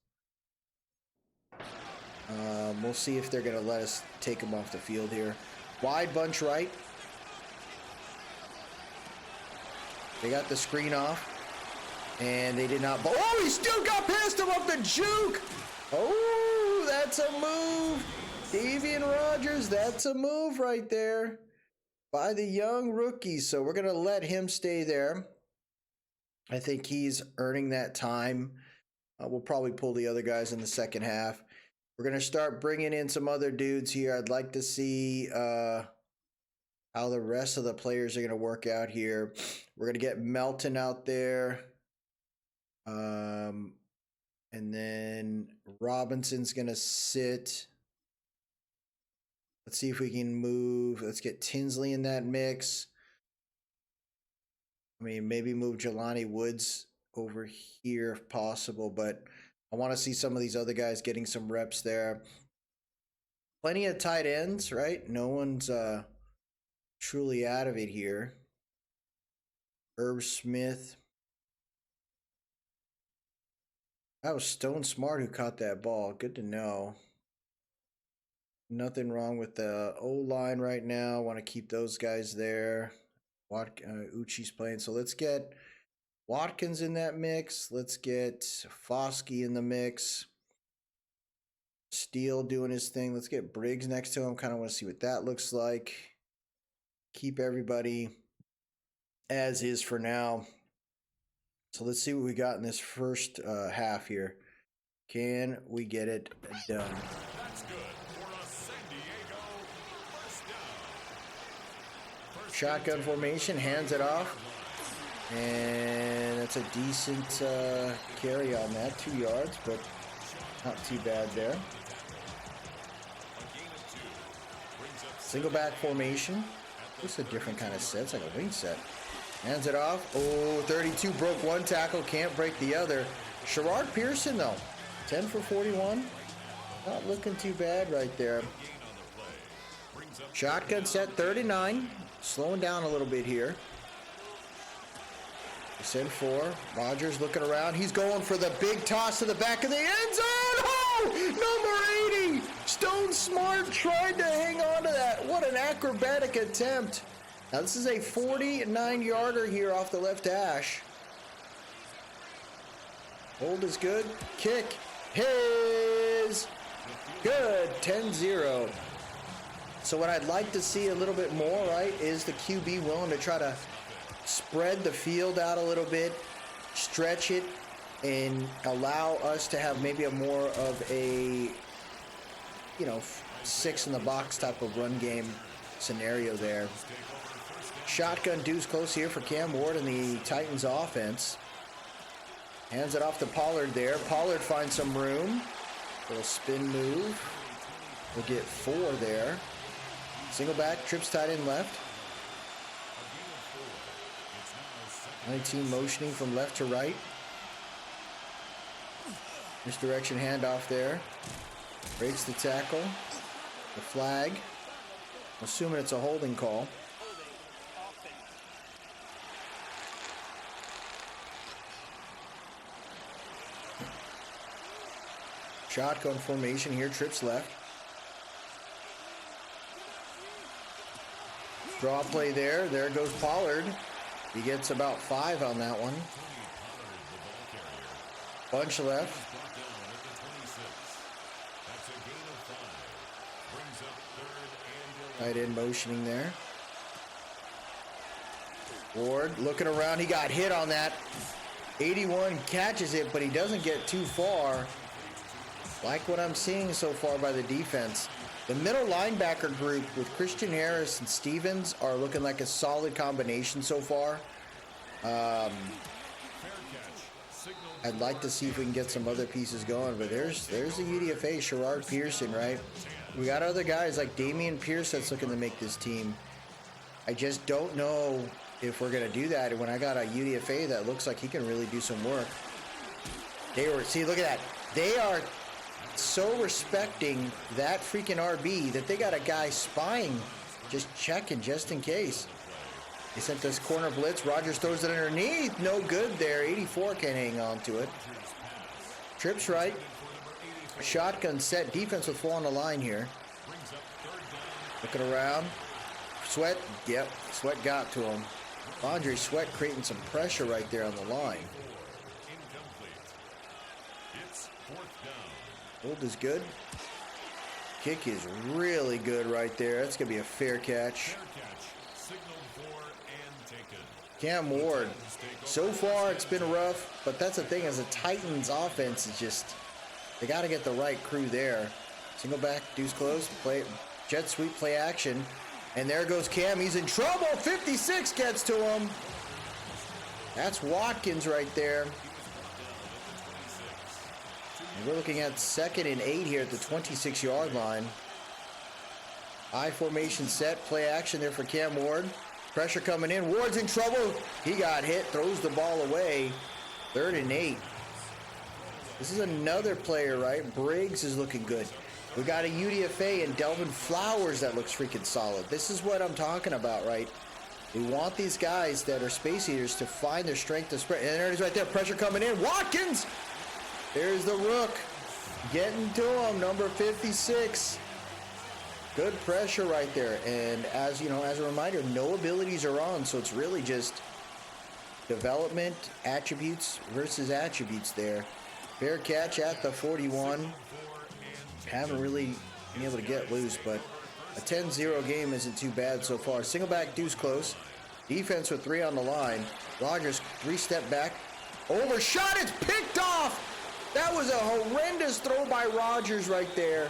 We'll see if they're going to let us take them off the field here. Wide bunch right. They got the screen off. And they did not. Oh, he still got past him off the juke. Oh, that's a move. Davian Rodgers, that's a move right there by the young rookie. So we're going to let him stay there. I think he's earning that time. We'll probably pull the other guys in the second half. We're going to start bringing in some other dudes here. I'd like to see how the rest of the players are going to work out here. We're going to get Melton out there. And then Robinson's going to sit. Let's see if we can move. Let's get Tinsley in that mix. I mean, maybe move Jelani Woods over here if possible, but I want to see some of these other guys getting some reps there. Plenty of tight ends, right? No one's truly out of it here. Herb Smith. That was Stone Smart who caught that ball. Good to know. Nothing wrong with the O-line right now. Want to keep those guys there. Uchi's playing. So let's get Watkins in that mix. Let's get Foskey in the mix. Steele doing his thing. Let's get Briggs next to him. Kind of want to see what that looks like. Keep everybody as is for now. So let's see what we got in this first half here. Can we get it done? That's good for a San Diego first down. Shotgun formation, hands it off. And that's a decent carry on that. 2 yards, but not too bad there. Single back formation. This is a different kind of set. It's like a wing set. Hands it off. Oh, 32 broke one tackle. Can't break the other. Sherrod Pearson, though. 10 for 41. Not looking too bad right there. Shotgun set 39. Slowing down a little bit here. Send 4. Rogers looking around. He's going for the big toss to the back of the end zone. Oh, number 80. Stone Smart tried to hang on to that. What an acrobatic attempt. Now this is a 49-yarder here off the left hash. Hold is good. Kick. His. Good. 10-0. So what I'd like to see a little bit more, right, is the QB willing to try to spread the field out a little bit, stretch it, and allow us to have maybe a more of a, 6 in the box type of run game scenario there. Shotgun deuce close here for Cam Ward and the Titans offense. Hands it off to Pollard there. Pollard finds some room. Little spin move. We'll get 4 there. Single back, trips tight end left. 19 motioning from left to right. Misdirection handoff there. Breaks the tackle. The flag. I'm assuming it's a holding call. Shotgun formation here, trips left. Draw play there. There goes Pollard. He gets about 5 on that one. Bunch left. Tight end motioning there. Ward looking around. He got hit on that. 81 catches it, but he doesn't get too far. Like what I'm seeing so far by the defense. The middle linebacker group with Christian Harris and Stevens are looking like a solid combination so far. I'd like to see if we can get some other pieces going, but there's the UDFA, Sherrod Pearson, right? We got other guys like Damian Pierce that's looking to make this team. I just don't know if we're going to do that. And when I got a UDFA that looks like he can really do some work. See, look at that. They are so respecting that freaking RB that they got a guy spying, just checking just in case. They sent this corner blitz. Rogers throws it underneath. No good there. 84 can't hang on to it. Trips right. Shotgun set. Defense with 4 on the line here. Looking around. Sweat. Yep. Sweat got to him. Andre Sweat creating some pressure right there on the line. Hold is good. Kick is really good right there. That's going to be a fair catch. Cam Ward. So far, it's been rough, but that's the thing as a Titans offense is just, they got to get the right crew there. Single back, deuce close, play, jet sweep, play action. And there goes Cam. He's in trouble. 56 gets to him. That's Watkins right there. And we're looking at 2nd and 8 here at the 26-yard line. I formation set, play action there for Cam Ward. Pressure coming in. Ward's in trouble. He got hit, throws the ball away. 3rd and 8. This is another player, right? Briggs is looking good. We got a UDFA and Delvin Flowers that looks freaking solid. This is what I'm talking about, right? We want these guys that are space eaters to find their strength to spread. And there it is right there. Pressure coming in. Watkins! There's the rook. Getting to him, number 56. Good pressure right there. And as you know, as a reminder, no abilities are on, so it's really just development attributes versus attributes there. Fair catch at the 41. Haven't really been able to get loose, but a 10-0 game isn't too bad so far. Single back, deuce close. Defense with 3 on the line. Rogers 3-step back. Overshot, it's picked off! That was a horrendous throw by Rogers right there.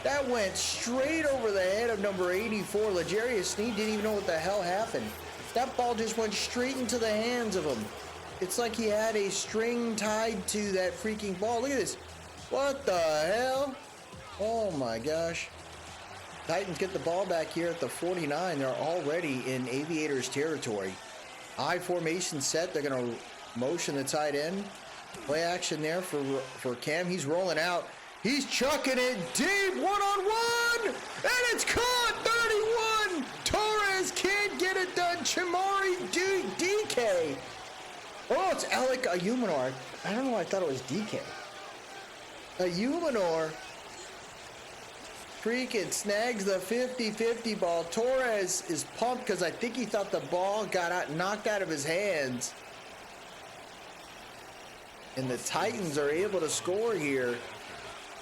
That went straight over the head of number 84. L'Jarius Sneed didn't even know what the hell happened. That ball just went straight into the hands of him. It's like he had a string tied to that freaking ball. Look at this. What the hell? Oh my gosh. Titans get the ball back here at the 49. They're already in Aviators territory. I formation set. They're going to motion the tight end. Play action there for Cam. He's rolling out. He's chucking it deep, one-on-one, and it's caught, 31. Torres can't get it done. Chamari DK. Oh, it's Alec Ayumanor. I don't know why I thought it was DK. Ayumanor freaking snags the 50-50 ball. Torres is pumped because I think he thought the ball got knocked out of his hands. And the Titans are able to score here.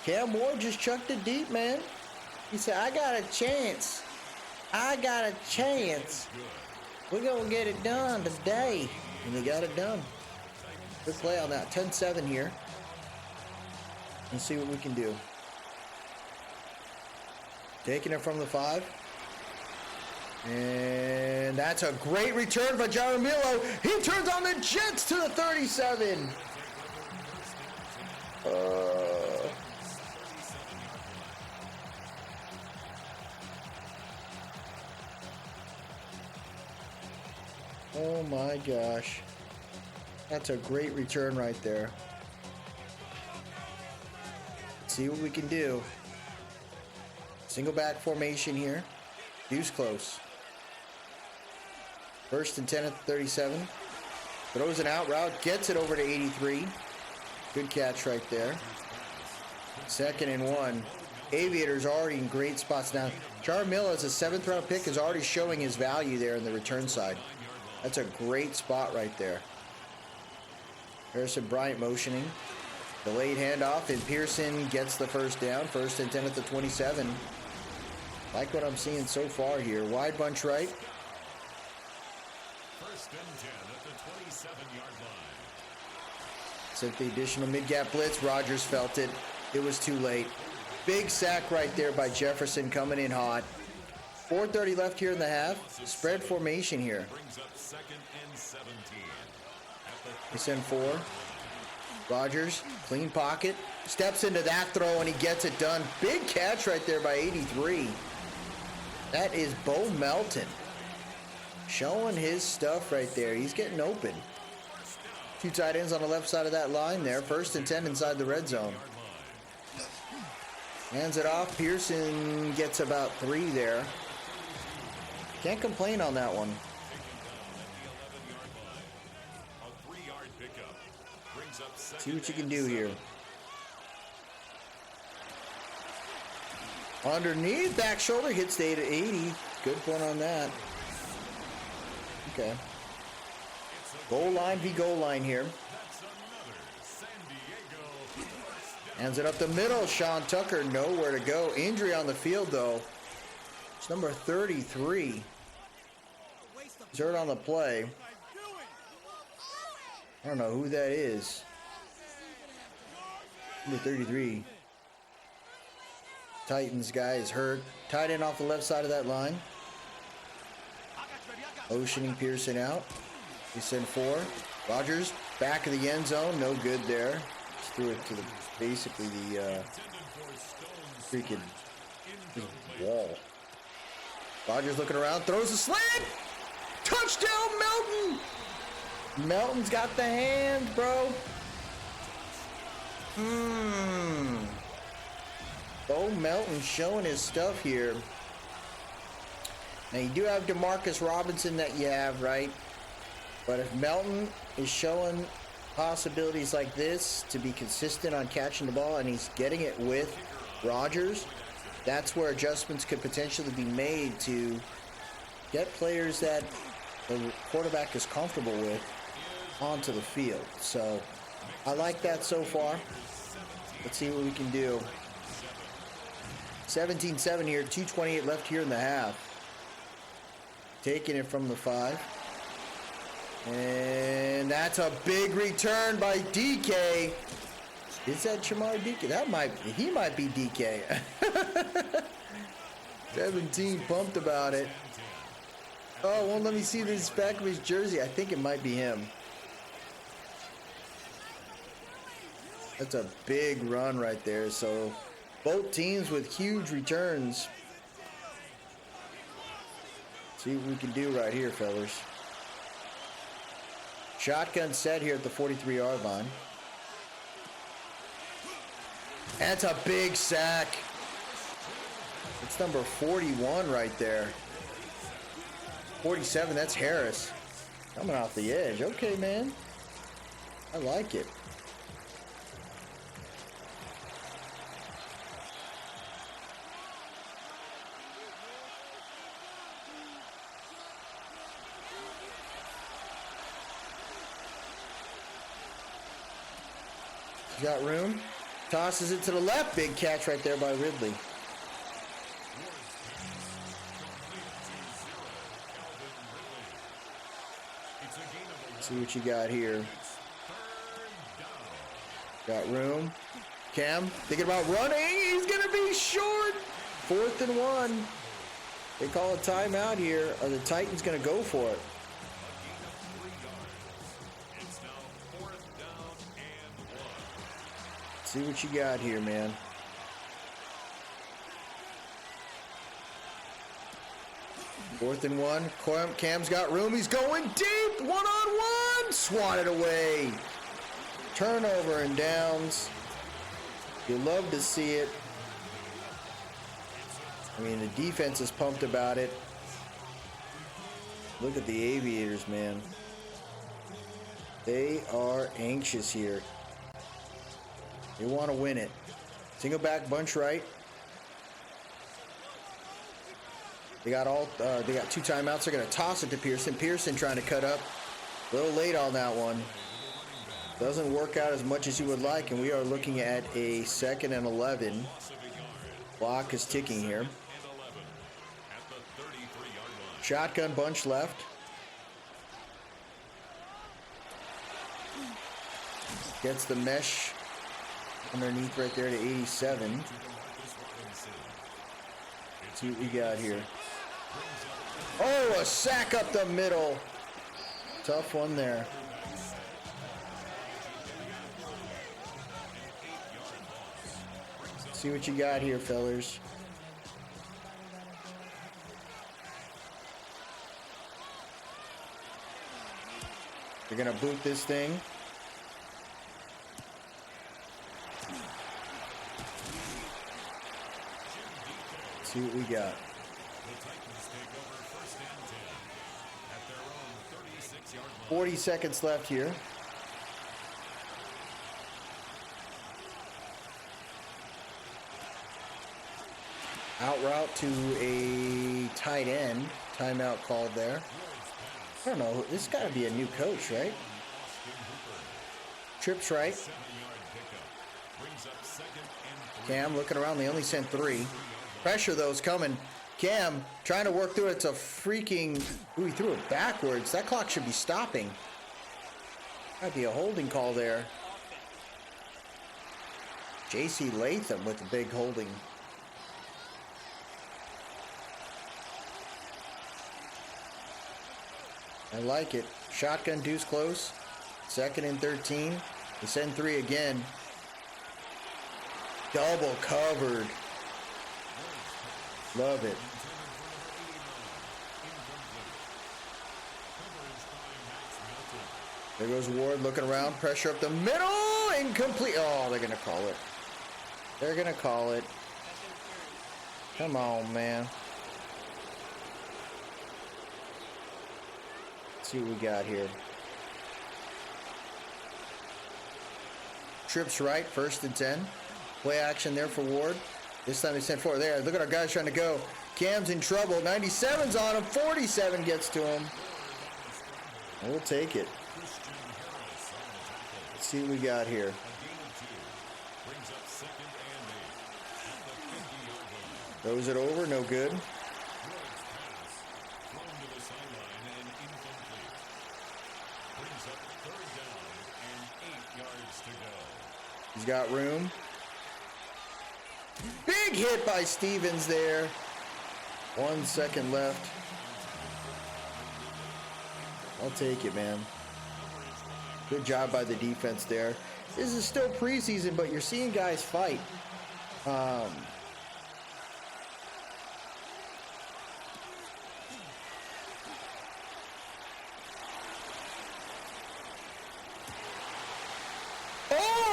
Cam Ward just chucked it deep, man. He said, I got a chance. I got a chance. We're going to get it done today. And they got it done. Good play on that. 10-7 here. Let's see what we can do. Taking it from the 5. And that's a great return by Jaramillo. He turns on the Jets to the 37. Oh my gosh. That's a great return right there. Let's see what we can do. Single back formation here. Deuce close. First and 10 at the 37. Throws an out route. Gets it over to 83. Good catch right there. 2nd and 1. Aviators already in great spots now. Jaramillo, as a 7th round pick, is already showing his value there in the return side. That's a great spot right there. Harrison Bryant motioning. Delayed handoff, and Pearson gets the first down. 1st and 10 at the 27. Like what I'm seeing so far here. Wide bunch right. 1st and 10 at the 27-yard line. Sent the additional mid-gap blitz. Rogers felt it. It was too late. Big sack right there by Jefferson coming in hot. 4:30 left here in the half. Spread formation here. Brings up 2nd and 17. They send 4. Rogers, clean pocket. Steps into that throw and he gets it done. Big catch right there by 83. That is Bo Melton. Showing his stuff right there. He's getting open. 2 tight ends on the left side of that line there. 1st and 10 inside the red zone. Hands it off. Pearson gets about 3 there. Can't complain on that one. See what you can do here. Underneath, back shoulder, hits the 80. Good point on that. Okay. Goal line v. goal line here. Hands it up the middle. Sean Tucker, nowhere to go. Injury on the field, though. It's number 33. He's hurt on the play. I don't know who that is. Number 33. Titans guy is hurt. Tight end off the left side of that line. Oceaning Pearson out. We send 4. Rogers back of the end zone. No good there. Just threw it to the basically the freaking wall. Rogers looking around. Throws a slant. Touchdown Melton. Melton's got the hand, bro. Bo Melton showing his stuff here. Now you do have DeMarcus Robinson that you have, right? But if Melton is showing possibilities like this to be consistent on catching the ball and he's getting it with Rogers, that's where adjustments could potentially be made to get players that the quarterback is comfortable with onto the field. So I like that so far. Let's see what we can do. 17-7 here, 2:28 left here in the half. Taking it from the 5. And that's a big return by DK. Is that Chamar DK? He might be DK. 17, pumped about it. Oh, won't let me see this back of his jersey. I think it might be him. That's a big run right there. So both teams with huge returns. See what we can do right here, fellas. Shotgun set here at the 43-yard line. That's a big sack. It's number 41 right there. 47, that's Harris. Coming off the edge. Okay, man. I like it. Got room. Tosses it to the left. Big catch right there by Ridley. See what you got here. Got room. Cam thinking about running. He's going to be short. 4th and 1. They call a timeout here. Are the Titans going to go for it? See what you got here, man. Fourth and 1. Cam's got room. He's going deep. 1-on-1. Swatted away. Turnover and downs. You love to see it. I mean, the defense is pumped about it. Look at the Aviators, man. They are anxious here. They want to win it. Single back bunch right. They got 2 timeouts. They're going to toss it to Pearson. Pearson trying to cut up. A little late on that one. Doesn't work out as much as you would like, and we are looking at a 2nd and 11. Clock is ticking here. Shotgun bunch left. Gets the mesh underneath right there to 87. Let's see what we got here. Oh, a sack up the middle. Tough one there. See what you got here, fellas. They're gonna boot this thing. See what we got. 40 seconds left here. Out route to a tight end. Timeout called there. I don't know. This got to be a new coach, right? Trips right. Cam looking around. They only sent 3. Pressure, though, is coming. Cam trying to work through it. It's a freaking... Ooh, he threw it backwards. That clock should be stopping. Might be a holding call there. J.C. Latham with the big holding. I like it. Shotgun deuce close. 2nd and 13. They send 3 again. Double covered. Love it. There goes Ward looking around. Pressure up the middle. Incomplete. Oh, they're going to call it. They're going to call it. Come on, man. Let's see what we got here. Trips right. 1st and 10. Play action there for Ward. This time they sent 4 there. Look at our guys trying to go. Cam's in trouble. 97's on him. 47 gets to him. We'll take it. Let's see what we got here. Throws it over. No good. He's got room. Big hit by Stevens there. 1 second left. I'll take it, man. Good job by the defense there. This is still preseason, but you're seeing guys fight. Oh,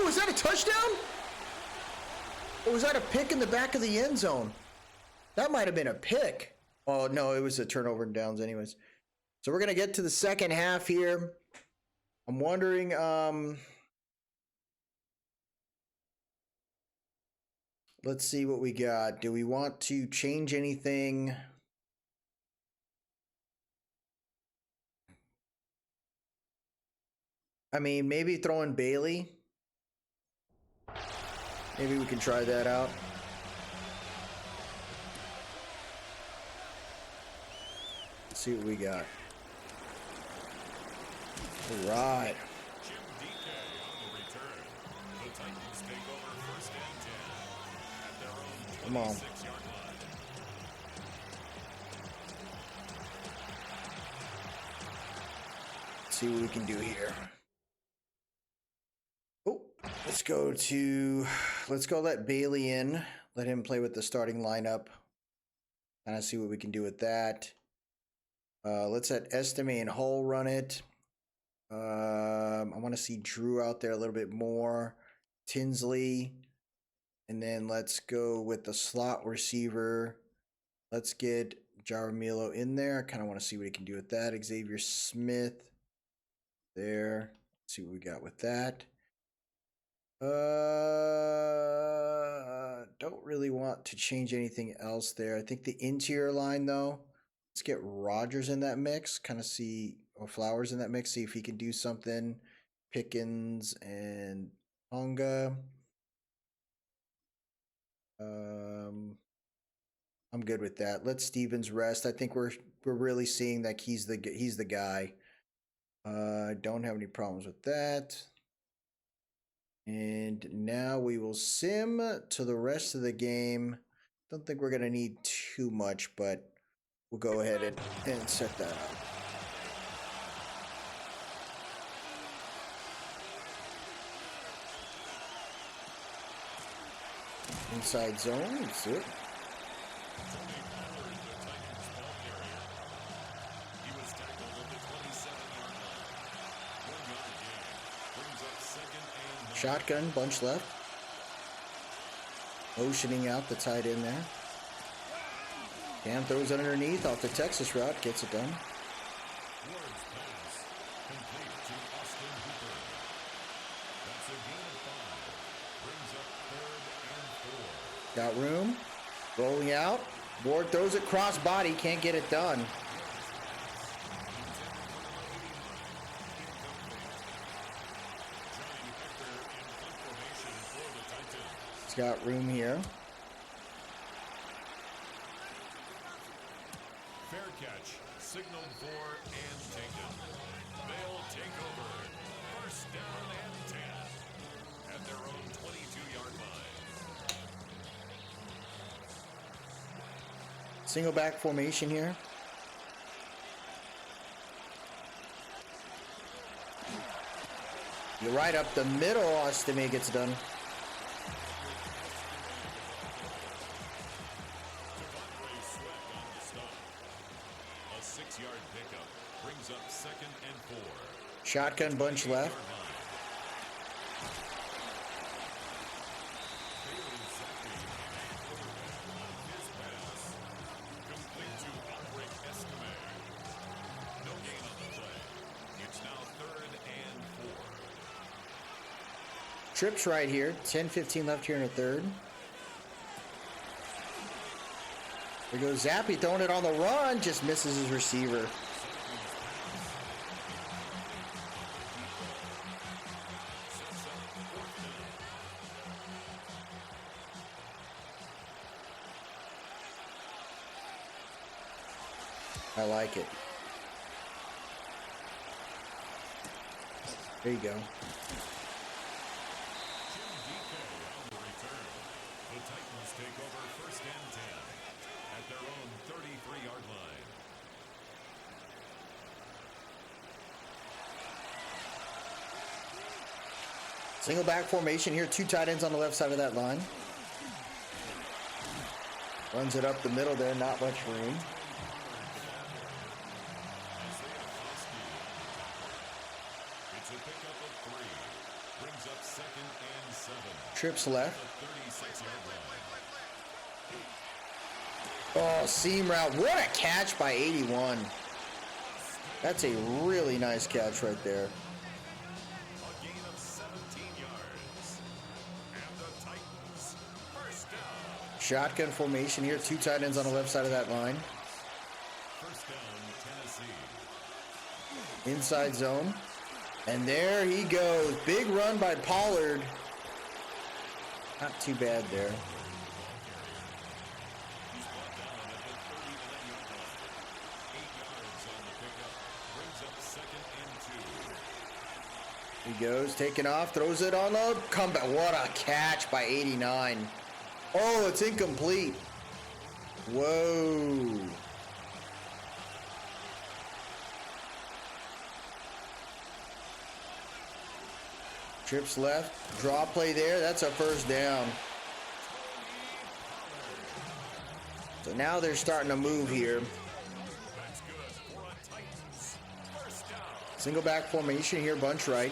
is that a touchdown? Or was that a pick in the back of the end zone? That might have been a pick. Oh, no, it was a turnover and downs anyways. So we're going to get to the second half here. I'm wondering, let's see what we got. Do we want to change anything? I mean, maybe throw in Bailey. Maybe we can try that out. Let's see what we got. All right. Come on. Let's see what we can do here. Oh, let's go let Bailey in. Let him play with the starting lineup. Kind of see what we can do with that. Let's let Estime and Hull run it. I want to see Drew out there a little bit more. Tinsley. And then let's go with the slot receiver. Let's get Jaramillo in there. I kind of want to see what he can do with that. Xavier Smith. There. Let's see what we got with that. Don't really want to change anything else there. I think the interior line, though. Let's get Rogers in that mix. Kind of see, or Flowers in that mix. See if he can do something. Pickens and Tonga. I'm good with that. Let Stevens rest. I think we're really seeing that he's the guy. Don't have any problems with that. And now we will sim to the rest of the game. Don't think we're gonna need too much, but we'll go ahead and set that up. Inside zone, that's it. Shotgun, bunch left. Motioning out the tight end there. Cam throws it underneath off the Texas route, gets it done. Got room. Rolling out. Ward throws it cross body, can't get it done. He's got room here. Fair catch, signaled for and taken. They'll take over. First down and 10 at their own 22-yard line. Single back formation here. You're right up the middle, Ostime gets done. A 6-yard pickup brings up 2nd and 4. Shotgun bunch left. Trips right here. 10-15 left here in the third. There goes Zappy throwing it on the run. Just misses his receiver. I like it. There you go. The Titans take over first and 10 at their own 33-yard line. Single back formation here. 2 tight ends on the left side of that line. Runs it up the middle there. Not much room. It's a pickup of 3. Brings up second and 7. Trips left. 36-yard line. Oh, seam route. What a catch by 81. That's a really nice catch right there. A gain of 17 yards. And the Titans first down. Shotgun formation here. 2 tight ends on the left side of that line. First down, Tennessee. Inside zone. And there he goes. Big run by Pollard. Not too bad there. He's brought down at the 39-yard line. 8 yards on the pickup. Brings up second and 2. He goes, taking off, throws it on the comeback. What a catch by 89. Oh, it's incomplete. Whoa. Trips left, draw play there. That's a first down. So now they're starting to move here. That's good for a Titans first down. Single back formation here, bunch right.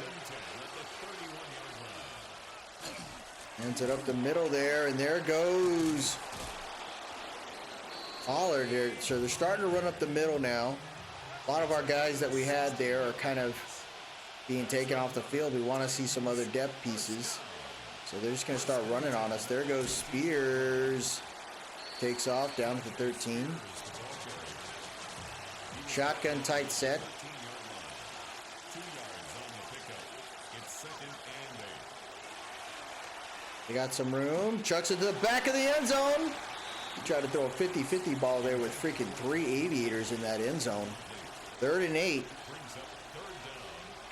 Ends it up the middle there, and there goes Pollard there. So they're starting to run up the middle now. A lot of our guys that we had there are kind of being taken off the field. We want to see some other depth pieces. So they're just going to start running on us. There goes Spears. Takes off down to the 13. Shotgun tight set. 2 yards on the pickup. It's second and 8. They got some room. Chucks it to the back of the end zone. He tried to throw a 50-50 ball there with freaking 3 Aviators in that end zone. 3rd and 8.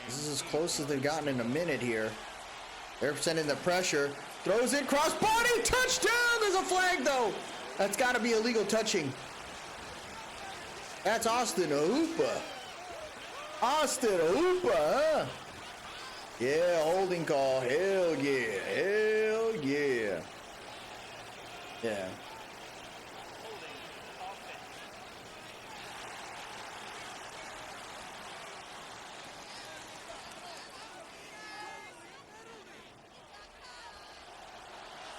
This is as close as they've gotten in a minute here. They're sending the pressure. Throws it, cross body, touchdown! There's a flag though. That's got to be illegal touching. That's Austin Ahupa. Austin Ahupa, huh? Yeah, holding call. Hell yeah. Hell yeah. Yeah.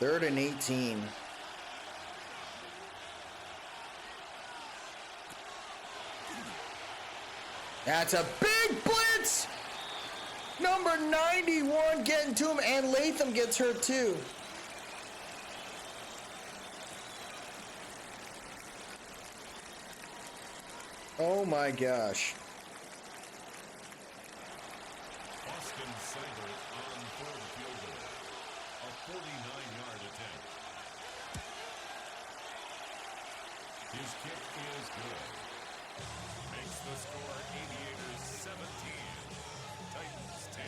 Third and 18. That's a big blitz. Number 91 getting to him, and Latham gets hurt too. Oh my gosh. Austin Seibert on for the field goal. A 49-yard attempt. His kick is good. Makes the score Aviators 17. Titans 10.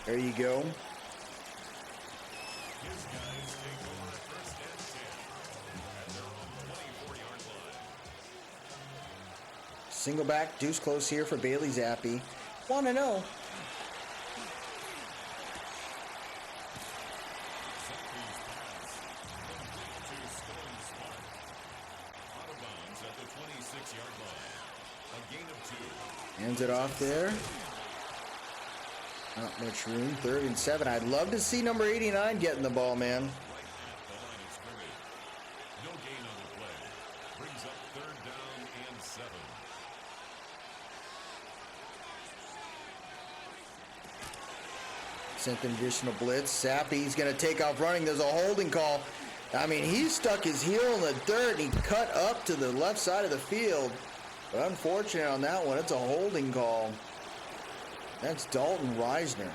There you go. His guys take over at first and 10 at their own 24-yard line. Single back, deuce close here for Bailey Zappi. Want to know. Zappi's pass complete to Stone Smart. Out of bounds at the 26-yard line. A gain of 2. Hands it off there. Not much room. 3rd and 7. I'd love to see number 89 getting the ball, man. Right at the line of scrimmage. No gain on the play. Brings up 3rd down and 7. sent an additional blitz. Zappi's going to take off running. There's a holding call. I mean, he stuck his heel in the dirt, and he cut up to the left side of the field. But unfortunate on that one, it's a holding call. That's Dalton Reisner.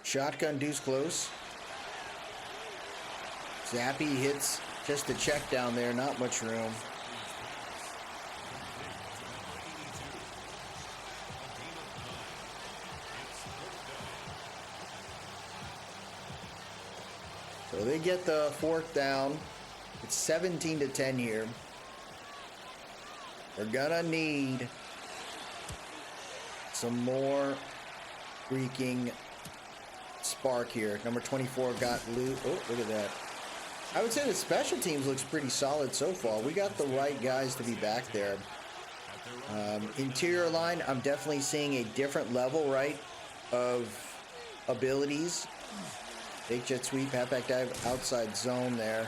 Shotgun deuce close. Zappi hits just a check down there, not much room. So they get the fourth down. It's 17-10 here. They're gonna need some more freaking spark here. Number 24 got loose. Oh, look at that. I would say the special teams looks pretty solid so far. We got the right guys to be back there. Interior line, I'm definitely seeing a different level, right, of abilities. Big jet sweep, halfback dive, outside zone there.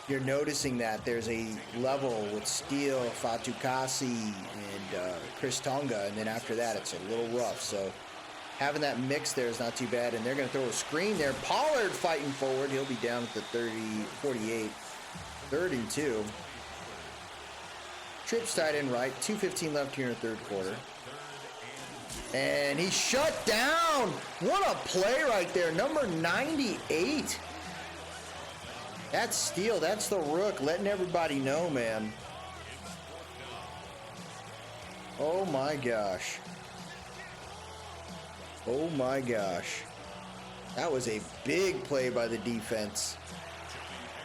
You're noticing that there's a level with Steele, Fatukasi, and Chris Tonga, and then after that it's a little rough. So having that mix there is not too bad, and they're going to throw a screen there. Pollard fighting forward. He'll be down at the 48. 3rd and 2. Trips tight end right. 2:15 left here in the third quarter. And he's shut down. What a play right there. Number 98. That's Steele. That's the Rook letting everybody know, man. Oh, my gosh. Oh my gosh. That was a big play by the defense.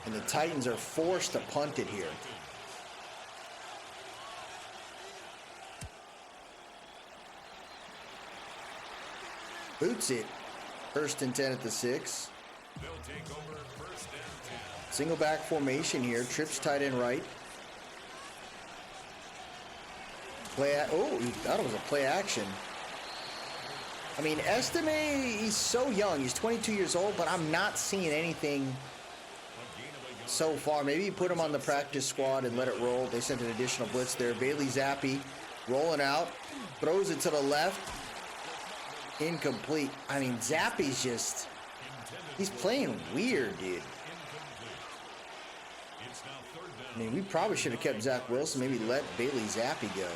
And the Titans are forced to punt it here. Boots it. 1st and 10 at the 6. Single back formation here. Trips tight end right. Oh, he thought it was a play action. I mean, Estime, he's so young. He's 22 years old, but I'm not seeing anything so far. Maybe you put him on the practice squad and let it roll. They sent an additional blitz there. Bailey Zappi rolling out, throws it to the left. Incomplete. I mean, Zappi's just, he's playing weird, dude. I mean, we probably should have kept Zach Wilson, maybe let Bailey Zappi go.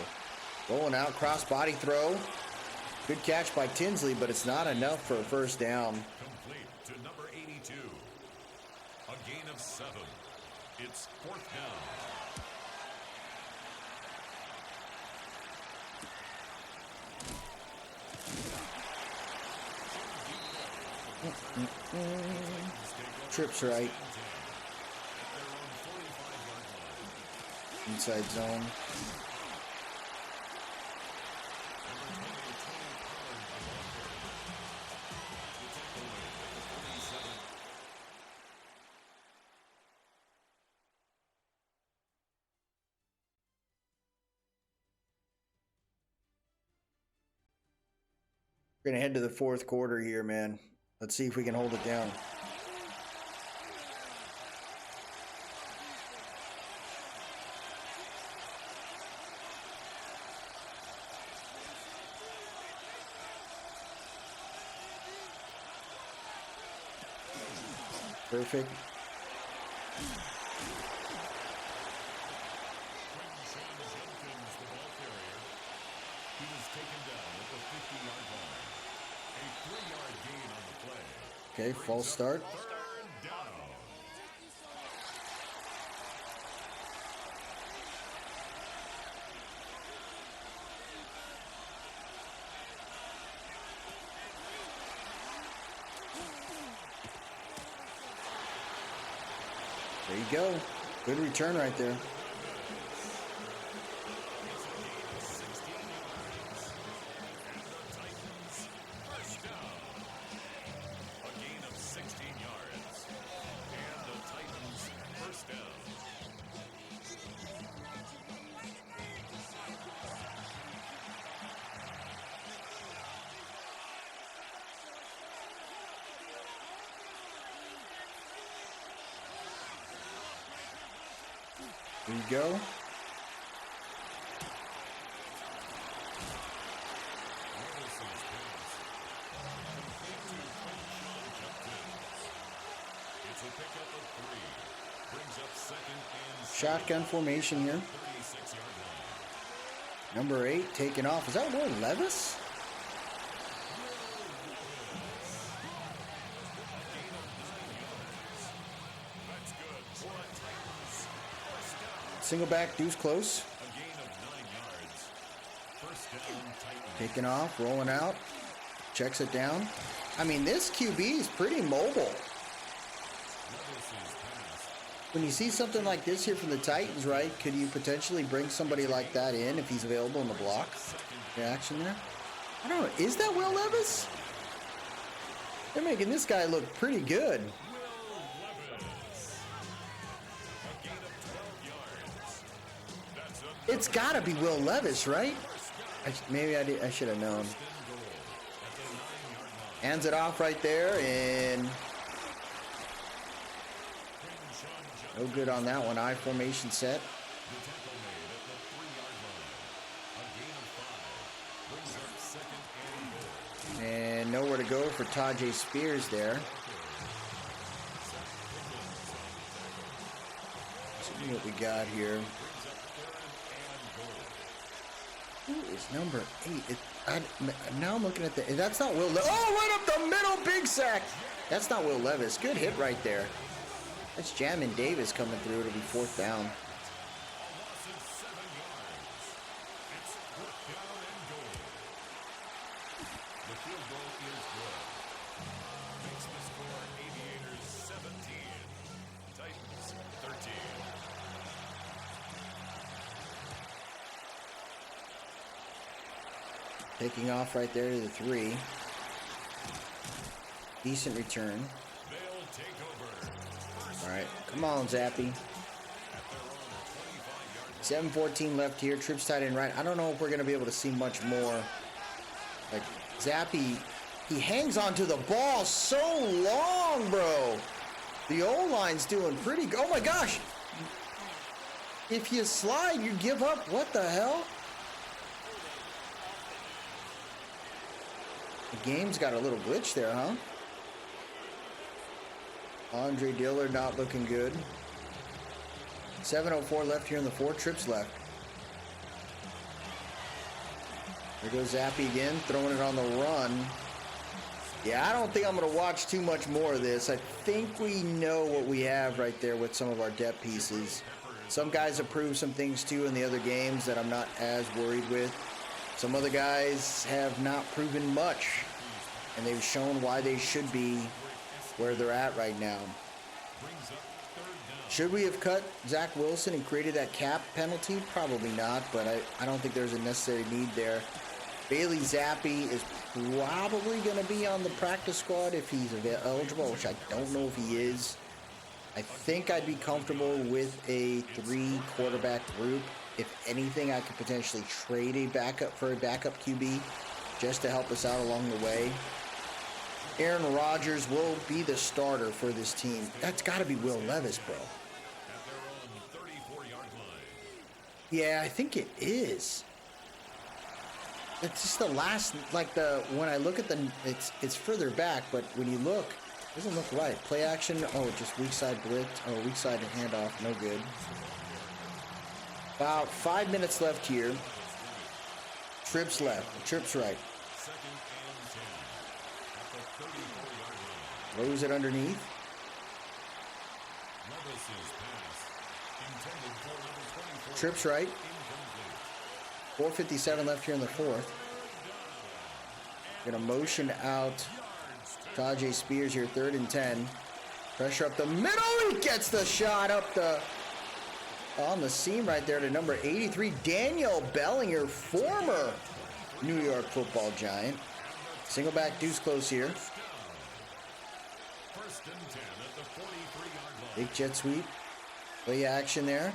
Rolling out, cross body throw. Good catch by Tinsley, but it's not enough for a first down. Complete to number 82. A gain of 7. It's 4th down. Trips right. Inside zone. We're going to head to the fourth quarter here, man. Let's see if we can hold it down. Perfect. Okay, false start. There you go. Good return right there. Here you go. Shotgun formation here. Number 8 taking off. Is that Will Levis? Single back, deuce close. Taking off, rolling out. Checks it down. I mean, this QB is pretty mobile. When you see something like this here from the Titans, right, could you potentially bring somebody like that in if he's available in the block? The action there? I don't know. Is that Will Levis? They're making this guy look pretty good. It's got to be Will Levis, right? Maybe I should have known. Hands it off right there, and no good on that one. I formation set. And nowhere to go for Tajay Spears there. Let's see what we got here. Who is number 8? Now I'm looking at the... That's not Will Levis. Oh, right up the middle, big sack. That's not Will Levis. Good hit right there. That's Jamin Davis coming through. It'll be 4th down. The field goal is good. Makes the score Aviators 17, Titans 13. Taking off right there to the 3. Decent return. They'll take over. All right, come on, Zappy. 7:14 left here. Trips tight end right. I don't know if we're going to be able to see much more. Like, Zappy, he hangs onto the ball so long, bro. The O-line's doing pretty good. Oh, my gosh. If you slide, you give up. What the hell? The game's got a little glitch there, huh? Andre Dillard not looking good. 7:04 left here in the 4. Trips left. There goes Zappy again, throwing it on the run. Yeah, I don't think I'm going to watch too much more of this. I think we know what we have right there with some of our depth pieces. Some guys have proved some things too in the other games that I'm not as worried with. Some other guys have not proven much, and they've shown why they should be where they're at right now. Should we have cut Zach Wilson and created that cap penalty? Probably not, but I don't think there's a necessary need there. Bailey Zappi is probably going to be on the practice squad if he's eligible, which I don't know if he is. I think I'd be comfortable with a 3-quarterback group. If anything, I could potentially trade a backup for a backup QB just to help us out along the way. Aaron Rodgers will be the starter for this team. That's got to be Will Levis, bro. Yeah, I think it is. It's just the last, like when I look at it's further back, but when you look, it doesn't look right. Play action, oh, just weak side blitz, oh, weak side handoff, no good. About 5 minutes left here. Trips left, Trips right. Throws it underneath. Trips right. 4:57 left here in the 4th. Gonna motion out Tajay Spears here, 3rd and 10. Pressure up the middle. He gets the shot up on the seam right there to number 83, Daniel Bellinger, former New York Football Giant. Single back, deuce close here. Big jet sweep. Play action there.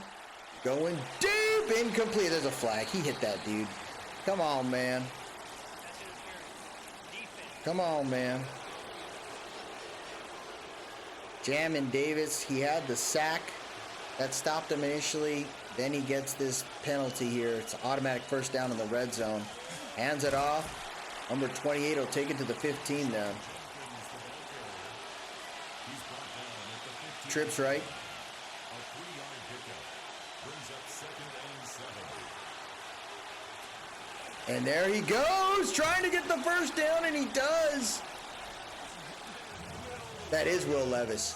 Going deep. Incomplete. There's a flag. He hit that dude. Come on, man. Come on, man. Jamin Davis, he had the sack. That stopped him initially. Then he gets this penalty here. It's an automatic first down in the red zone. Hands it off. Number 28 will take it to the 15 there. Trips right. And there he goes, trying to get the first down, and he does. That is Will Levis.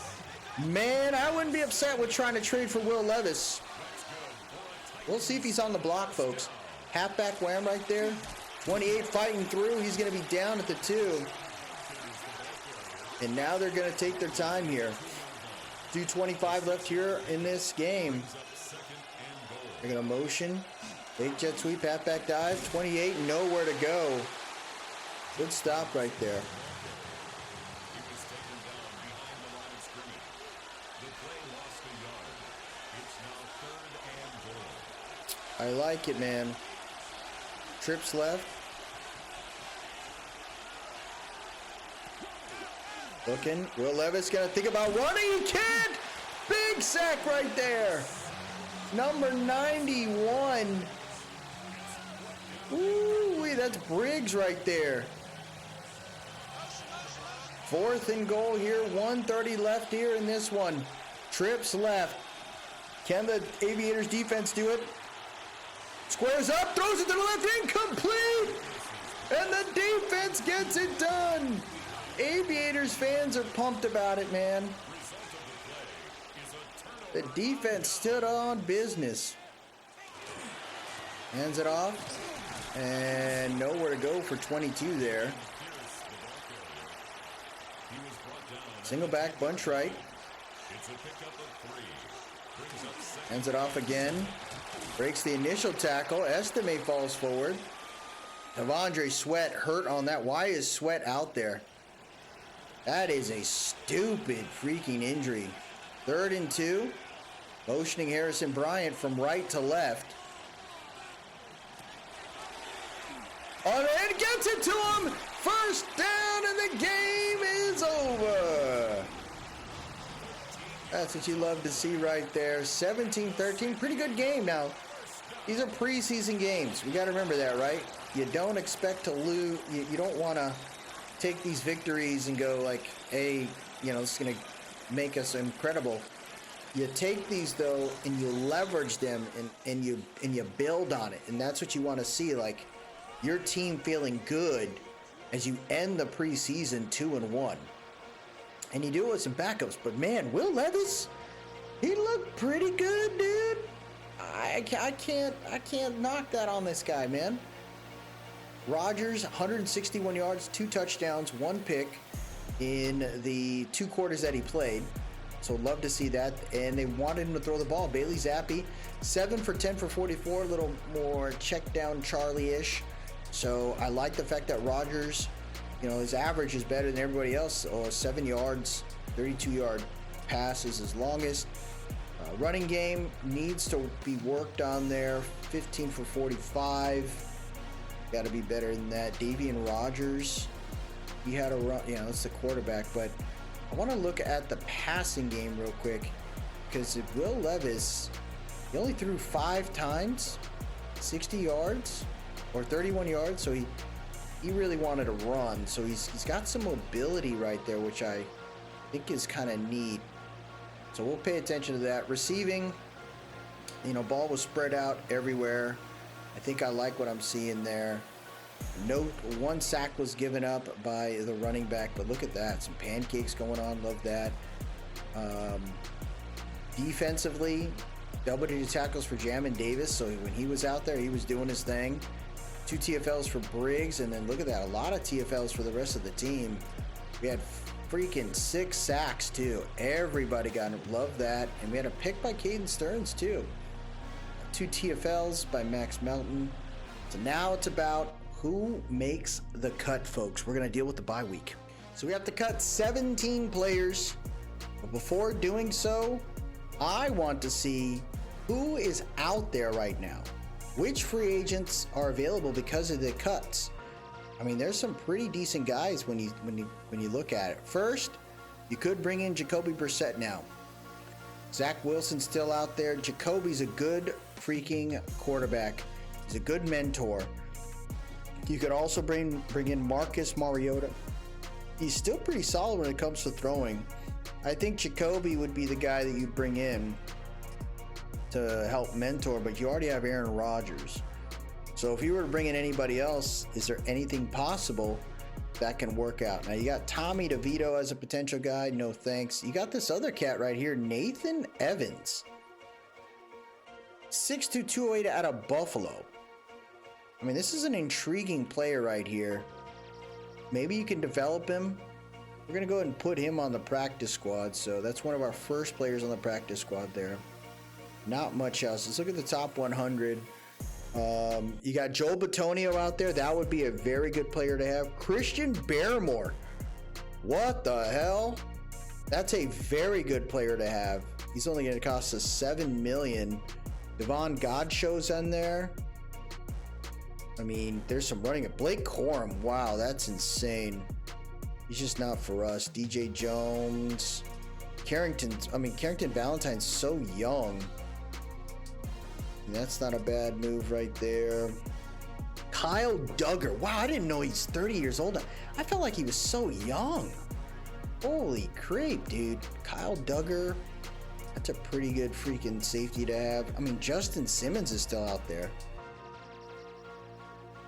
Man, I wouldn't be upset with trying to trade for Will Levis. We'll see if he's on the block, folks. Halfback wham right there. 28 fighting through. He's going to be down at the 2. And now they're going to take their time here. 2:25 left here in this game. They're going to motion. Fake jet sweep, halfback dive. 28, nowhere to go. Good stop right there. I like it, man. Trips left. Looking. Will Levis gonna think about running. He can't! Big sack right there. Number 91. Ooh, that's Briggs right there. 4th and goal here. 1:30 left here in this one. Trips left. Can the Aviators defense do it? Squares up, throws it to the left, incomplete! And the defense gets it done! Aviators fans are pumped about it, man. The defense stood on business. Hands it off. And nowhere to go for 22 there. Single back, bunch right. Hands it off again. Breaks the initial tackle. Estime falls forward. Devondre Sweat hurt on that. Why is Sweat out there? That is a stupid freaking injury. 3rd and 2. Motioning Harrison Bryant from right to left. Oh, and gets it to him. First down, and the game is over. That's what you love to see right there. 17-13, pretty good game. Now, these are preseason games. We got to remember that, right? You don't expect to lose. You don't want to take these victories and go like, hey, you know, it's going to make us incredible. You take these, though, and you leverage them, and you build on it. And that's what you want to see, like your team feeling good as you end the preseason 2-1. And you do it with some backups. But man, Will Levis, he looked pretty good, dude. I can't knock that on this guy, man. Rodgers, 161 yards, 2 touchdowns, 1 pick in the 2 quarters that he played. So love to see that. And they wanted him to throw the ball. Bailey Zappi, 7 for 10 for 44, a little more check down Charlie-ish. So I like the fact that Rodgers, you know, his average is better than everybody else. 7 yards, 32-yard pass is his longest. Running game needs to be worked on there. 15 for 45. Got to be better than that. Davian Rodgers, he had a run. You know, it's the quarterback. But I want to look at the passing game real quick, because if Will Levis, he only threw 5 times, 60 yards or 31 yards. So he really wanted to run. So he's got some mobility right there, which I think is kind of neat. So we'll pay attention to that. Receiving, you know, ball was spread out everywhere. I think I like what I'm seeing there. No, 1 sack was given up by the running back, but look at that. Some pancakes going on. Love that. Defensively, double-digit tackles for Jamin Davis. So when he was out there, he was doing his thing. 2 TFLs for Briggs, and then look at that. A lot of TFLs for the rest of the team. We had freaking 6 sacks, too. Everybody got it. Love that. And we had a pick by Caden Stearns, too. 2 TFLs by Max Melton. So now it's about who makes the cut, folks. We're going to deal with the bye week. So we have to cut 17 players. But before doing so, I want to see who is out there right now. Which free agents are available because of the cuts? I mean, there's some pretty decent guys when you look at it. First, you could bring in Jacoby Brissett now. Zach Wilson's still out there. Jacoby's a good freaking quarterback. He's a good mentor. You could also bring in Marcus Mariota. He's still pretty solid when it comes to throwing. I think Jacoby would be the guy that you'd bring in to help mentor, but you already have Aaron Rodgers. So if you were to bring in anybody else, is there anything possible that can work out? Now you got Tommy DeVito as a potential guy. No thanks. You got this other cat right here, Nathan Evans. 6'2", 208 out of Buffalo. I mean, this is an intriguing player right here. Maybe you can develop him. We're going to go ahead and put him on the practice squad. So that's one of our first players on the practice squad there. Not much else. Let's look at the top 100. You got Joel Bitonio out there. That would be a very good player to have. Christian Barrymore. What the hell? That's a very good player to have. He's only going to cost us $7 million. Devon Godshow's in there. I mean, there's some running at Blake Corum. Wow, that's insane. He's just not for us. DJ Jones. Carrington Valentine's so young. And that's not a bad move right there. Kyle Duggar. Wow, I didn't know he's 30 years old. I felt like he was so young. Holy creep, dude. Kyle Duggar. That's a pretty good freaking safety to have. I mean, Justin Simmons is still out there.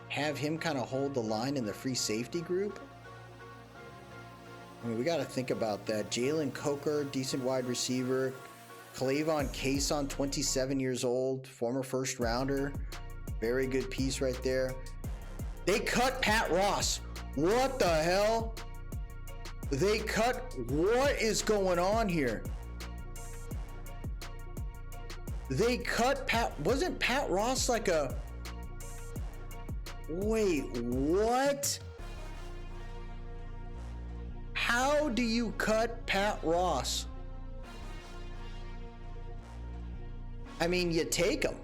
Have him kind of hold the line in the free safety group. I mean, we got to think about that. Jalen Coker, decent wide receiver. Clavon Cason, 27 years old, former first rounder. Very good piece right there. They cut Pat Ross. What the hell? They cut. What is going on here? They cut Pat. Wasn't Pat Ross like a... Wait, what? How do you cut Pat Ross? I mean, you take him.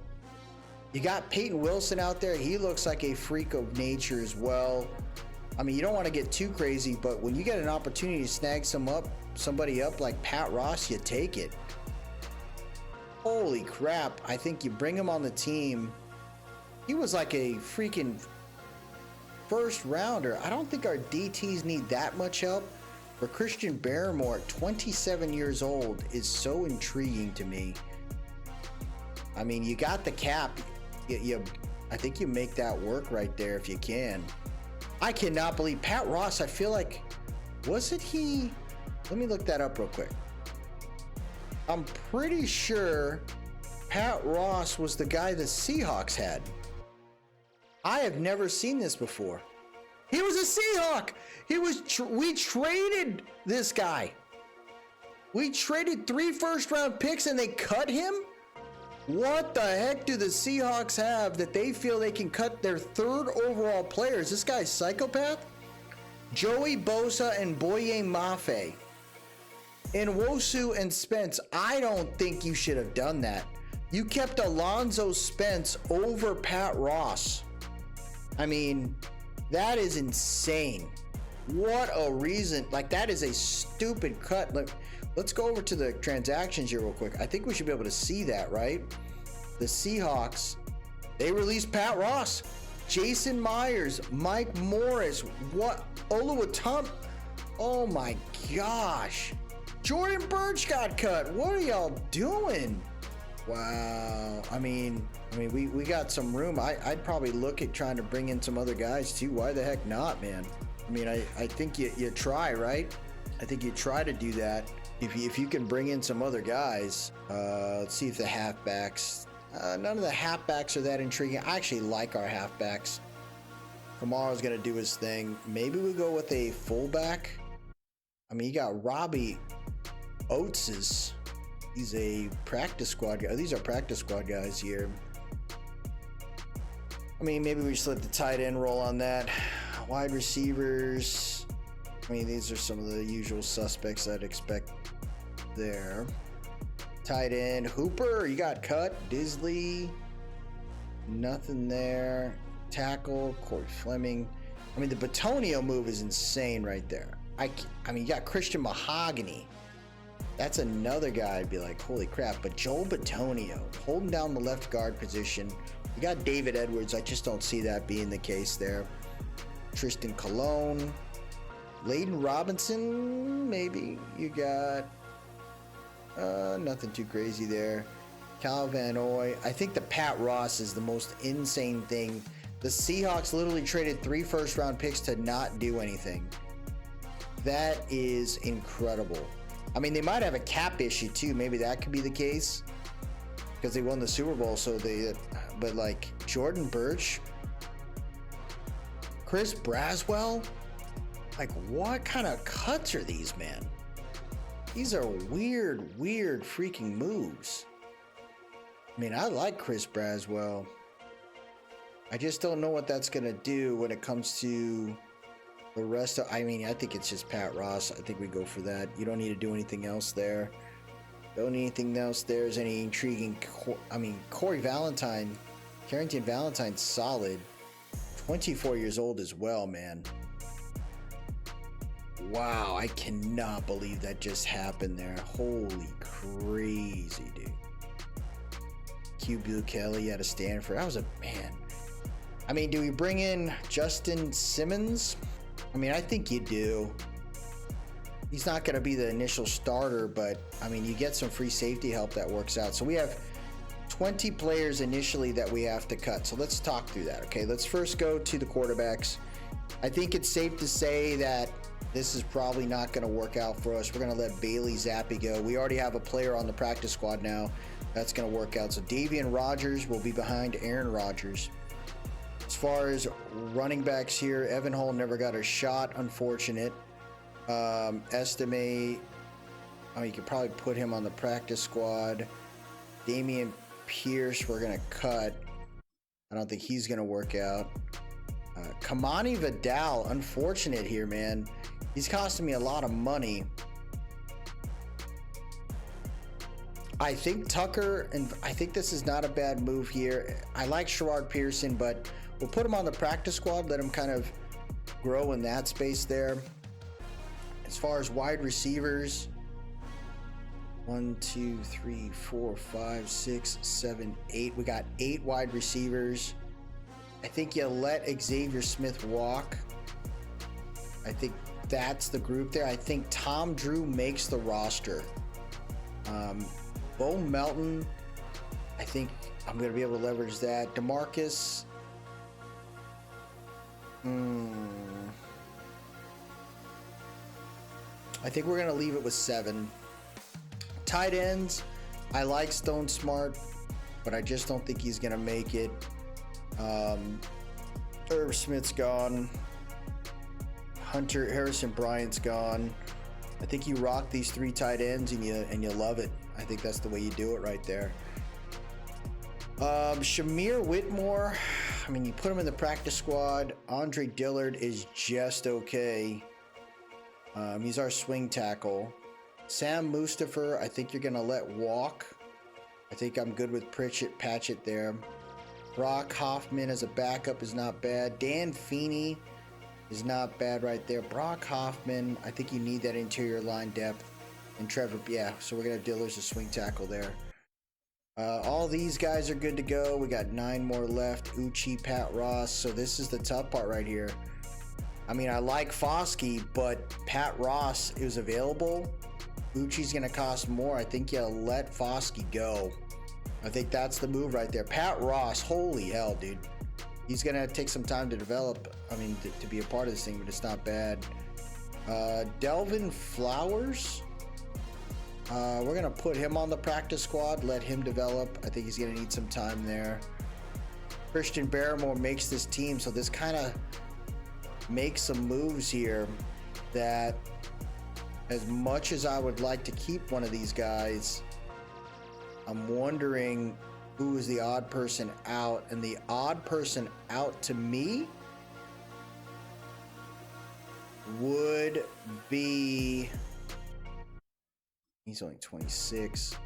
You got Peyton Wilson out there. He looks like a freak of nature as well. I mean, you don't want to get too crazy, but when you get an opportunity to snag somebody up like Pat Ross, you take it. Holy crap. I think you bring him on the team. He was like a freaking first rounder. I don't think our DTs need that much help. But Christian Barrymore at 27 years old is so intriguing to me. I mean, you got the cap. I think you make that work right there if you can. I cannot believe Pat Ross. I feel like, wasn't he? Let me look that up real quick. I'm pretty sure Pat Ross was the guy the Seahawks had. I have never seen this before. He was a Seahawk. We traded this guy. We traded 3 first-round picks and they cut him? What the heck do the Seahawks have that they feel they can cut their 3rd overall player? Is this guy a psychopath? Joey Bosa and Boye Mafe. And Nwosu and Spence. I don't think you should have done that. You kept Alonzo Spence over Pat Ross. I mean, that is insane. What a reason. Like, that is a stupid cut. Let's go over to the transactions here real quick. I think we should be able to see that, right? The Seahawks, they released Pat Ross, Jason Myers, Mike Morris, what? Oluwatump. Oh my gosh. Jordan Birch got cut. What are y'all doing? Wow. I mean, we got some room. I'd probably look at trying to bring in some other guys too. Why the heck not, man? I mean, I think you try, right? I think you try to do that. If you can bring in some other guys. Let's see if the halfbacks. None of the halfbacks are that intriguing. I actually like our halfbacks. Kamara's going to do his thing. Maybe we go with a fullback. I mean, you got Robbie Oates. He's a practice squad guy. These are practice squad guys here. I mean, maybe we just let the tight end roll on that. Wide receivers. I mean, these are some of the usual suspects I'd expect there. Tight end. Hooper, you got cut. Disley. Nothing there. Tackle. Corey Fleming. I mean, the Bitonio move is insane right there. I mean, you got Christian Mahogany. That's another guy I'd be like, holy crap. But Joel Bitonio holding down the left guard position. You got David Edwards. I just don't see that being the case there. Tristan Colon. Layden Robinson, maybe. You got nothing too crazy there. Cal Van Noy. I think the Pat Ross is the most insane thing. The Seahawks literally traded 3 first-round picks to not do anything. That is incredible. I mean, they might have a cap issue too. Maybe that could be the case because they won the Super Bowl. So they, but like Jordan Birch, Chris Braswell, like what kind of cuts are these, man? These are weird freaking moves. I mean, I like Chris Braswell. I just don't know what that's gonna do when it comes to the rest of, I mean, I think it's just Pat Ross. I think we go for that. You don't need to do anything else there. Don't need anything else there. Is any intriguing, I mean, Corey Valentine, Carrington Valentine's solid. 24 years old as well, man. Wow, I cannot believe that just happened there. Holy crazy, dude. Q. Kelly out of Stanford. That was a, man. I mean, do we bring in Justin Simmons? I mean, I think you do. He's not going to be the initial starter, but I mean, you get some free safety help that works out. So we have 20 players initially that we have to cut. So let's talk through that. Okay, let's first go to the quarterbacks. I think it's safe to say that this is probably not going to work out for us. We're going to let Bailey Zappi go. We already have a player on the practice squad now. That's going to work out. So Davian Rogers will be behind Aaron Rodgers. As far as running backs here, Evan Hull never got a shot, unfortunate. Estimate, I mean, you could probably put him on the practice squad. Damian Pierce, we're going to cut. I don't think he's going to work out. Kamani Vidal, unfortunate here, man. He's costing me a lot of money. I think Tucker, and I think this is not a bad move here. I like Sherrod Pearson, but we'll put him on the practice squad, let him kind of grow in that space there. As far as wide receivers, 1, 2, 3, 4, 5, 6, 7, 8. We got 8 wide receivers. I think you let Xavier Smith walk. I think that's the group there. I think Tom Drew makes the roster. Bo Melton, I think I'm going to be able to leverage that. DeMarcus. I think we're going to leave it with 7. Tight ends, I like Stone Smart, but I just don't think he's going to make it. Irv Smith's gone. Hunter Harrison Bryant's gone. I think you rock these 3 tight ends and you love it. I think that's the way you do it right there. Shamir Whitmore, I mean, you put him in the practice squad. Andre Dillard is just okay. He's our swing tackle. Sam Mustapher, I think you're going to let walk. I think I'm good with Patchett there. Brock Hoffman as a backup is not bad. Dan Feeney is not bad right there. Brock Hoffman, I think you need that interior line depth. And Trevor, yeah, so we're going to have Dillard as a swing tackle there. All these guys are good to go. We got 9 more left. Uchi, Pat Ross. So this is the tough part right here. I mean, I like Foskey, but Pat Ross is available. Uchi's going to cost more. I think you let Foskey go. I think that's the move right there. Pat Ross, holy hell, dude. He's going to take some time to develop. I mean, to be a part of this thing, but it's not bad. Delvin Flowers. We're going to put him on the practice squad, let him develop. I think he's going to need some time there. Christian Barrymore makes this team, so this kind of makes some moves here that, as much as I would like to keep one of these guys, I'm wondering who is the odd person out. And the odd person out to me would be... He's only 26.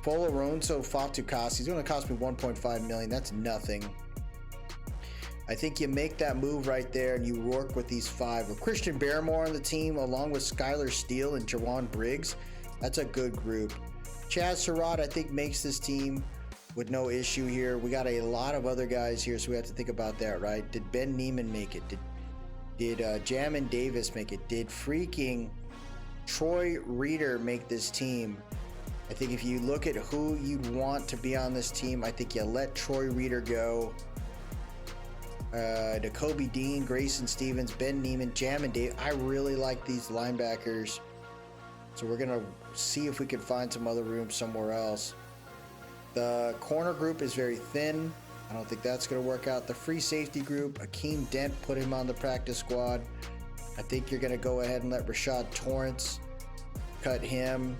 Foloronso Fatukasi. He's going to cost me $1.5 million. That's nothing. I think you make that move right there and you work with these 5. With Christian Barrymore on the team, along with Skylar Steele and Jawan Briggs, that's a good group. Chaz Surratt, I think, makes this team with no issue here. We got a lot of other guys here, so we have to think about that, right? Did Ben Neiman make it? Did Jamin Davis make it? Did freaking Troy Reeder make this team? I think if you look at who you'd want to be on this team, I think you let Troy Reeder go. Jacoby Dean, Grayson Stevens, Ben Neiman, Jamin Davis. I really like these linebackers. So we're going to see if we can find some other room somewhere else. The corner group is very thin. I don't think that's going to work out. The free safety group, Akeem Dent, put him on the practice squad. I think you're going to go ahead and let Rashad Torrance cut him.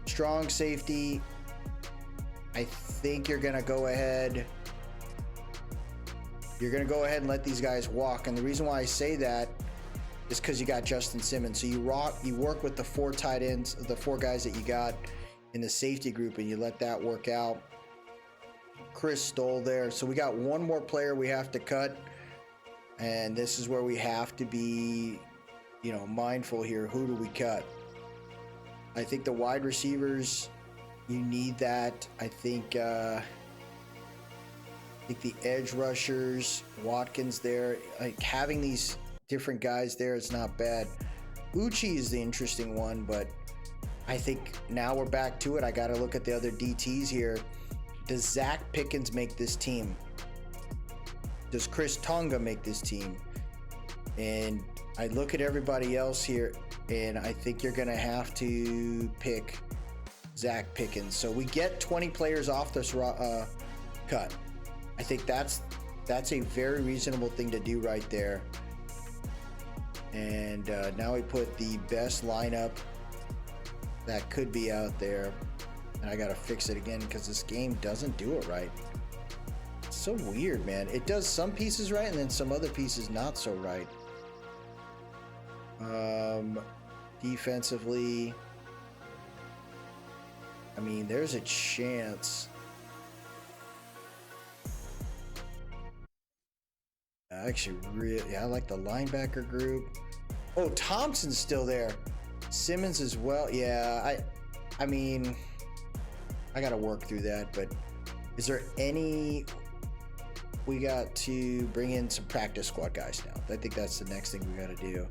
Strong safety, I think you're going to go ahead. You're going to go ahead and let these guys walk. And the reason why I say that is because you got Justin Simmons. So you work with the 4 tight ends, the 4 guys that you got in the safety group, and you let that work out. Chris Stoll there. So we got one more player we have to cut. And this is where we have to be, mindful here. Who do we cut? I think the wide receivers, you need that. I think the edge rushers, Watkins there, like having these different guys there is not bad. Uchi is the interesting one, but I think now we're back to it. I got to look at the other DTs here. Does Zach Pickens make this team? Does Chris Tonga make this team? And I look at everybody else here, and I think you're going to have to pick Zach Pickens. So we get 20 players off this cut. I think that's a very reasonable thing to do right there. And now we put the best lineup that could be out there. And I got to fix it again because this game doesn't do it right. It's so weird, man. It does some pieces right and then some other pieces not so right. Defensively, I mean, there's a chance. Actually, I like the linebacker group. Oh, Thompson's still there. Simmons as well. Yeah, I mean, I got to work through that, but is there any... We got to bring in some practice squad guys now. I think that's the next thing we got to do.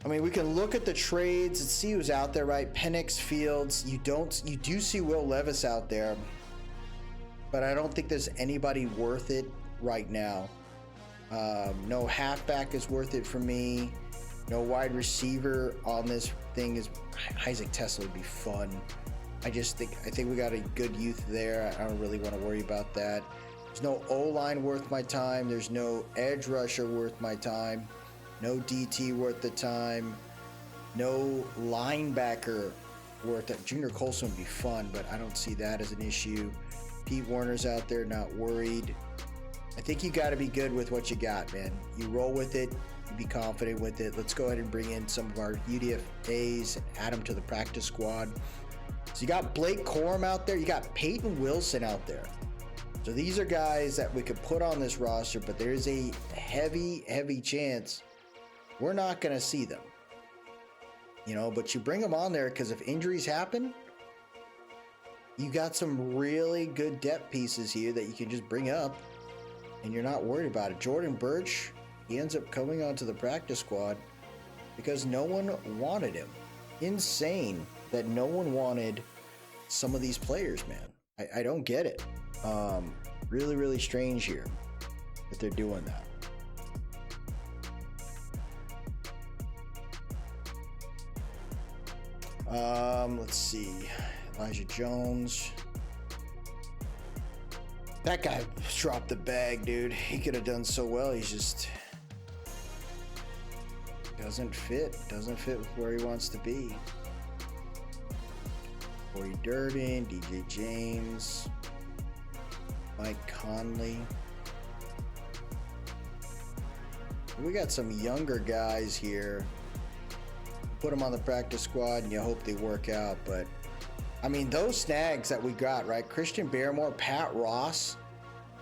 I mean, we can look at the trades and see who's out there, right? Penix, Fields. You do see Will Levis out there, but I don't think there's anybody worth it right now. No halfback is worth it for me. No wide receiver on this thing is... Isaac Tesla would be fun. I think we got a good youth there. I don't really want to worry about that. There's no O-line worth my time. There's no edge rusher worth my time. No DT worth the time. No linebacker worth it. Junior Colson would be fun, but I don't see that as an issue. Pete Warner's out there, not worried. I think you got to be good with what you got, man. You roll with it. You be confident with it. Let's go ahead and bring in some of our UDFAs and add them to the practice squad. So you got Blake Corum out there. You got Peyton Wilson out there. So these are guys that we could put on this roster, but there is a heavy, heavy chance we're not going to see them. But you bring them on there because if injuries happen, you got some really good depth pieces here that you can just bring up and you're not worried about it. Jordan Birch, he ends up coming onto the practice squad because no one wanted him. Insane that no one wanted some of these players, man. I don't get it. Really, really strange here that they're doing that. Let's see. Elijah Jones. That guy dropped the bag, dude. He could have done so well. He's just doesn't fit with where he wants to be. Corey Durden, DJ James, Mike Conley. We got some younger guys here. Put them on the practice squad and you hope they work out. But I mean, those snags that we got, right? Christian Barrymore, Pat Ross.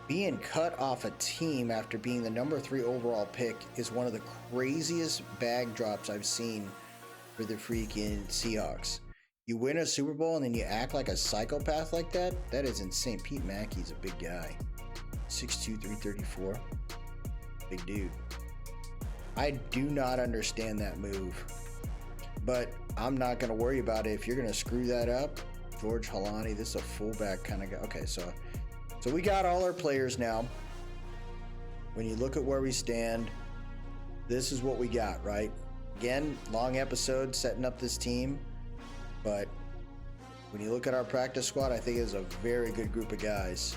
being cut off a team after being the number 3 overall pick is one of the craziest bag drops I've seen for the freaking Seahawks. You win a Super Bowl and then you act like a psychopath like that? That is insane. Pete Mackey's a big guy. 6'2", 334. Big dude. I do not understand that move. But I'm not going to worry about it. If you're going to screw that up, George Halani, this is a fullback kind of guy. Okay, so we got all our players now. When you look at where we stand, this is what we got, right? Again, long episode setting up this team. But when you look at our practice squad, I think it's a very good group of guys.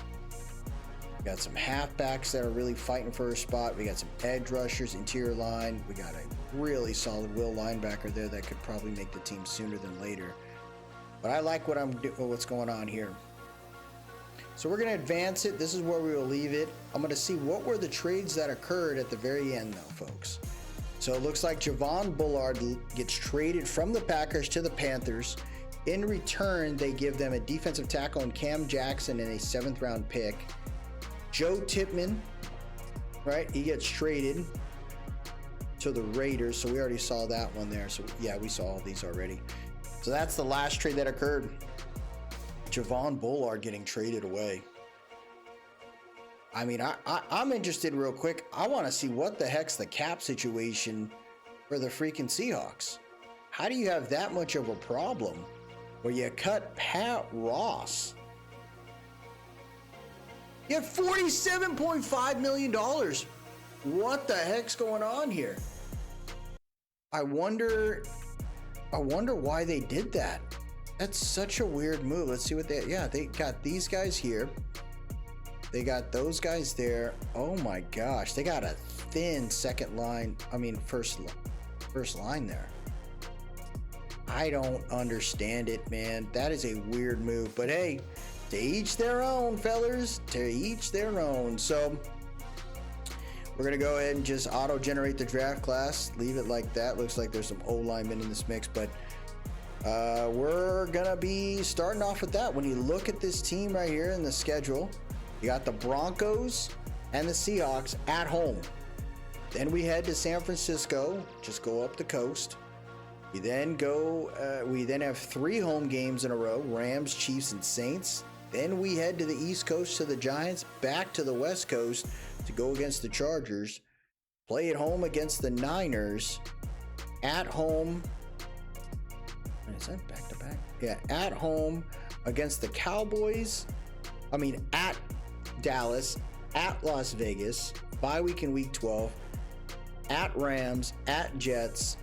We got some halfbacks that are really fighting for a spot. We got some edge rushers, interior line. We got a really solid will linebacker there that could probably make the team sooner than later. But I like what's going on here. So we're going to advance it. This is where we will leave it. I'm going to see what were the trades that occurred at the very end, though, folks. So it looks like Javon Bullard gets traded from the Packers to the Panthers. In return, they give them a defensive tackle and Cam Jackson and a 7th-round pick. Joe Tippmann, right? He gets traded to the Raiders. So we already saw that one there. So yeah, we saw all these already. So that's the last trade that occurred. Javon Bullard getting traded away. I mean, I'm interested real quick. I want to see what the heck's the cap situation for the freaking Seahawks. How do you have that much of a problem where you cut Pat Ross? You have $47.5 million. What the heck's going on here? I wonder why they did that. That's such a weird move. Let's see what they got these guys here. They got those guys there. Oh my gosh, they got a thin second line. I mean, first line there. I don't understand it, man. That is a weird move. But hey, to each their own, fellas. To each their own. So we're gonna go ahead and just auto-generate the draft class. Leave it like that. Looks like there's some O-linemen in this mix, but we're gonna be starting off with that. When you look at this team right here in the schedule, you got the Broncos and the Seahawks at home. Then we head to San Francisco, just go up the coast. We then have 3 home games in a row, Rams, Chiefs, and Saints. Then we head to the East Coast to the Giants, back to the West Coast to go against the Chargers. Play at home against the Niners. At home. Is that back to back? Yeah, at home against the Cowboys. At Dallas, at Las Vegas, bye week in week 12, at Rams, at Jets,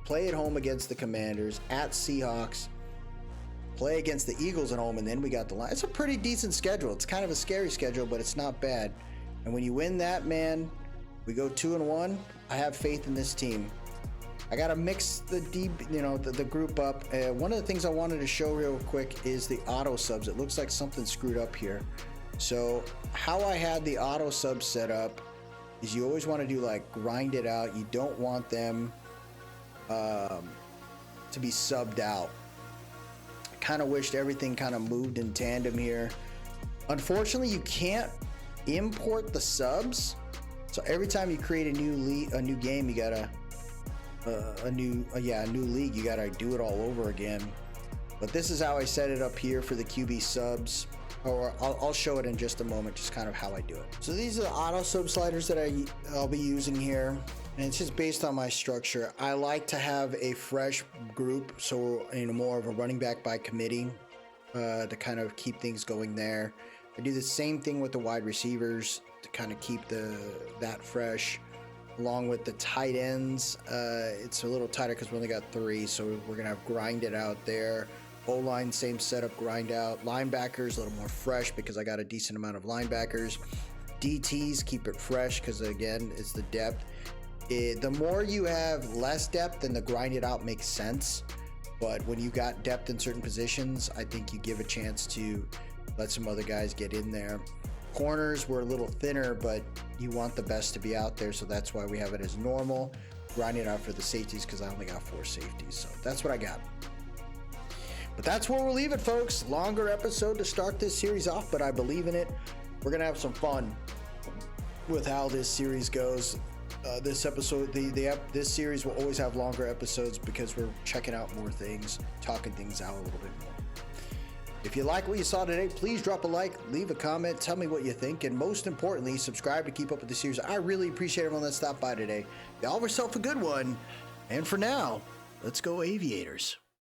play at home against the Commanders, at Seahawks, play against the Eagles at home, and then we got the Lions. It's a pretty decent schedule. It's kind of a scary schedule, but it's not bad. And when you win that, man, we go 2-1. I have faith in this team. I gotta mix the the group up. One of the things I wanted to show real quick is the auto subs. It looks like something screwed up here. So how I had the auto subs set up is you always want to do like grind it out. You don't want them to be subbed out. I kind of wished everything kind of moved in tandem here. Unfortunately, you can't import the subs. So every time you create a new game, you gotta a new league, you gotta do it all over again. But this is how I set it up here for the QB subs, or I'll show it in just a moment, just kind of how I do it. So these are the auto sub sliders that I'll be using here, and it's just based on my structure. I like to have a fresh group, so more of a running back by committee to kind of keep things going there. I do the same thing with the wide receivers to kind of keep that fresh. Along with the tight ends, it's a little tighter because we only got 3, so we're gonna have grind it out there. O-line, same setup, grind out. Linebackers, a little more fresh because I got a decent amount of linebackers. DTs, keep it fresh because again, it's the depth. The more you have less depth, then the grind it out makes sense. But when you got depth in certain positions, I think you give a chance to let some other guys get in there. Corners were a little thinner, but you want the best to be out there, so that's why we have it as normal. Grind it out for the safeties because I only got 4 safeties, so that's what I got. But that's where we'll leave it, folks. Longer episode to start this series off, but I believe in it. we're gonna have some fun with how this series goes. This episode, this series will always have longer episodes because we're checking out more things, talking things out a little bit more. If you like what you saw today, please drop a like, leave a comment, tell me what you think, and most importantly, subscribe to keep up with the series. I really appreciate everyone that stopped by today. Y'all have yourself a good one, and for now, let's go Aviators.